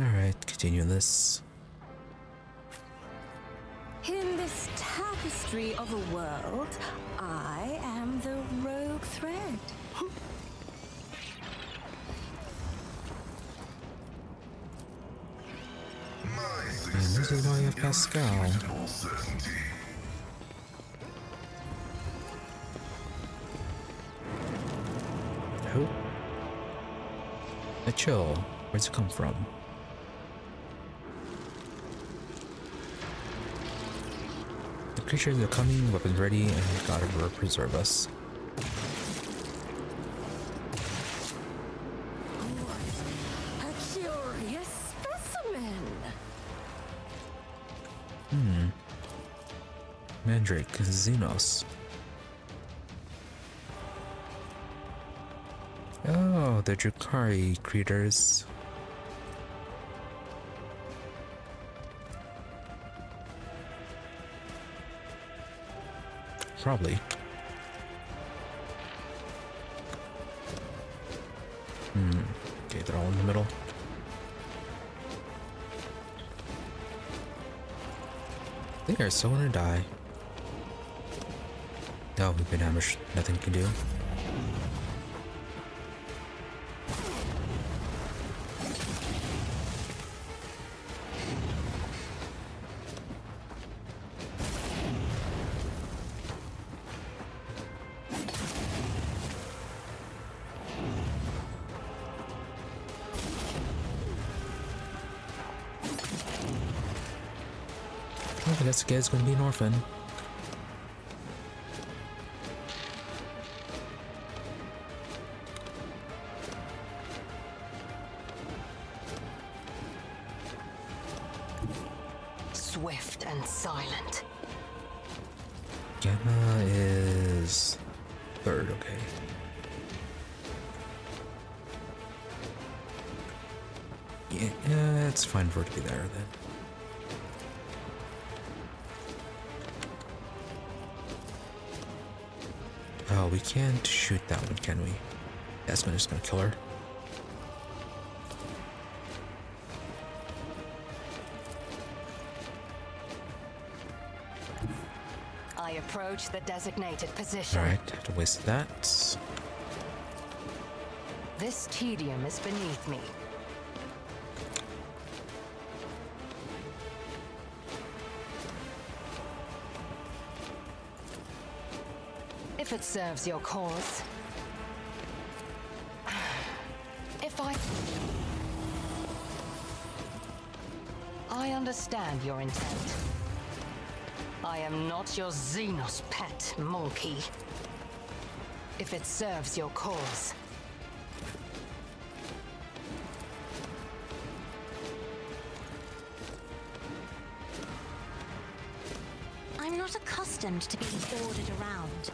Speaker 1: Alright, continue this.
Speaker 4: In this tapestry of a world, I am the rogue thread.
Speaker 1: And this is why you have Pascal. Who? A chill. Where's it come from? The creatures are coming, weapons ready, and God ever preserve us.
Speaker 4: A curious specimen.
Speaker 1: Mandrake, Xenos. Oh, the Drakari creatures. Probably. Okay, they're all in the middle. They are so gonna die. Oh, we've been ambushed. Nothing we can do. I guess the guy's gonna be an orphan.
Speaker 7: Swift and silent.
Speaker 1: Gamma is third, okay. Yeah, it's fine for it to be there then. Oh, we can't shoot that one, can we? That's just gonna kill her.
Speaker 7: I approach the designated position.
Speaker 1: Alright, have to waste that.
Speaker 7: This tedium is beneath me. If it serves your cause. If I understand your intent. I am not your Xenos pet, monkey. If it serves your cause.
Speaker 2: I'm not accustomed to being ordered around.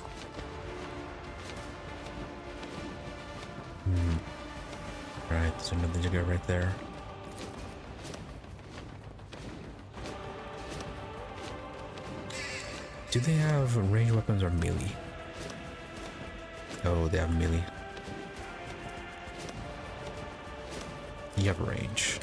Speaker 1: Right, there's another Jigger right there. Do they have ranged weapons or melee? Oh, they have melee. You have range.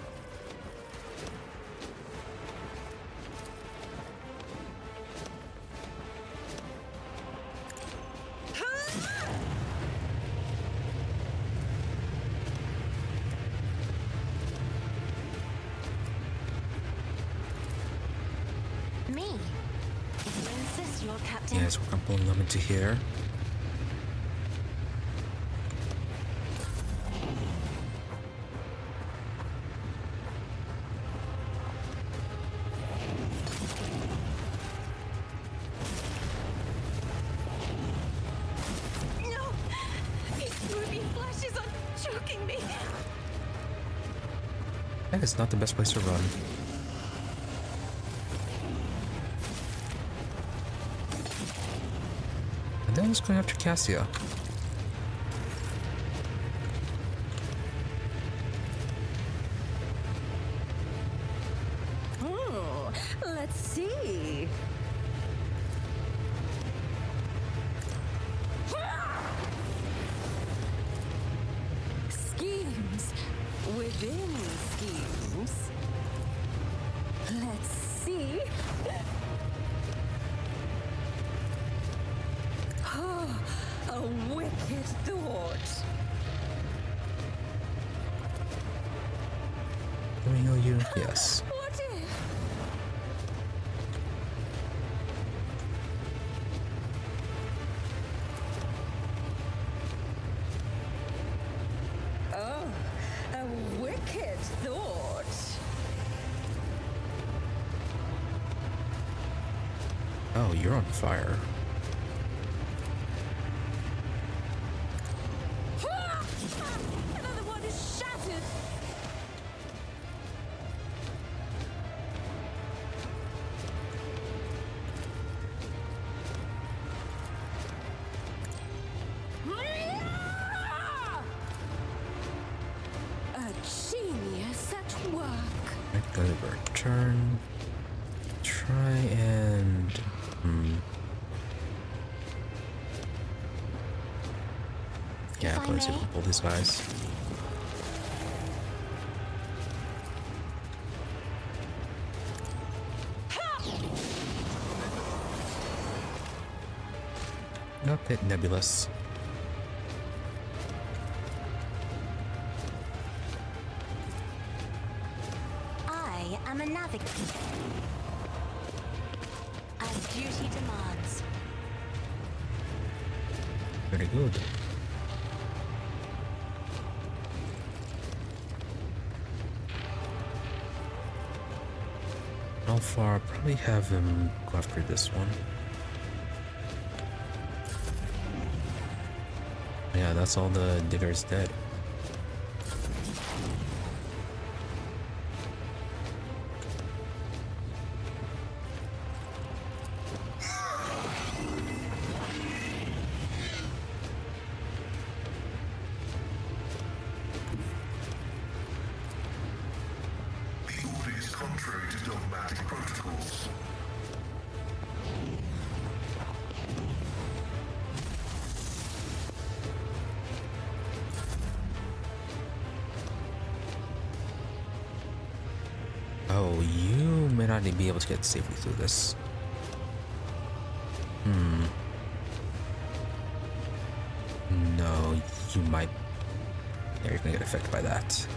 Speaker 2: Me? If you insist, Lord Captain.
Speaker 1: Yes, we're gonna pull them into here.
Speaker 6: No! These ruby flashes are choking me!
Speaker 1: That is not the best place to run. And then let's go after Cassia.
Speaker 4: Let's see. Schemes within schemes. wicked thought.
Speaker 1: Can we heal you? Yes.
Speaker 4: What if? Oh, a wicked thought.
Speaker 1: Oh, you're on fire.
Speaker 4: Ah! Another one is shattered. A genius at work.
Speaker 1: I'm gonna return. Try and. Yeah,
Speaker 2: If I
Speaker 1: let's see if
Speaker 2: may.
Speaker 1: we can pull these guys. Nope, hit nebulous.
Speaker 2: I am a navigator. As duty demands.
Speaker 1: Very good. How far? Probably have him go after this one. Yeah, that's all the diggers dead.
Speaker 8: The order is contrary to dogmatic protocols.
Speaker 1: Oh, you may not be able to get safely through this. No, you might. Yeah, you're gonna get affected by that.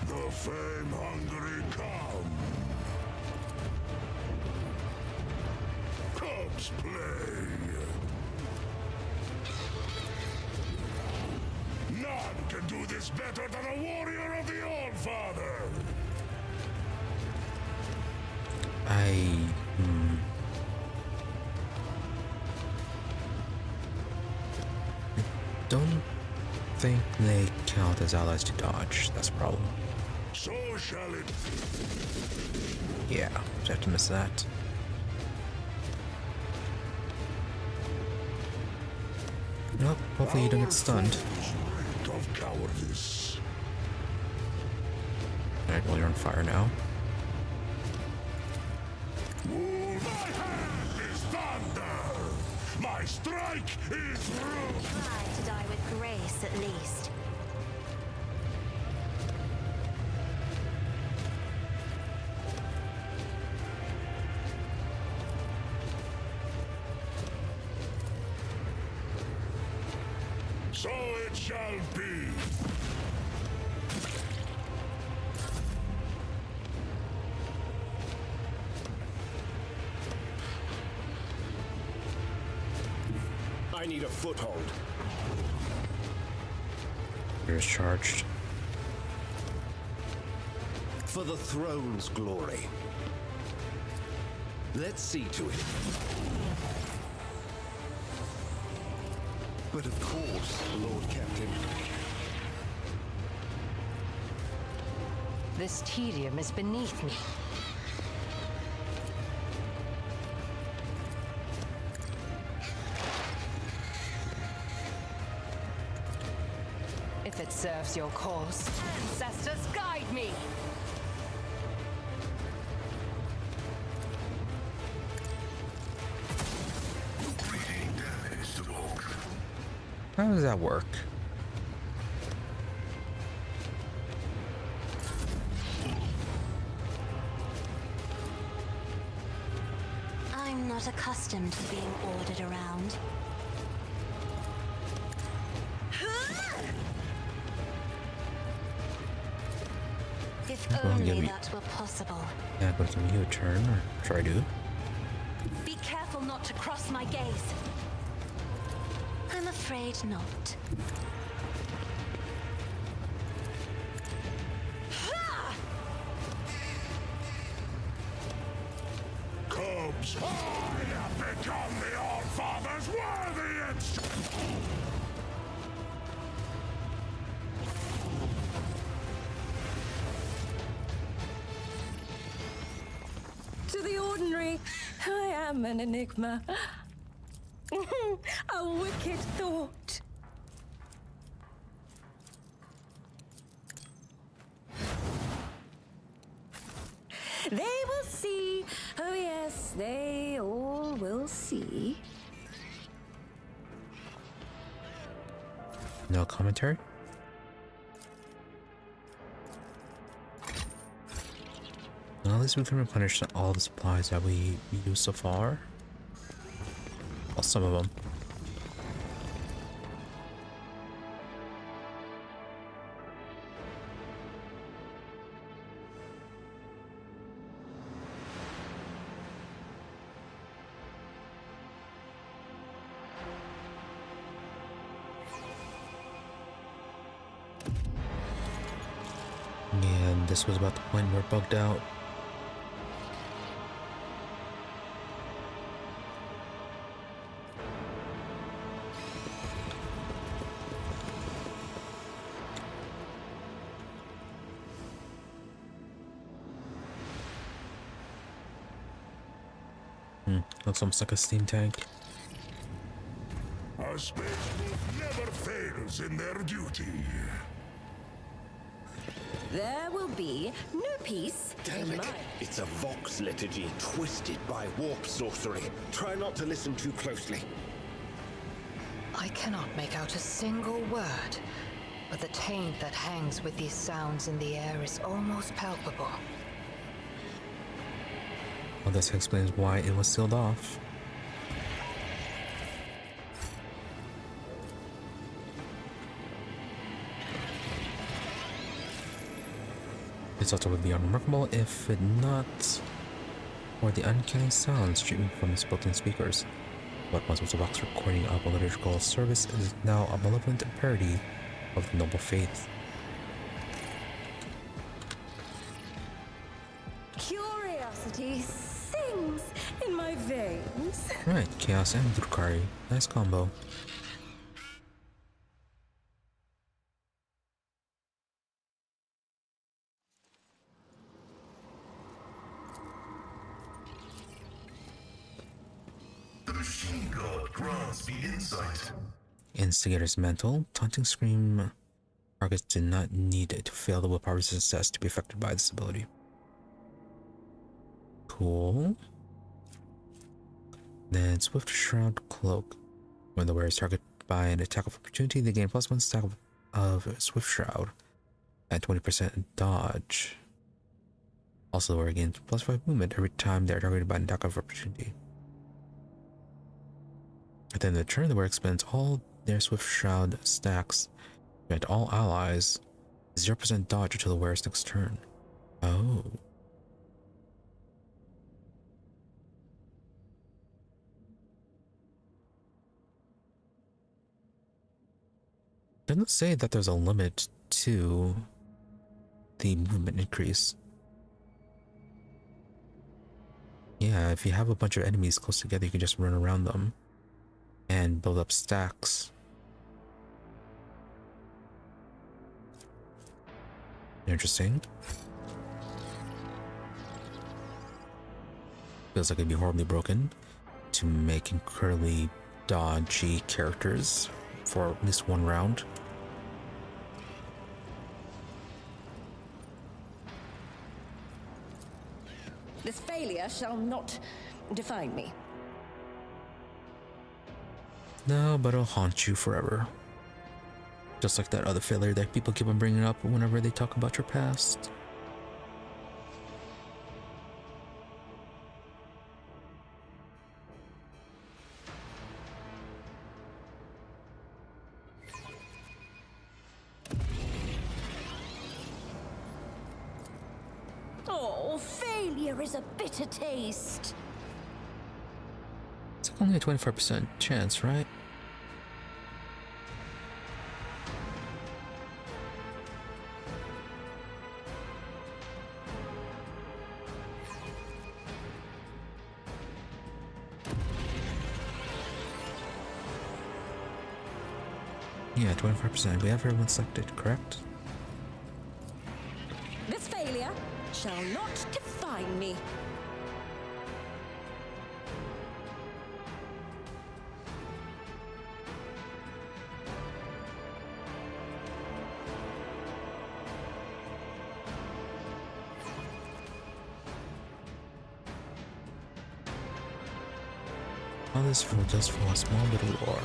Speaker 8: The fame-hungry come. Cubs play. None can do this better than a warrior of the All-Father.
Speaker 1: Don't think they count as allies to dodge. That's a problem.
Speaker 8: So shall it.
Speaker 1: Yeah, just have to miss that. Nope, hopefully you don't get stunned.
Speaker 8: Of cowardice.
Speaker 1: Alright, well you're on fire now.
Speaker 8: My hand is thunder. My strike is roof.
Speaker 2: Try to die with grace at least.
Speaker 8: So it shall be.
Speaker 3: I need a foothold.
Speaker 1: You're charged.
Speaker 3: For the throne's glory. Let's see to it. But of course, Lord Captain.
Speaker 7: This tedium is beneath me. If it serves your cause, ancestors guide me!
Speaker 1: How does that work?
Speaker 2: I'm not accustomed to being ordered around. If
Speaker 1: Well,
Speaker 2: only
Speaker 1: give me-
Speaker 2: that were possible.
Speaker 1: Yeah, but give me a turn, or should I do?
Speaker 2: Be careful not to cross my gaze. I'm afraid not.
Speaker 8: Cubs, I have become the All-Father's worthy instrument.
Speaker 4: To the ordinary, I am an enigma. A wicked thought. They will see. Oh, yes, they all will see.
Speaker 1: No commentary? Well, at least we can replenish all the supplies that we used so far. Well, some of them. And this was about the point where it bugged out. Looks almost like a steam tank.
Speaker 8: A space wolf never fails in their duty.
Speaker 4: There will be no peace
Speaker 3: Damn
Speaker 4: in
Speaker 3: it.
Speaker 4: my...
Speaker 3: It's a Vox liturgy twisted by warp sorcery. Try not to listen too closely.
Speaker 7: I cannot make out a single word, but the taint that hangs with these sounds in the air is almost palpable.
Speaker 1: Well, this explains why it was sealed off. This also would be unremarkable if it not for the uncanny sounds streaming from its built-in speakers. What once was a Vox recording of a liturgical service is now a malevolent parody of the noble faith.
Speaker 4: Curiosity sings in my veins.
Speaker 1: Right, Chaos and Drukhari. Nice combo.
Speaker 8: The machine god grants me insight.
Speaker 1: Instigator's Mantle. Taunting Scream. Targets did not need to fail the willpower resistance test to be affected by this ability. Cool. Then Swift Shroud Cloak. When the wearer is targeted by an attack of opportunity, they gain +1 stack of Swift Shroud at 20% dodge. Also, the wearer gains +5 movement every time they are targeted by an attack of opportunity. At the end of the turn, the wearer expends all their Swift Shroud stacks. Grant all allies 0% dodge until the wearer's next turn. Oh. Doesn't say that there's a limit to the movement increase. Yeah, if you have a bunch of enemies close together, you can just run around them and build up stacks. Interesting. Feels like it'd be horribly broken to make incredibly dodgy characters for at least one round.
Speaker 4: This failure shall not define me.
Speaker 1: No, but it'll haunt you forever. Just like that other failure that people keep on bringing up whenever they talk about your past.
Speaker 4: Oh, failure is a bitter taste.
Speaker 1: It's only a 25% chance, right? Yeah, 25%. We have everyone selected, correct?
Speaker 4: This failure shall not define me.
Speaker 1: All this for just for a small bit of war.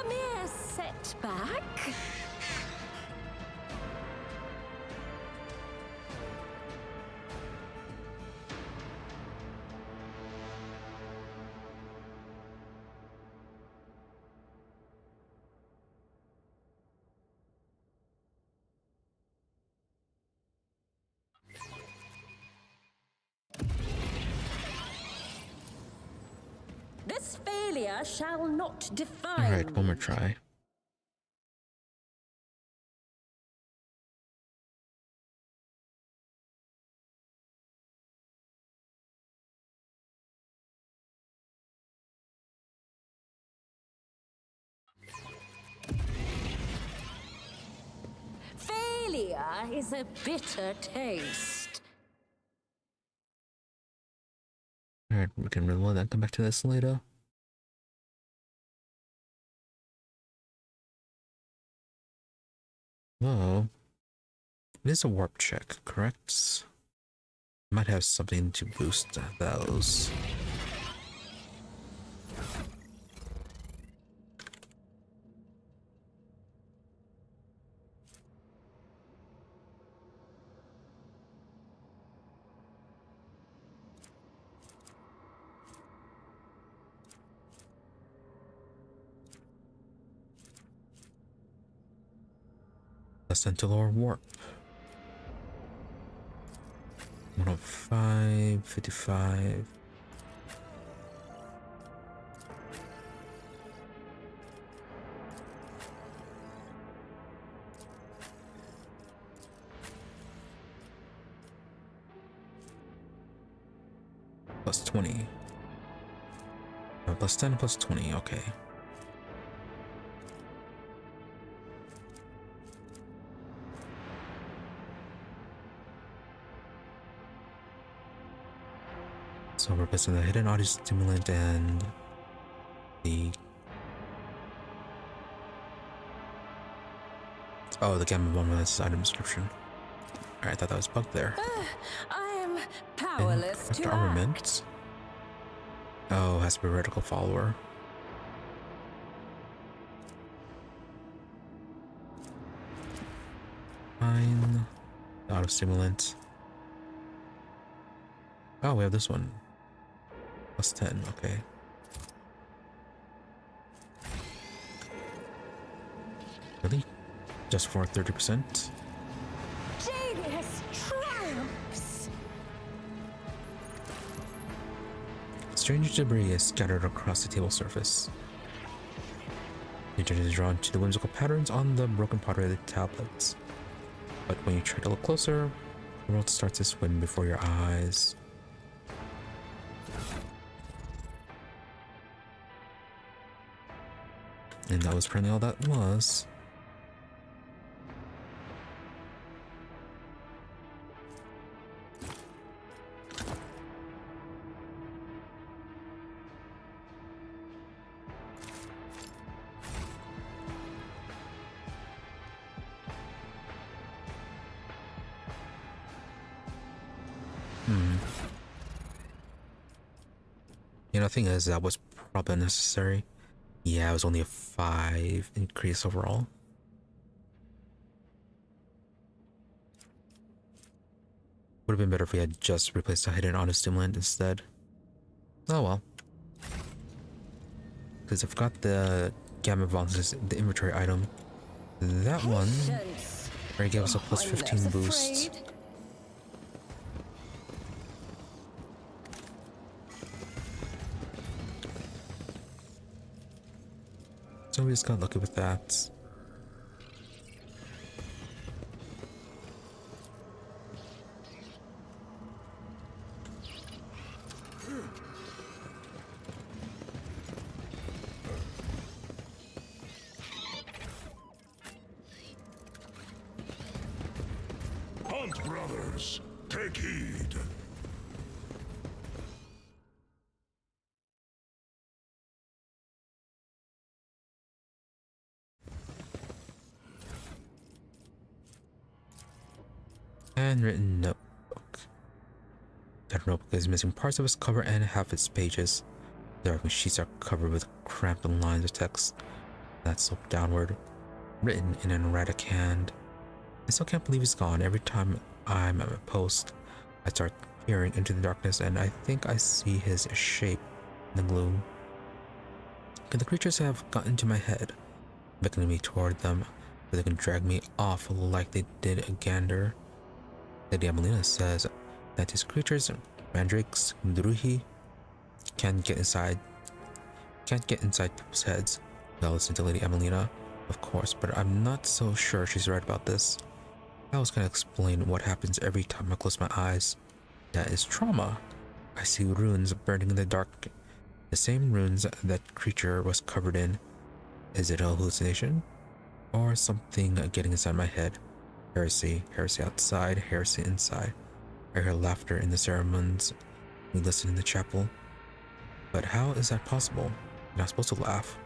Speaker 4: A mere setback. This failure shall not define
Speaker 1: Alright, one more
Speaker 4: me.
Speaker 1: try.
Speaker 4: Failure is a bitter taste.
Speaker 1: Alright, we can reload that, come back to this later. Whoa. It is a warp check, correct? Might have something to boost those. Ascent to lower warp. 105, 55. Plus 20. Plus 10, plus 20, okay. So we're replacing the hidden audio stimulant and the the gamma bomb has item description. Alright, I thought that was bugged there.
Speaker 4: I am powerless to act.
Speaker 1: Armament. Oh, has to be a reticle follower. Fine. Auto stimulant. Oh, we have this one. Plus 10, okay. Really? Just for 30%?
Speaker 4: Genius triumphs.
Speaker 1: Strange debris is scattered across the table surface. The attention is drawn to the whimsical patterns on the broken pottery of the tablets. But when you try to look closer, the world starts to swim before your eyes. And that was apparently all that was. You know, the thing is, that was probably unnecessary. Yeah, it was only a 5 increase overall. Would have been better if we had just replaced the hidden auto stimulant instead. Oh well. Because I've got the gamma bombs, the inventory item. That one already gave us a plus 15 boost. So we just got lucky with that.
Speaker 8: Hunt, brothers! Take heed!
Speaker 1: Handwritten notebook. That notebook is missing parts of its cover and half its pages. The darkened sheets are covered with cramped lines of text that slope downward, written in an erratic hand. I still can't believe it's gone. Every time I'm at my post, I start peering into the darkness and I think I see his shape in the gloom. Can the creatures have gotten to my head, beckoning me toward them, so they can drag me off like they did a gander? Lady Amelina says that these creatures, Heinrix, Druhi, can't get inside people's heads. I'll listen to Lady Amelina, of course, but I'm not so sure she's right about this. How else can I explain what happens every time I close my eyes? That is trauma. I see runes burning in the dark, the same runes that creature was covered in. Is it a hallucination? Or something getting inside my head? Heresy outside, heresy inside. I hear laughter in the ceremonies. We listen in the chapel. But how is that possible? You're not supposed to laugh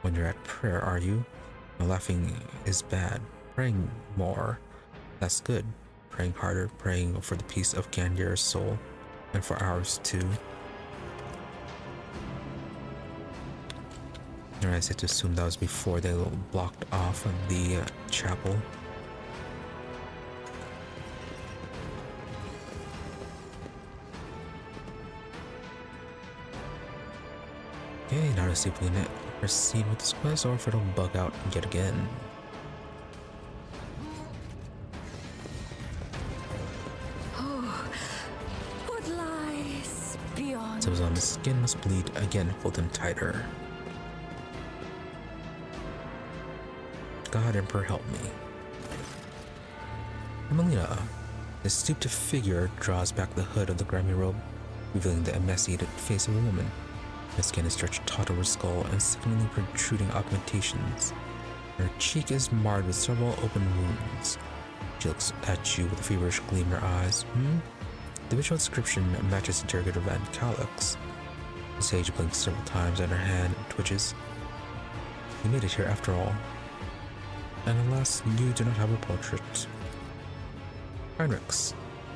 Speaker 1: when you're at prayer, are you? No, laughing is bad. Praying more, that's good. Praying harder, praying for the peace of Gandir's soul, and for ours too. And I said to assume that was before they blocked off the chapel. Okay, now to see if we can proceed with this quest or if it'll bug out yet again.
Speaker 4: Oh, what lies beyond?
Speaker 1: So on the skin must bleed again, hold them tighter. God Emperor help me. Amelina, the stooped figure draws back the hood of the grimy robe, revealing the emaciated face of a woman. Her skin is stretched taut over her skull and sickeningly protruding augmentations. Her cheek is marred with several open wounds. She looks at you with a feverish gleam in her eyes. The visual description matches interrogator Van Calix. The sage blinks several times and her hand twitches. You made it here after all. And alas, you do not have a portrait. Heinrix,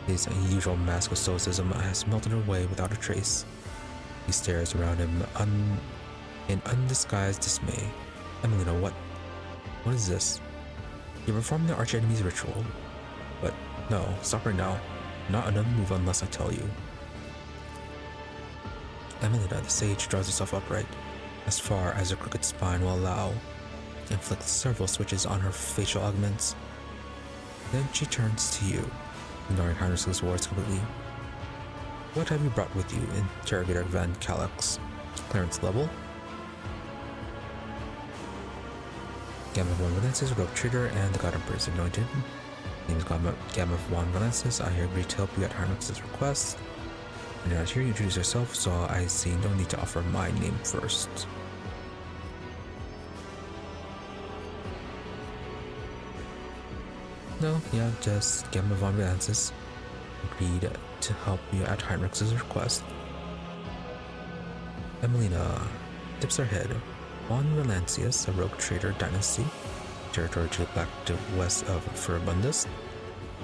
Speaker 1: his usual mask of stoicism has melted away without a trace. He stares around him in undisguised dismay. Amelina, what is this? You're performing the archenemy's ritual. But no, stop right now. Not another move unless I tell you. Amelina, the sage, draws herself upright, as far as her crooked spine will allow, and flicks several switches on her facial augments. Then she turns to you, ignoring Heinrich's words completely. What have you brought with you, interrogator Van Calix? Clearance level? Gamma Von Valensis, Rogue Trader, and the God Emperor is anointed. Name is Gamma Von Valensis. I agree to help you at Heinrich's request. When you're not here, you introduce yourself, so I see no need to offer my name first. No, yeah, just Gamma Von Valensis. Agreed to help you at Heinrich's request. Amelina tips her head. Von Valancius, a rogue trader dynasty, territory to back to west of Furibundus.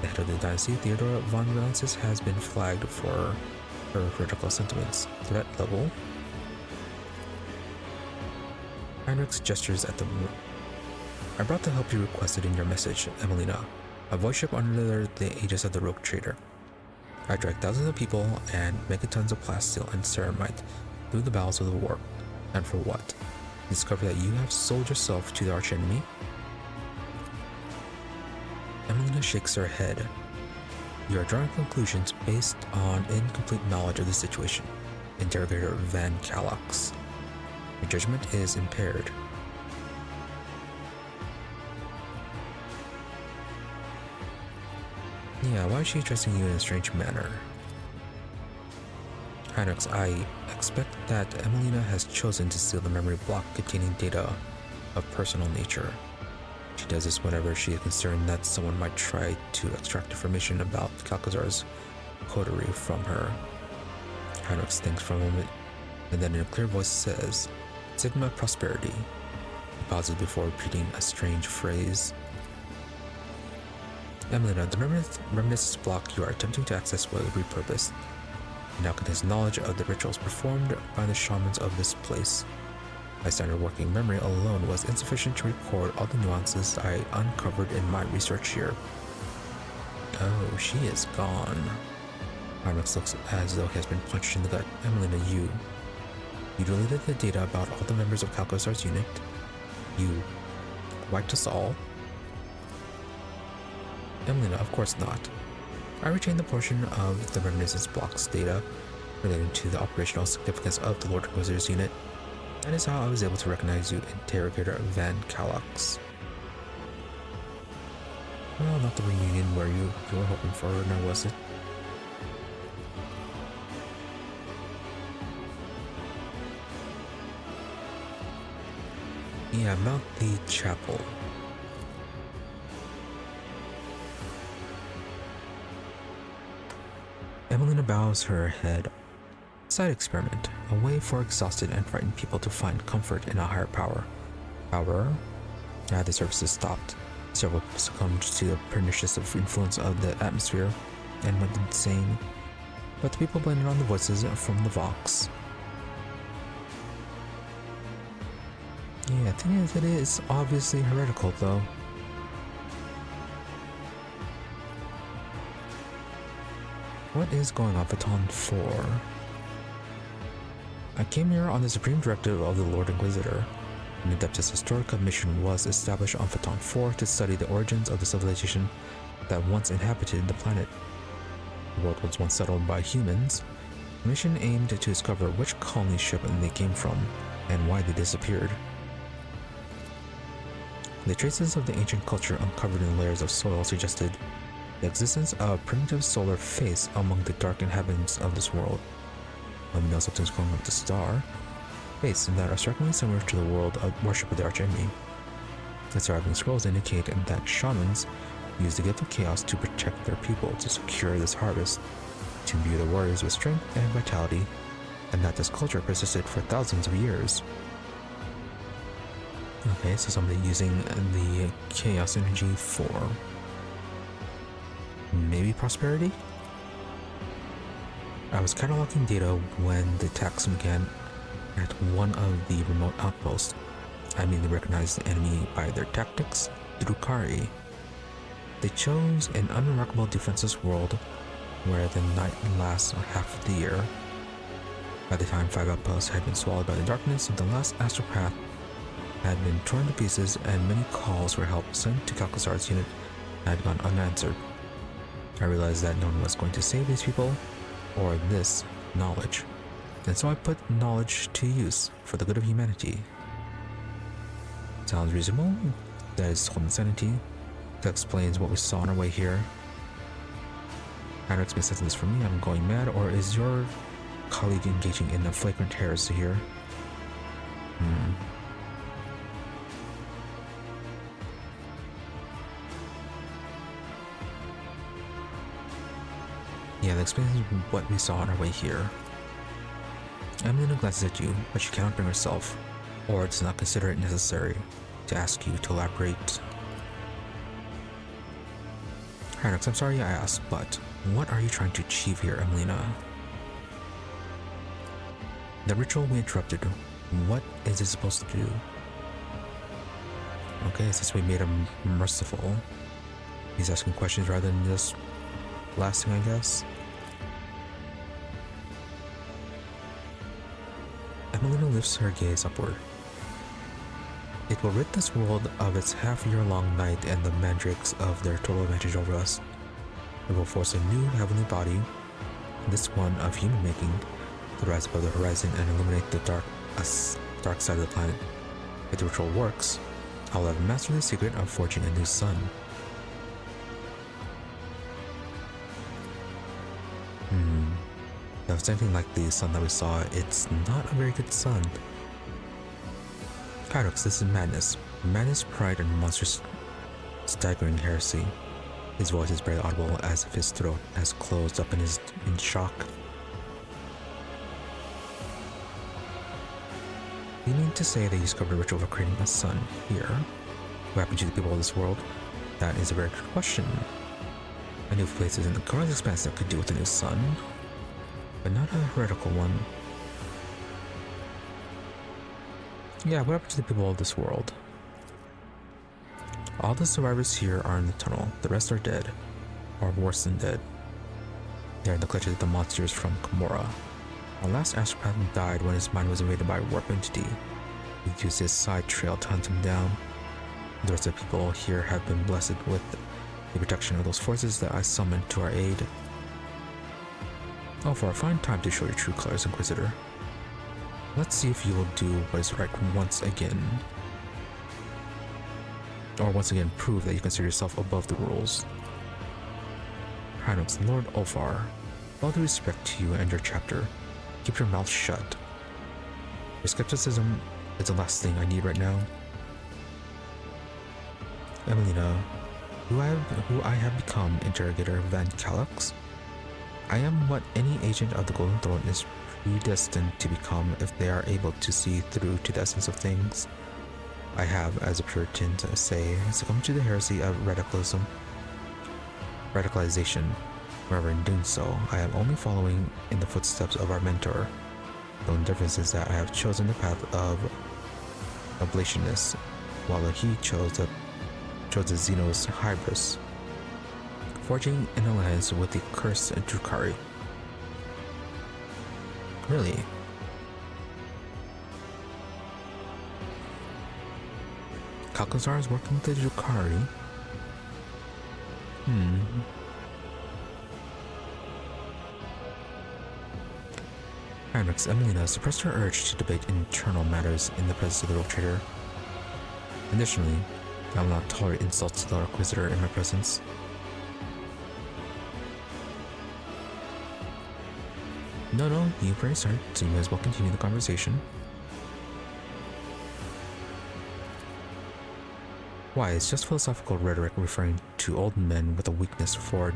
Speaker 1: The head of the dynasty, Theodora von Valancius, has been flagged for her critical sentiments. Threat level. Heinrix gestures at the room. I brought the help you requested in your message, Amelina. A voice ship under the aegis of the rogue trader. I drag thousands of people and megatons of plasteel and ceramite through the bowels of the warp. And for what? Discover that you have sold yourself to the archenemy? Amelina shakes her head. You are drawing conclusions based on incomplete knowledge of the situation. Interrogator Van Calix. Your judgment is impaired. Yeah, why is she addressing you in a strange manner? Heinrix, I expect that Emelina has chosen to seal the memory block containing data of personal nature. She does this whenever she is concerned that someone might try to extract information about Calcazar's coterie from her. Heinrix thinks for a moment, and then in a clear voice says, Sigma Prosperity. He pauses before repeating a strange phrase. Emelina, the reminiscence block you are attempting to access was repurposed. It now contains knowledge of the rituals performed by the shamans of this place. My standard working memory alone was insufficient to record all the nuances I uncovered in my research here. Oh, she is gone. Heinrix looks as though he has been punched in the gut. Emelina, you deleted the data about all the members of Calcazar's unit. You wiped us all. Emelina, of course not. I retained the portion of the reminiscence block's data relating to the operational significance of the Lord Inquisitor's unit. That is how I was able to recognize you, Interrogator Van Calax. Well, not the reunion where you were hoping for, now was it? Yeah, about the chapel. Emelina bows her head. Side experiment, a way for exhausted and frightened people to find comfort in a higher power. Power? The services stopped. Several succumbed to the pernicious influence of the atmosphere and went insane. But the people blamed it on the voices from the Vox. Yeah, the thing is, it is obviously heretical though. What is going on Phaeton 4? I came here on the supreme directive of the Lord Inquisitor. An Adeptus Historica mission was established on Phaeton 4 to study the origins of the civilization that once inhabited the planet. The world was once settled by humans. The mission aimed to discover which colony ship they came from and why they disappeared. The traces of the ancient culture uncovered in layers of soil suggested the existence of a primitive solar face among the dark inhabitants of this world. Let me know something's going on with the star. Faces that are strikingly similar to the world of worship of the archenemy. The surviving scrolls indicate that shamans use the gift of chaos to protect their people, to secure this harvest, to imbue the warriors with strength and vitality, and that this culture persisted for thousands of years. Okay, so somebody using the chaos energy for maybe prosperity? I was cataloging data when the attacks began at one of the remote outposts. I immediately recognized the enemy by their tactics, Drukari. They chose an unremarkable defenseless world where the night lasts half of the year. By the time 5 outposts had been swallowed by the darkness, the last astral path had been torn to pieces and many calls for help sent to Calcazar's unit had gone unanswered. I realized that no one was going to save these people or this knowledge, and so I put knowledge to use for the good of humanity. Sounds reasonable? That is total insanity. That explains what we saw on our way here. Heinrix makes sense of this for me. I'm going mad, or is your colleague engaging in a flagrant heresy here? Yeah, that explains what we saw on our way here. Emelina glances at you, but she cannot bring herself, or does not consider it necessary, to ask you to elaborate. Heinrix, I'm sorry I asked, but what are you trying to achieve here, Emelina? The ritual we interrupted, what is it supposed to do? Okay, since we made him merciful, he's asking questions rather than just blasting, I guess. Emelina lifts her gaze upward. It will rid this world of its half-year-long night and the mandrakes of their total advantage over us. It will force a new heavenly body, this one of human making, to rise above the horizon and illuminate the dark side of the planet. If the ritual works, I will have mastered the secret of forging a new sun. If it's anything like the sun that we saw, it's not a very good sun. Heinrix, this is madness. Madness, pride, and monstrous staggering heresy. His voice is barely audible as if his throat has closed up in shock. You mean to say that you discovered a ritual for creating a sun here? What happened to the people of this world? That is a very good question. I knew of places in the Kunrad's expanse that could do with a new sun, but not a heretical one. Yeah, what happened to the people of this world? All the survivors here are in the tunnel. The rest are dead, or worse than dead. They are in the clutches of the monsters from Kibellah. Our last astropath died when his mind was invaded by a warp entity. We used his side trail to hunt him down. The rest of the people here have been blessed with the protection of those forces that I summoned to our aid. Oh, for a fine time to show your true colors, Inquisitor. Let's see if you will do what is right once again. Or once again prove that you consider yourself above the rules. Heinrix, Lord Ulfar, with all due respect to you and your chapter, keep your mouth shut. Your skepticism is the last thing I need right now. Emelina, who I have become, Interrogator Van Calax. I am what any agent of the Golden Throne is predestined to become if they are able to see through to the essence of things. I have, as a Puritan say, succumbed to the heresy of radicalization. However, in doing so, I am only following in the footsteps of our mentor. The only difference is that I have chosen the path of ablationists, while he chose the Xenos Hybris, forging an alliance with the cursed Drukhari. Really? Kalkazar is working with the Drukhari? Heinrix, Emelina suppressed her urge to debate internal matters in the presence of the Rogue Trader. Additionally, I will not tolerate insults to the Inquisitor in my presence. No, you've already started, so you may as well continue the conversation. Why, it's just philosophical rhetoric referring to old men with a weakness for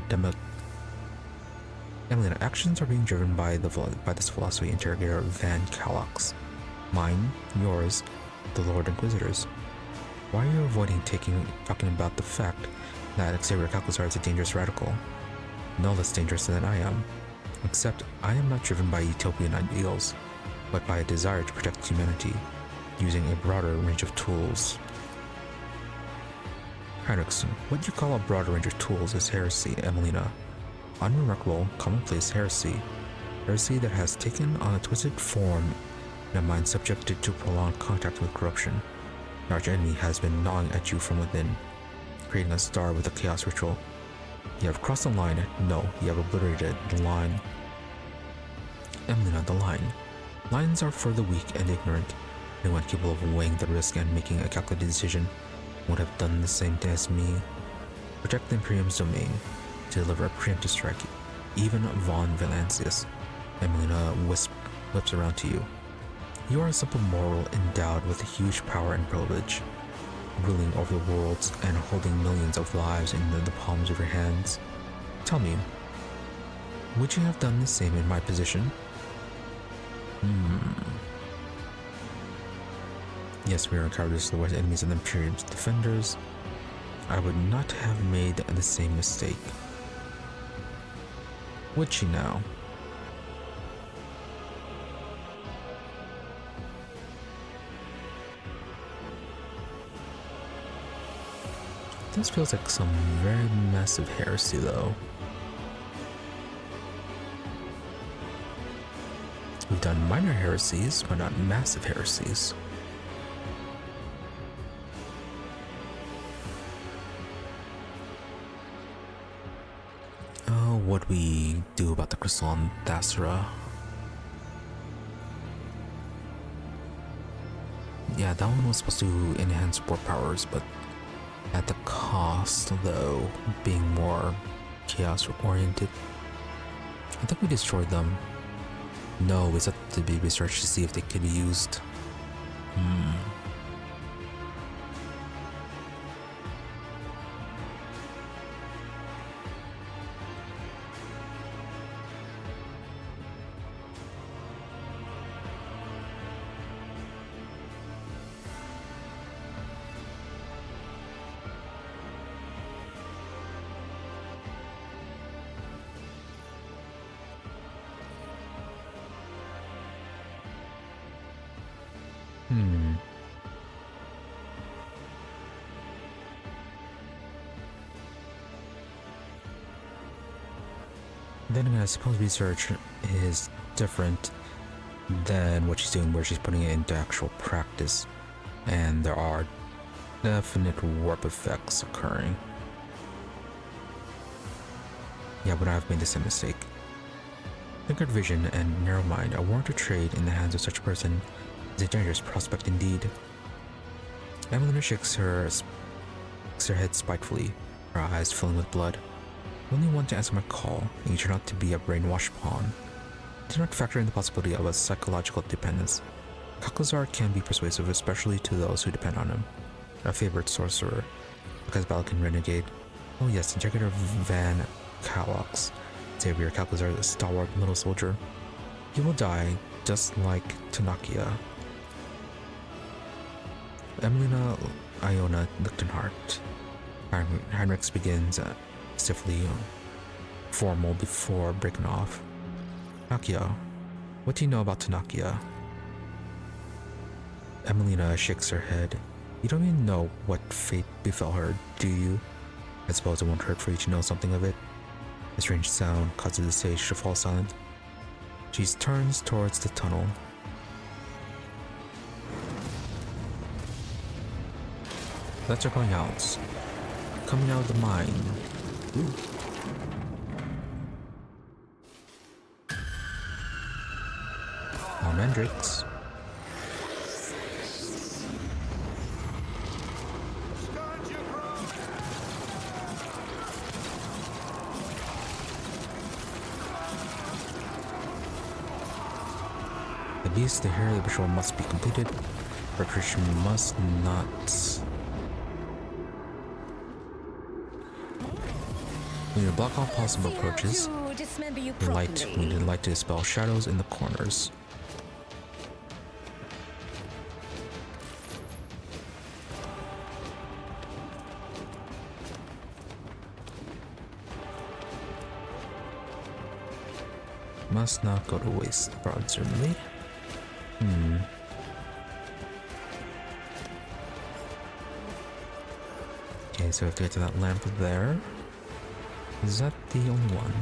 Speaker 1: Emelina, actions are being driven by this philosophy, Interrogator Van Calax. Mine, yours, the Lord Inquisitors. Why are you avoiding talking about the fact that Xavier Calcazar is a dangerous radical? No less dangerous than I am. Except I am not driven by utopian ideals, but by a desire to protect humanity, using a broader range of tools. Heinrix, what you call a broader range of tools is heresy, Emelina. Unremarkable, commonplace heresy. Heresy that has taken on a twisted form in a mind subjected to prolonged contact with corruption. Your arch-enemy has been gnawing at you from within, creating a star with a chaos ritual. You have crossed the line. No, you have obliterated the line. Emelina, the line. Lines are for the weak and ignorant. Anyone capable of weighing the risk and making a calculated decision would have done the same as me. Protect the Imperium's domain. To deliver a preemptive strike. Even Von Valancius. Emelina whips around to you. You are a simple mortal endowed with huge power and privilege, ruling over the worlds and holding millions of lives in the palms of your hands. Tell me, would you have done the same in my position? Yes, we are cowardice, the worst enemies of the Imperium's defenders. I would not have made the same mistake. Would she now? This feels like some very massive heresy, though. We've done minor heresies, but not massive heresies. Oh, what we do about the crystal on Thasera? Yeah, that one was supposed to enhance war powers, but at the cost, though, being more chaos oriented. I think we destroyed them. No, it's up to be researched to see if they could be used. Then again, I suppose research is different than what she's doing, where she's putting it into actual practice, and there are definite warp effects occurring. Yeah, but I've made the same mistake. Liquid vision and narrow mind are warranted to trade in the hands of such a person is a dangerous prospect indeed. Evelina shakes her head spitefully, her eyes filling with blood. Only one to answer my call, and you turn out to be a brainwashed pawn. Do not factor in the possibility of a psychological dependence. Kaklazar can be persuasive, especially to those who depend on him. A favorite sorcerer, because Balkan renegade. Oh yes, Integrator Van Kalox, Xavier Kaklazar, a stalwart little soldier. He will die, just like Tanakia. Emelina Iona Lichtenhart. Heinrix begins stiffly formal before breaking off. Tanakia, what do you know about Tanakia? Emelina shakes her head. You don't even know what fate befell her, do you? I suppose it won't hurt for you to know something of it. A strange sound causes the sage to fall silent. She turns towards the tunnel. Lights are going out. Coming out of the mine. Ooh. Heinrix. At least the hair of the ritual must be completed. Preparation must not. We need to block all possible approaches. We need light to dispel shadows in the corners. Must not go to waste, certainly. Okay, so we have to get to that lamp there. Is that the only one?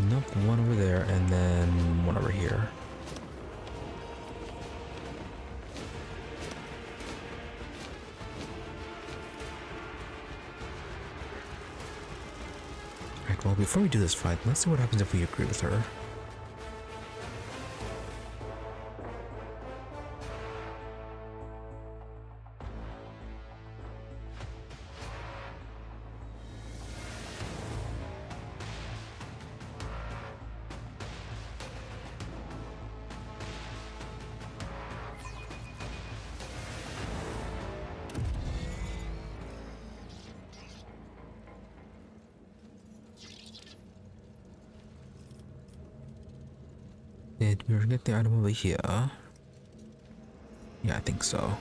Speaker 1: Nope, one over there and then one over here. Alright, well, before we do this fight, let's see what happens if we agree with her. Did we get the item over here? Yeah, I think so.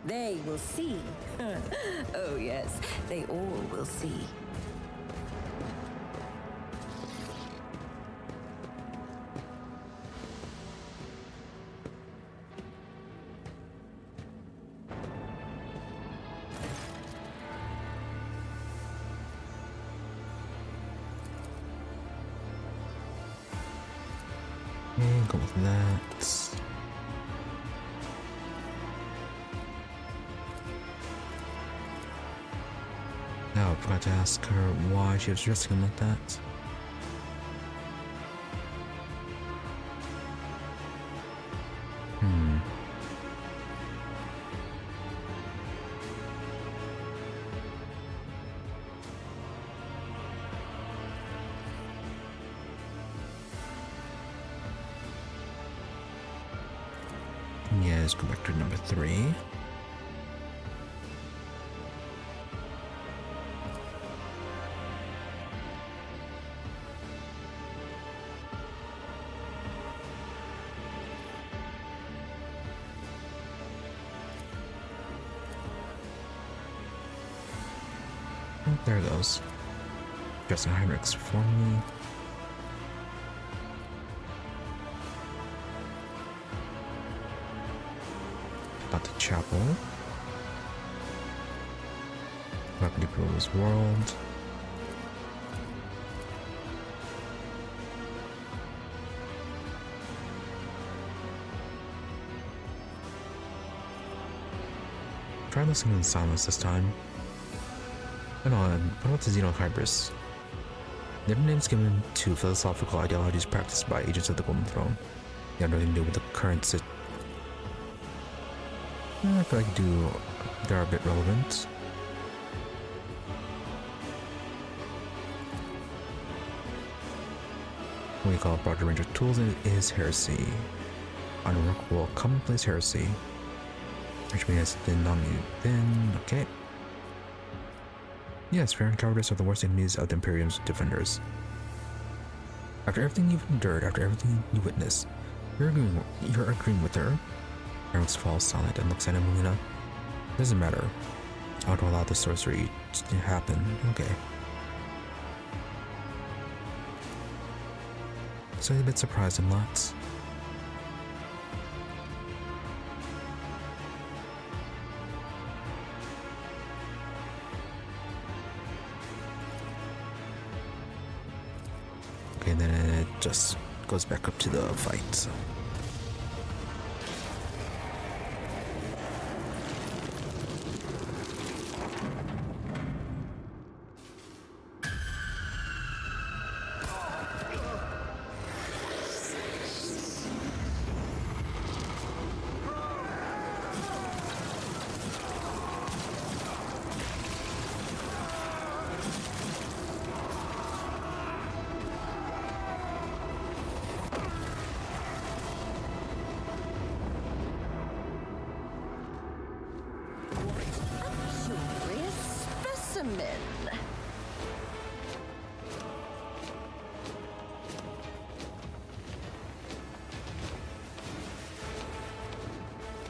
Speaker 4: They will see. Oh yes, they all will see.
Speaker 1: And go with that. Now I forgot to ask her why she was dressing him like that. let's go back to number 3. Oh, there it goes. Just Heinrix for me. About the chapel. About the Kibellah's world. Try listening in silence this time. And on, what about the Xenohybris? They have names given to philosophical ideologies practiced by agents of the Golden Throne. They have nothing to do with the current I feel like they're a bit relevant. What we call a broader range of tools is heresy. Unremarkable commonplace heresy. Which means then, okay. Yes, fear and cowardice are the worst enemies of the Imperium's defenders. After everything you've endured, after everything you witnessed, you're agreeing with her. Heinrix falls silent and looks at Emelina. Doesn't matter. I want to allow the sorcery to happen. Okay. So he's a bit surprised and lots. Okay, then it just goes back up to the fight. So.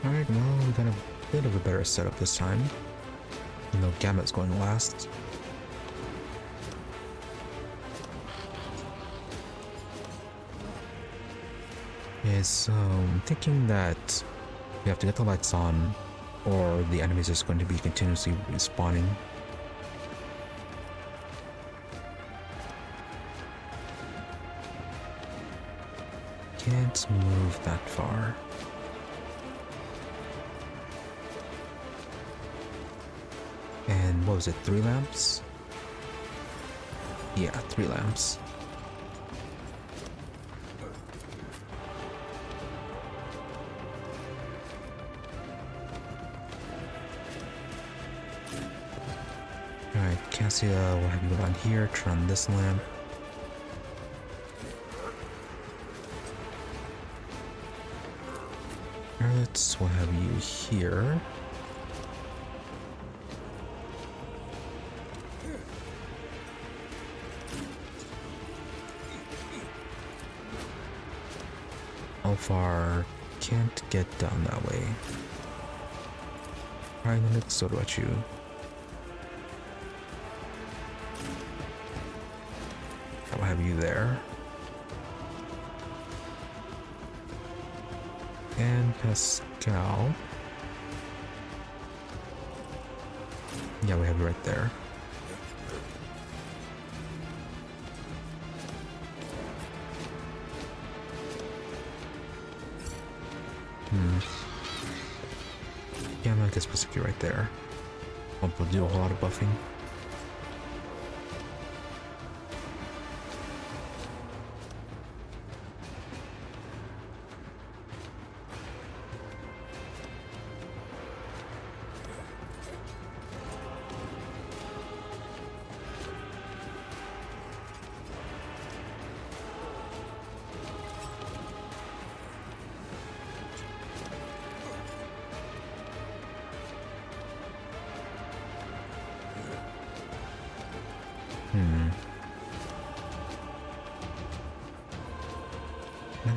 Speaker 1: Alright, well, we got a bit of a better setup this time. Even though Gamut's going last. Okay, so I'm thinking that we have to get the lights on, or the enemies are just going to be continuously respawning. Can't move that far. And what was it, 3 lamps? Yeah, 3 lamps. Alright, Cassia, we'll have you go down here, turn on this lamp. Alright, we'll have you here. Far can't get down that way. Alright, let's sort about you. I'll have you there. And Pascal. Yeah, we have you right there. Yeah, I guess we'll stick you right there. Won't do a whole lot of buffing.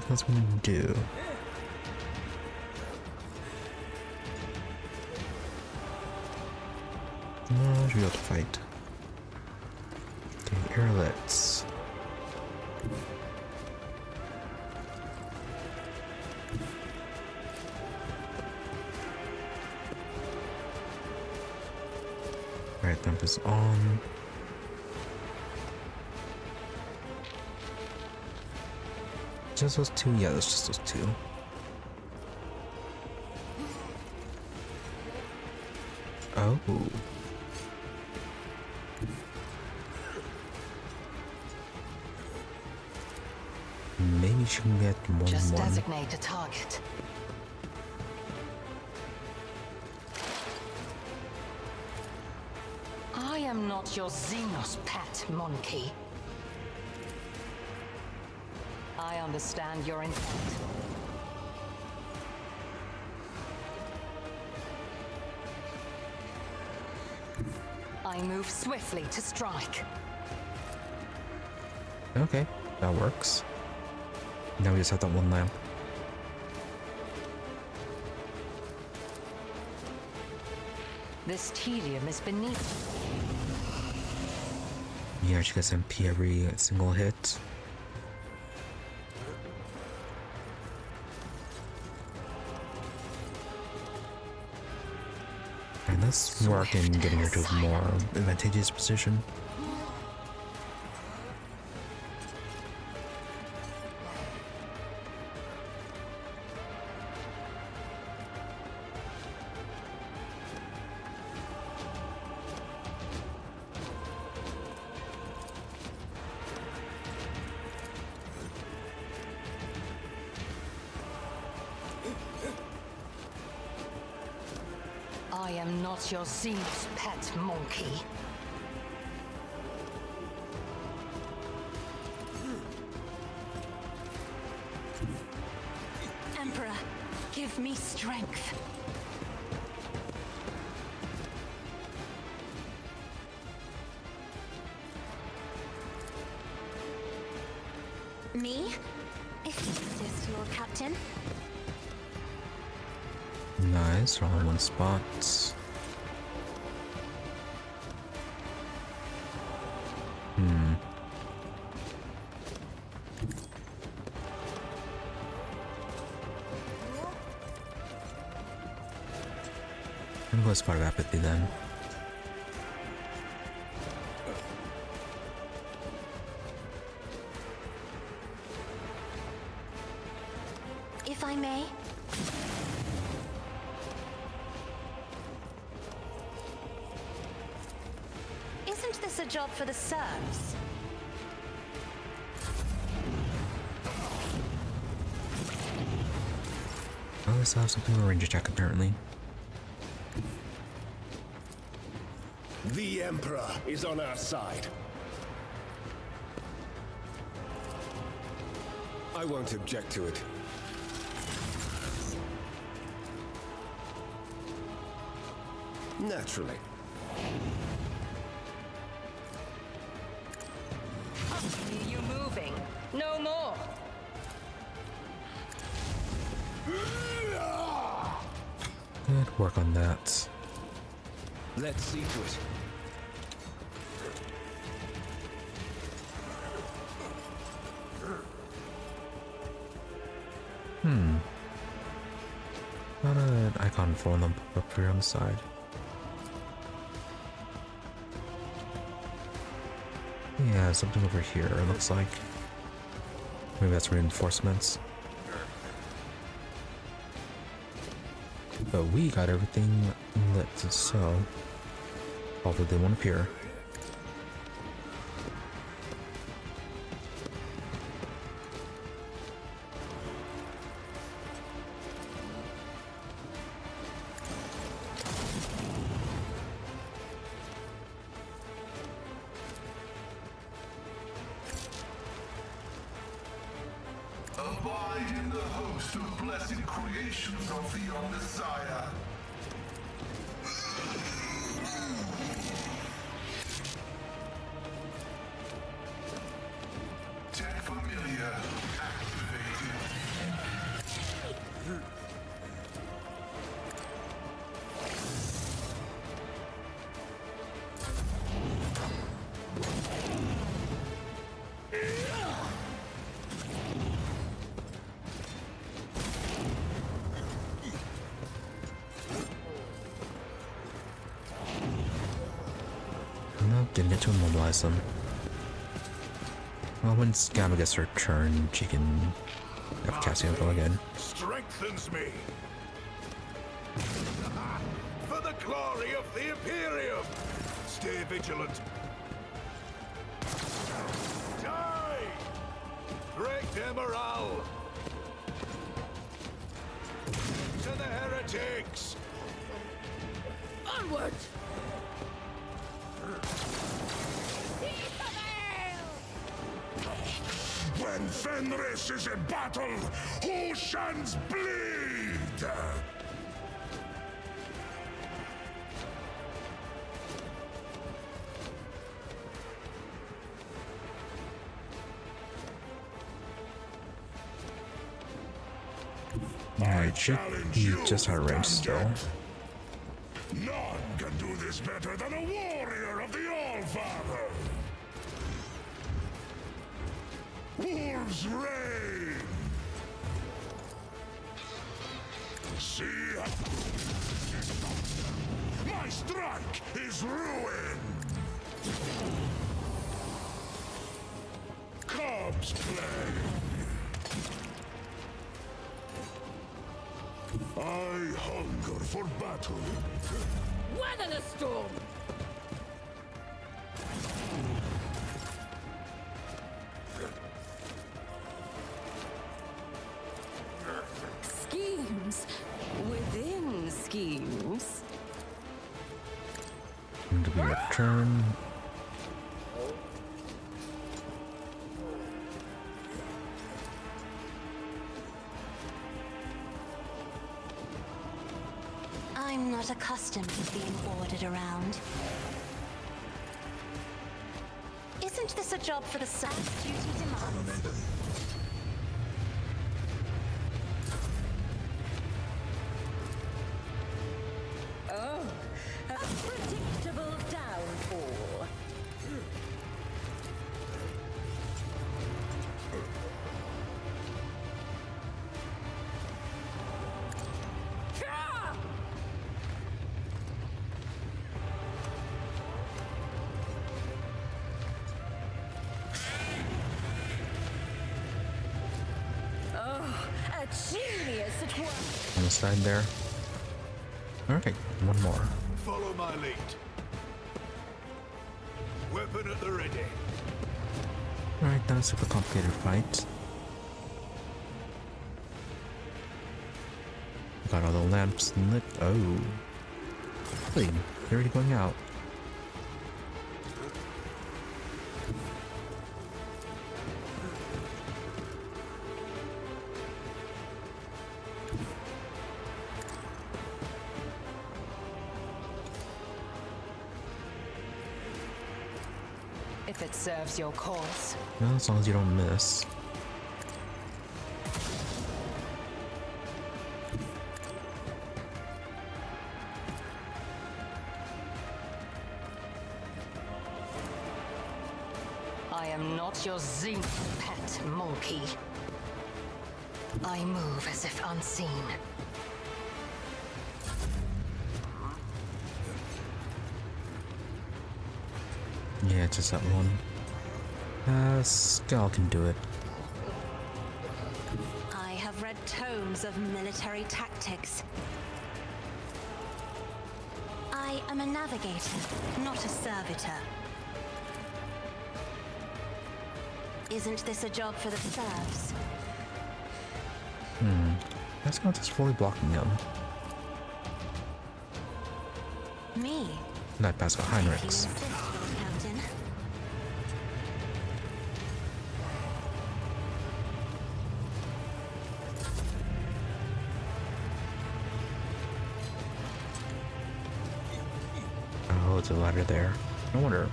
Speaker 1: anything else we need to do? No, should be able to fight. Okay, airlets. Alright, dump is on. Just those two? Yeah, that's just those two. Oh. Maybe she can get more
Speaker 7: Just
Speaker 1: than one.
Speaker 7: designate a target. I am not your Xenos pet, monkey. I understand your intent. I move swiftly to strike.
Speaker 1: Okay, that works. Now we just have that one lamp.
Speaker 7: This tedium is beneath.
Speaker 1: Yeah, she gets MP every single hit. And let's work in getting her to a more advantageous position.
Speaker 7: I am not your Xenos pet, monkey.
Speaker 2: Emperor, give me strength. Me? If you insist, Lord Captain.
Speaker 1: Nice, we're all in one spot. I'm gonna go Spot of Apathy then.
Speaker 2: If I may. Isn't this a job for the serfs?
Speaker 1: Oh, this has something with a range attack apparently.
Speaker 3: The Emperor is on our side. I won't object to it. Naturally.
Speaker 7: See you moving. No more.
Speaker 1: Good work on that.
Speaker 3: Let's see to it.
Speaker 1: Not an icon for them up here on the side. Yeah, something over here, it looks like. Maybe that's reinforcements. But we got everything lit, so hopefully they won't appear.
Speaker 8: Abide in the host of blessed creations of the Messiah. Tech familiar activated.
Speaker 1: Didn't get to immobilize them. Well, when Gamma gets her turn, she can have Cassio go again.
Speaker 8: Strengthens me. For the glory of the Imperium. Stay vigilant. Die! Break their morale. To the heretics.
Speaker 5: Onward!
Speaker 8: When Fenris is in battle, oceans bleed!
Speaker 1: Alright, shit. He just had range still.
Speaker 8: None can do this better than a warrior of the All-Father! Wolves reign! See? My strike is ruin! Cubs play! I hunger for battle.
Speaker 5: Weather the storm!
Speaker 4: Schemes within schemes.
Speaker 1: And we return.
Speaker 2: I'm not accustomed to being ordered around. Isn't this a job for the service duty demands?
Speaker 4: Oh, a predictable downfall. Genius at work.
Speaker 1: On the side there. Alright, one more.
Speaker 8: Follow my lead. Weapon at the ready.
Speaker 1: Alright, not a super complicated fight. Got all the lamps lit. Oh. Wait, they're already going out.
Speaker 7: If it serves your cause.
Speaker 1: Well, as long as you don't miss.
Speaker 7: I am not your zenith pet monkey. I move as if unseen.
Speaker 1: Yeah, just that one. Skull can do it.
Speaker 2: I have read tomes of military tactics. I am a navigator, not a servitor. Isn't this a job for the serfs?
Speaker 1: That's not just fully blocking him.
Speaker 2: Me?
Speaker 1: That pass got Heinrix.
Speaker 2: Captain.
Speaker 1: Oh, it's a ladder there. No wonder.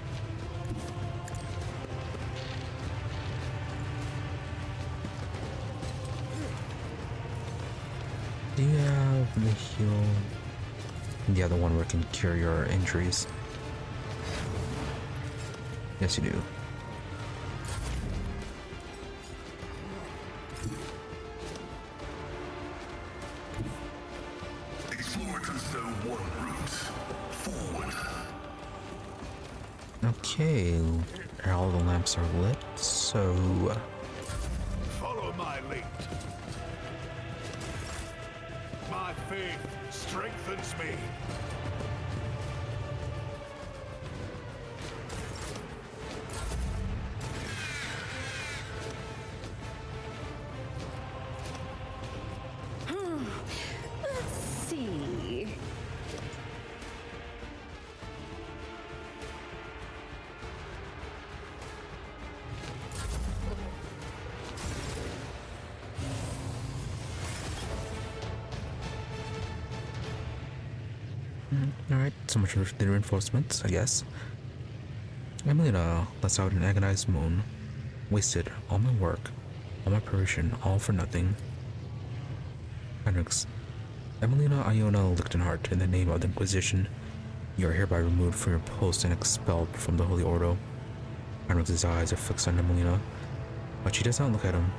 Speaker 1: Do you have the heal? The other one where it can cure your injuries. Yes, you do.
Speaker 8: Explore to sow one route. Forward.
Speaker 1: Okay, all the lamps are lit, so
Speaker 8: Follow my lead. My faith strengthens me.
Speaker 4: Let's see.
Speaker 1: alright, so much for the reinforcements, I guess. Emelina lets out an agonized moan. Wasted all my work, all my preparation, all for nothing. Heinrix. Emelina Iona Lichtenhart, in the name of the Inquisition, you are hereby removed from your post and expelled from the Holy Ordo. Heinrix's eyes are fixed on Emelina, but she does not look at him.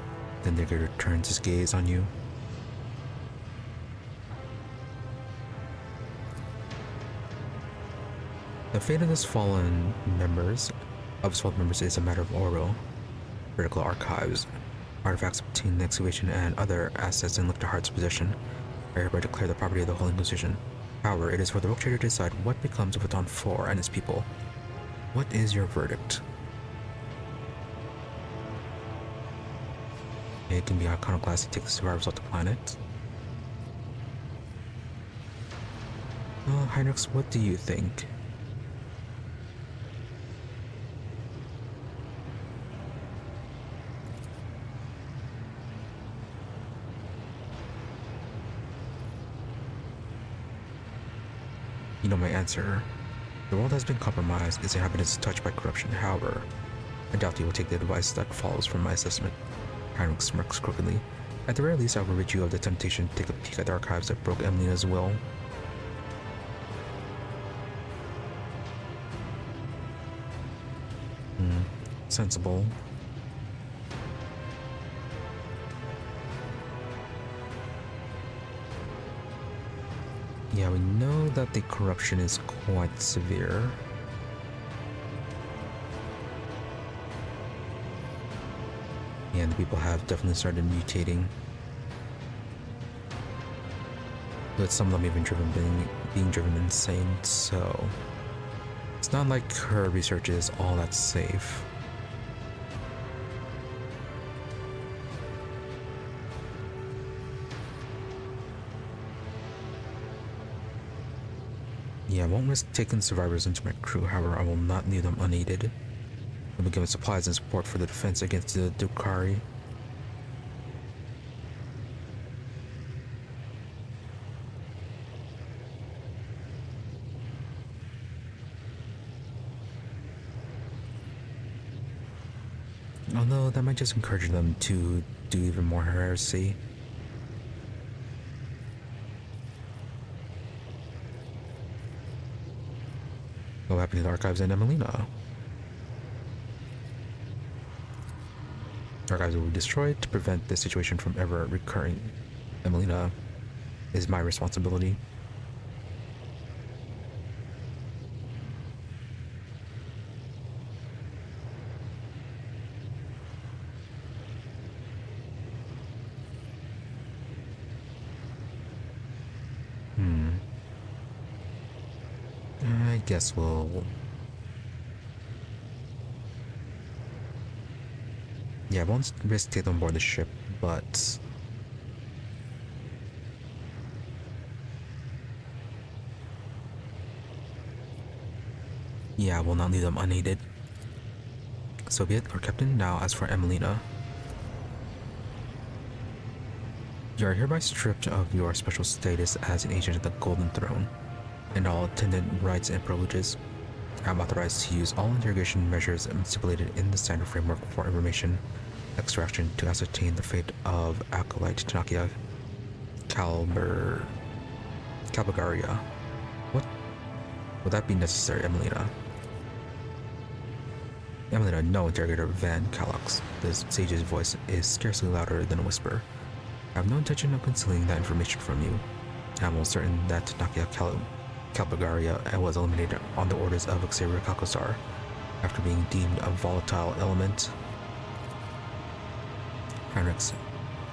Speaker 1: The Nigger turns his gaze on you. The fate of his fallen members is a matter of Oro. Critical archives, artifacts obtained in the excavation, and other assets in Lichtenhart's possession are hereby declared the property of the Holy Inquisition. However, it is for the Rogue Trader to decide what becomes of Baton 4 and his people. What is your verdict? It can be iconoclastic to take the survivors off the planet. Heinrix, what do you think? You know my answer. The world has been compromised, its inhabitants touched by corruption. However, I doubt you will take the advice that follows from my assessment. Heinrix smirks crookedly. At the very least, I will rid you of the temptation to take a peek at the archives that broke Emelina's will. Sensible. Yeah, we know that the corruption is quite severe. And the people have definitely started mutating. But some of them even being driven insane, so it's not like her research is all that safe. Yeah, I won't risk taking survivors into my crew, however, I will not leave them unaided. They'll be given supplies and support for the defense against the Drukhari. Although that might just encourage them to do even more heresy. What happened to the archives in Emelina? Archives will be destroyed to prevent this situation from ever recurring. Emelina is my responsibility. I guess we'll... Yeah, I won't risk taking them on board the ship, but... yeah, I will not leave them unaided. So be it, Lord Captain. Now, as for Emelina, you are hereby stripped of your special status as an agent of the Golden Throne and all attendant rights and privileges. I am authorized to use all interrogation measures stipulated in the standard framework for information extraction to ascertain the fate of acolyte Tanakia Calbagaria. What would that be necessary, Emelina? Emelina, no, interrogator Van Calox. The sage's voice is scarcely louder than a whisper. I have no intention of concealing that information from you. I am almost certain that Tanakia Calbagaria was eliminated on the orders of Xavier Kalkosar. after being deemed a volatile element. Heinrix.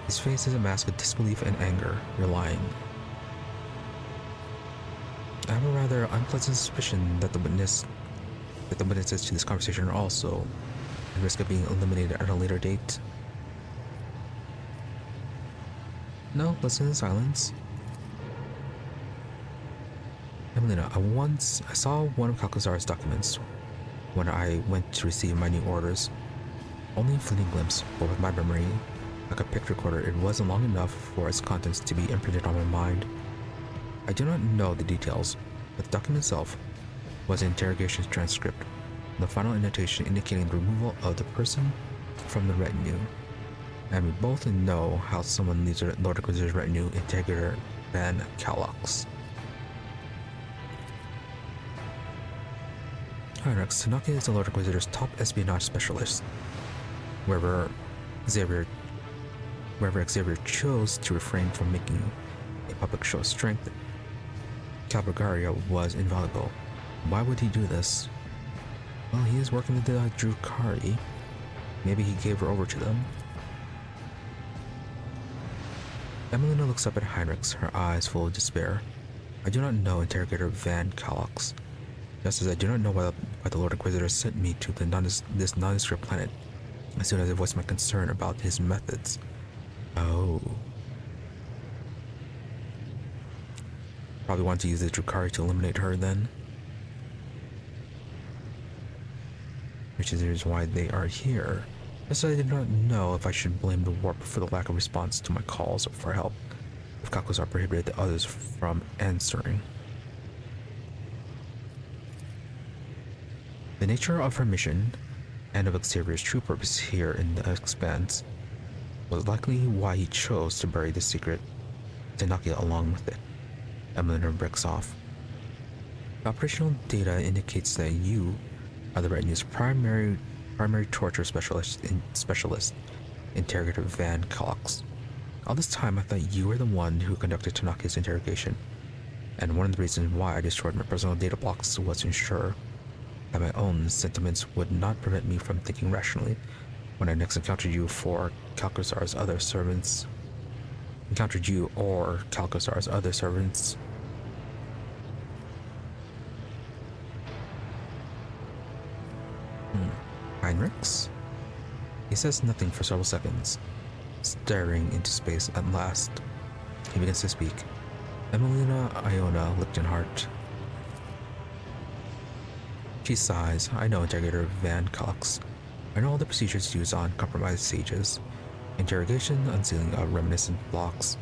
Speaker 1: His face is a mask of disbelief and anger. You're lying. I have a rather unpleasant suspicion that the witnesses to this conversation are also at risk of being eliminated at a later date. No, listen in silence. Emelina, I saw one of Calcazar's documents when I went to receive my new orders. Only a fleeting glimpse, but with my memory, like a picture recorder, it wasn't long enough for its contents to be imprinted on my mind. I do not know the details, but the document itself was an interrogation transcript, the final annotation indicating the removal of the person from the retinue. And we both know how someone leaves the Lord Inquisitor's retinue, Interrogator Van Calox. Heinrix, Tanaka is the Lord Inquisitor's top espionage specialist. Wherever Xavier chose to refrain from making a public show of strength, Cabalgaria was invaluable. Why would he do this? Well, he is working with the Drukhari. Maybe he gave her over to them. Emelina looks up at Heinrix, her eyes full of despair. I do not know Interrogator Van Calox, just as I do not know why the Lord Inquisitor sent me to this nondescript planet as soon as I voiced my concern about his methods. Oh. Probably want to use the Drukhari to eliminate her then. Which is the reason why they are here. Just as I did not know if I should blame the warp for the lack of response to my calls for help, if Calcazar prohibited the others from answering. The nature of her mission, and of Xavier's true purpose here in the Expanse, was likely why he chose to bury the secret Tanakia along with it. Emelina breaks off. The operational data indicates that you are the retinue's primary torture specialist, Interrogator Van Calox. All this time I thought you were the one who conducted Tanaki's interrogation, and one of the reasons why I destroyed my personal data blocks was to ensure that my own sentiments would not prevent me from thinking rationally when I next encountered you or Calcazar's other servants. Heinrix? He says nothing for several seconds, staring into space. At last, he begins to speak. Emelina Iona Lichtenhart. She sighs. I know Interrogator Van Calox. I know all the procedures used on compromised sages. Interrogation, unsealing of reminiscent blocks.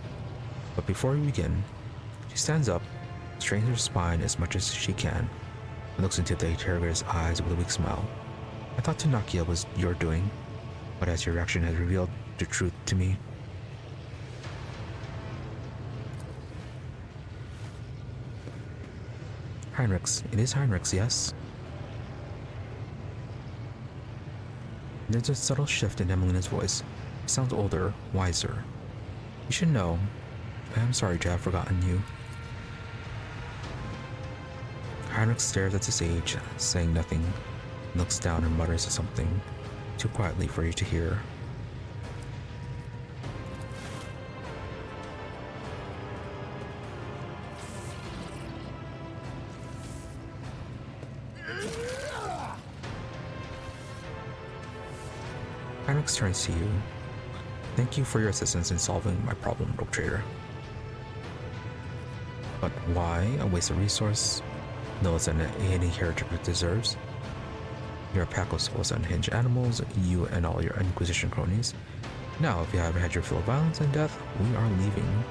Speaker 1: But before we begin, she stands up, straightens her spine as much as she can, and looks into the interrogator's eyes with a weak smile. I thought Tanakia was your doing, but as your reaction has revealed the truth to me. Heinrix. It is Heinrix, yes? There's a subtle shift in Emelina's voice. She sounds older, wiser. You should know. I am sorry to have forgotten you. Heinrix stares at the sage, saying nothing, looks down and mutters something, too quietly for you to hear. Heinrix turns to you. Thank you for your assistance in solving my problem, Rogue Trader. But why a waste of resource? No less than any heretic deserves. You're a pack of souls unhinged animals, you and all your Inquisition cronies. Now, if you haven't had your fill of violence and death, we are leaving.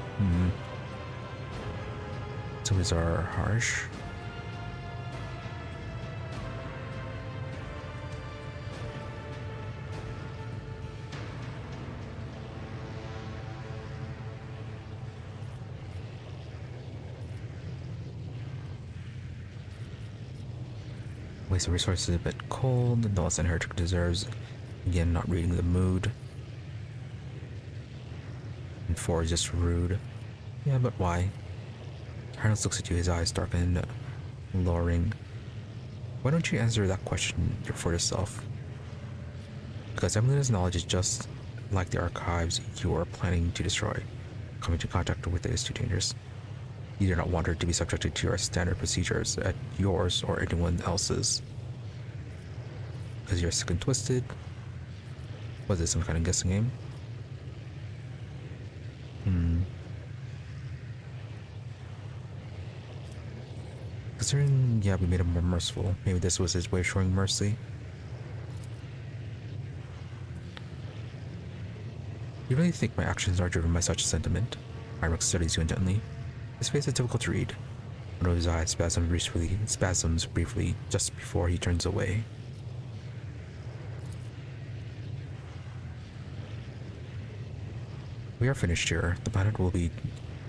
Speaker 1: So is our harsh. Waste of resources a bit cold, no less than heretic deserves. Again, not reading the mood. And 4 is just rude. Yeah, but why? Heinrix looks at you, his eyes darken, lowering. Why don't you answer that question for yourself? Because Emily's knowledge is just like the archives you are planning to destroy. Coming into contact with it is too dangerous. You do not want her to be subjected to your standard procedures at yours or anyone else's. Because you're sick and twisted. Was it some kind of guessing game? Considering, yeah, we made him more merciful. Maybe this was his way of showing mercy. You really think my actions are driven by such sentiment? Heinrix studies you intently. His face is difficult to read. One of his eyes spasms briefly just before he turns away. We are finished here. The planet will be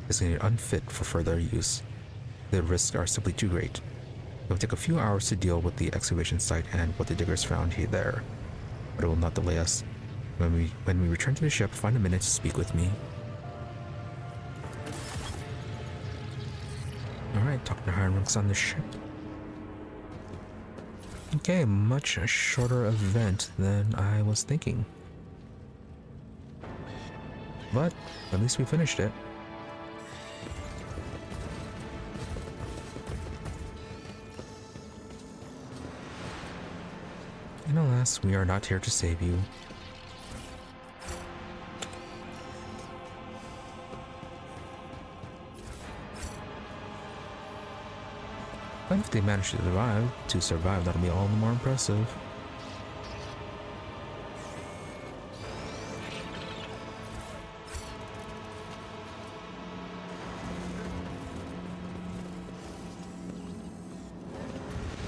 Speaker 1: designated unfit for further use. The risks are simply too great. It will take a few hours to deal with the excavation site and what the diggers found there, but it will not delay us. When we return to the ship, find a minute to speak with me. Alright, talking to Heinrix on the ship. Okay, much shorter event than I was thinking. But at least we finished it. And alas, we are not here to save you. But if they manage to survive, that'll be all the more impressive.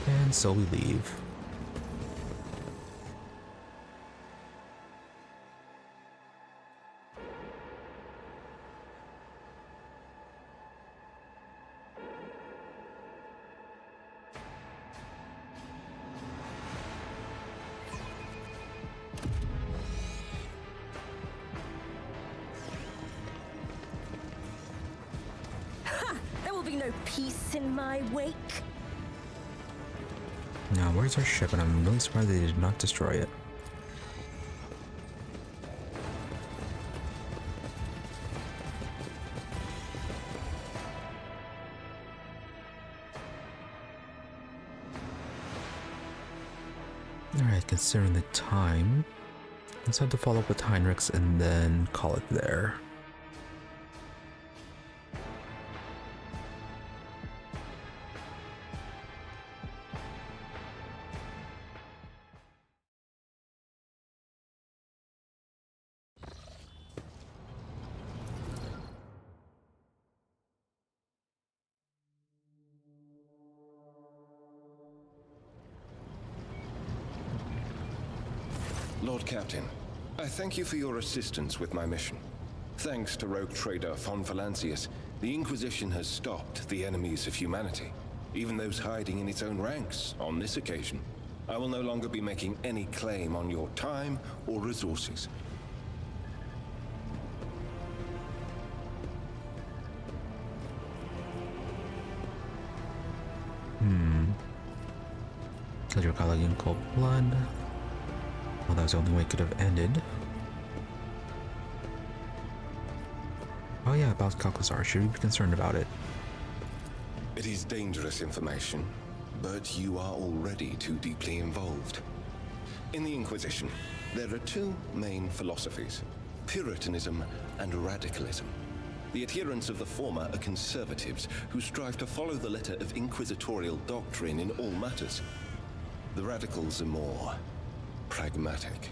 Speaker 1: And so we leave.
Speaker 4: There will be no peace in my wake.
Speaker 1: Now, where's our ship? And I'm really surprised they did not destroy it. Alright, considering the time, let's have to follow up with Heinrix and then call it there.
Speaker 3: Lord Captain, I thank you for your assistance with my mission. Thanks to rogue trader von Valancius, the Inquisition has stopped the enemies of humanity, even those hiding in its own ranks on this occasion. I will no longer be making any claim on your time or resources.
Speaker 1: Killed your colleague in cold blood. Well, that was the only way it could have ended. Oh yeah, about Calcazar. Should we be concerned about it?
Speaker 3: It is dangerous information, but you are already too deeply involved. In the Inquisition, there are two main philosophies: Puritanism and radicalism. The adherents of the former are conservatives who strive to follow the letter of inquisitorial doctrine in all matters. The radicals are more pragmatic.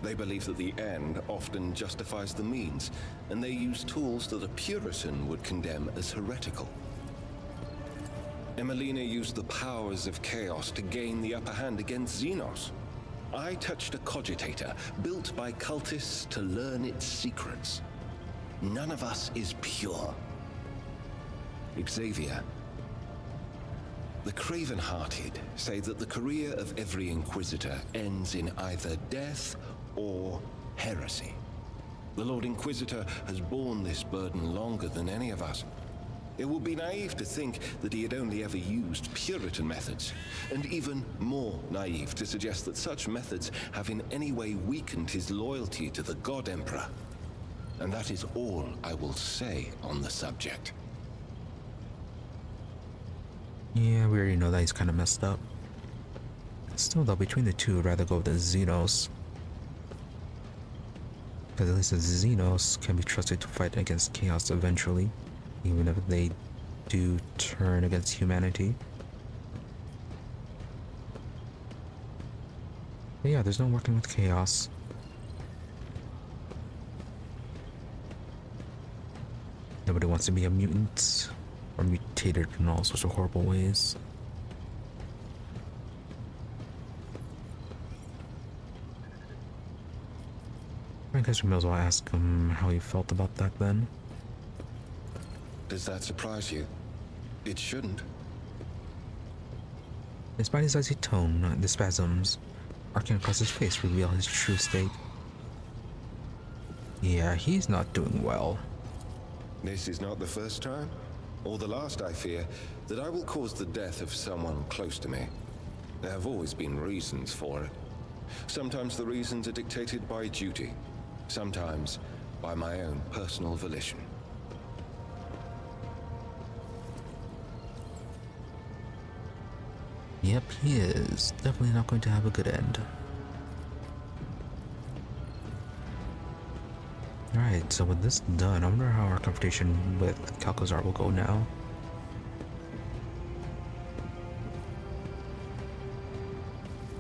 Speaker 3: They believe that the end often justifies the means, and they use tools that a Puritan would condemn as heretical. Emelina used the powers of chaos to gain the upper hand against Xenos. I touched a cogitator built by cultists to learn its secrets. None of us is pure. Xavier. The craven-hearted say that the career of every Inquisitor ends in either death or heresy. The Lord Inquisitor has borne this burden longer than any of us. It would be naive to think that he had only ever used Puritan methods, and even more naive to suggest that such methods have in any way weakened his loyalty to the God Emperor. And that is all I will say on the subject.
Speaker 1: Yeah, we already know that he's kind of messed up. Still though, between the two, I'd rather go with the Xenos. Because at least the Xenos can be trusted to fight against chaos eventually, even if they do turn against humanity. But yeah, there's no working with chaos. Nobody wants to be a mutant or mutated in all sorts of horrible ways. I guess we may as well ask him how he felt about that then.
Speaker 3: Does that surprise you? It shouldn't.
Speaker 1: Despite his icy tone, the spasms arcing across his face reveal his true state. Yeah, he's not doing well.
Speaker 3: This is not the first time, or the last, I fear, that I will cause the death of someone close to me. There have always been reasons for it. Sometimes the reasons are dictated by duty, sometimes by my own personal volition.
Speaker 1: Yep, he is definitely not going to have a good end. Alright, so with this done, I wonder how our confrontation with Calcazar will go now.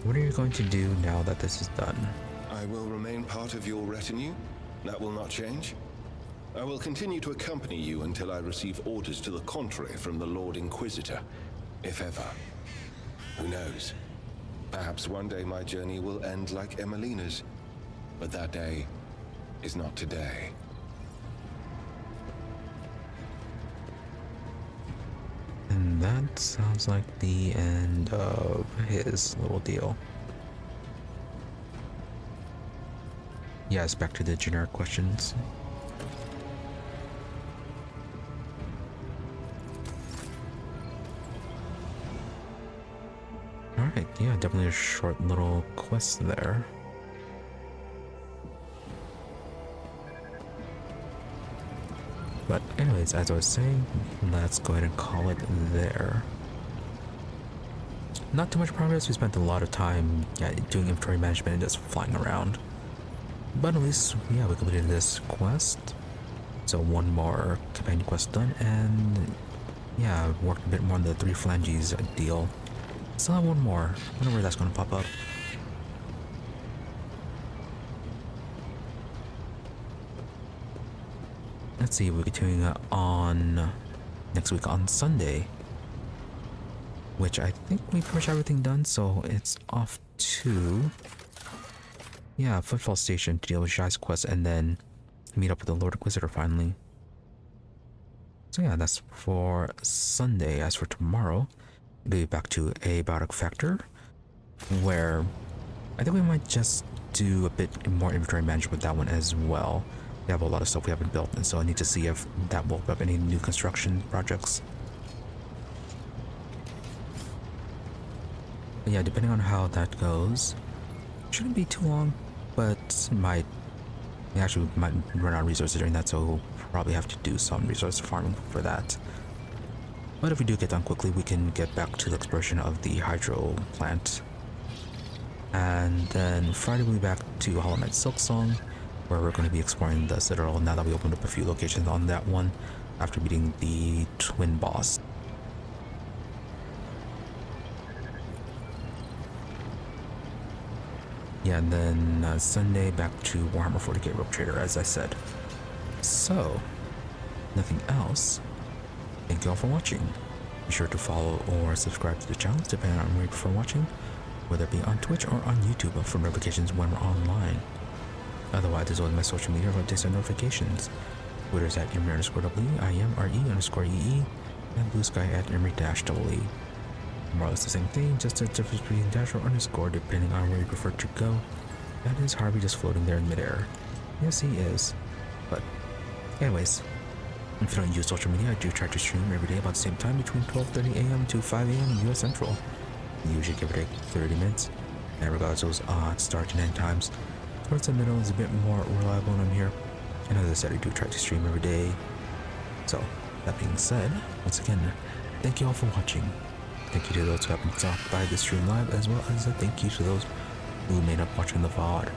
Speaker 1: What are you going to do now that this is done?
Speaker 3: I will remain part of your retinue. That will not change. I will continue to accompany you until I receive orders to the contrary from the Lord Inquisitor, if ever. Who knows? Perhaps one day my journey will end like Emelina's, but that day is not today.
Speaker 1: And that sounds like the end of his little deal. Yes, back to the generic questions. Alright, yeah, definitely a short little quest there. But anyways, as I was saying, let's go ahead and call it there. Not too much progress. We spent a lot of time doing inventory management and just flying around. But at least, yeah, we completed this quest. So one more companion quest done, and yeah, worked a bit more on the 3 phalanges deal. Still have one more. I wonder where that's going to pop up. Let's see, we're continuing on next week on Sunday, which I think we pretty much have everything done, so it's off to, yeah, Footfall Station to deal with Shai's quest and then meet up with the Lord Inquisitor finally. So yeah, that's for Sunday. As for tomorrow, we'll be back to a Biotic Factor, where I think we might just do a bit more inventory management with that one as well. We have a lot of stuff we haven't built, and so I need to see if that will open up any new construction projects. But yeah, depending on how that goes, shouldn't be too long, but we might run out of resources during that, so we'll probably have to do some resource farming for that. But if we do get done quickly, we can get back to the exploration of the hydro plant. And then Friday we'll be back to Hollow Knight Silksong, where we're going to be exploring the Citadel now that we opened up a few locations on that one after beating the twin boss. Yeah, and then Sunday back to Warhammer 40k Rogue Trader, as I said. So, nothing else. Thank you all for watching. Be sure to follow or subscribe to the channel depending on where you prefer watching, whether it be on Twitch or on YouTube for notifications when we're online. Otherwise, there's always my social media for updates and notifications. Twitter's at Imri_W, IMRE_EE, and Blue Sky at Imri-EE. More or less the same thing, just a difference between dash or underscore depending on where you prefer to go. That is Harvey just floating there in midair. Yes, he is. But, anyways, If you don't use social media, I do try to stream every day about the same time between 12:30 a.m. to 5 a.m. US Central. Usually give or take 30 minutes. And regardless of those start and end times, towards the middle is a bit more reliable when I'm here. And as I said, I do try to stream every day. So, that being said, once again, thank you all for watching. Thank you to those who have been stopped by the stream live, as well as a thank you to those who made up watching the VOD.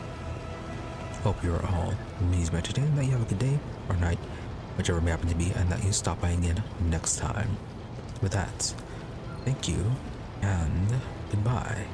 Speaker 1: Hope you are all amazing entertained, that you have a good day or night, whichever it may happen to be, and that you stop by again next time. With that, thank you and goodbye.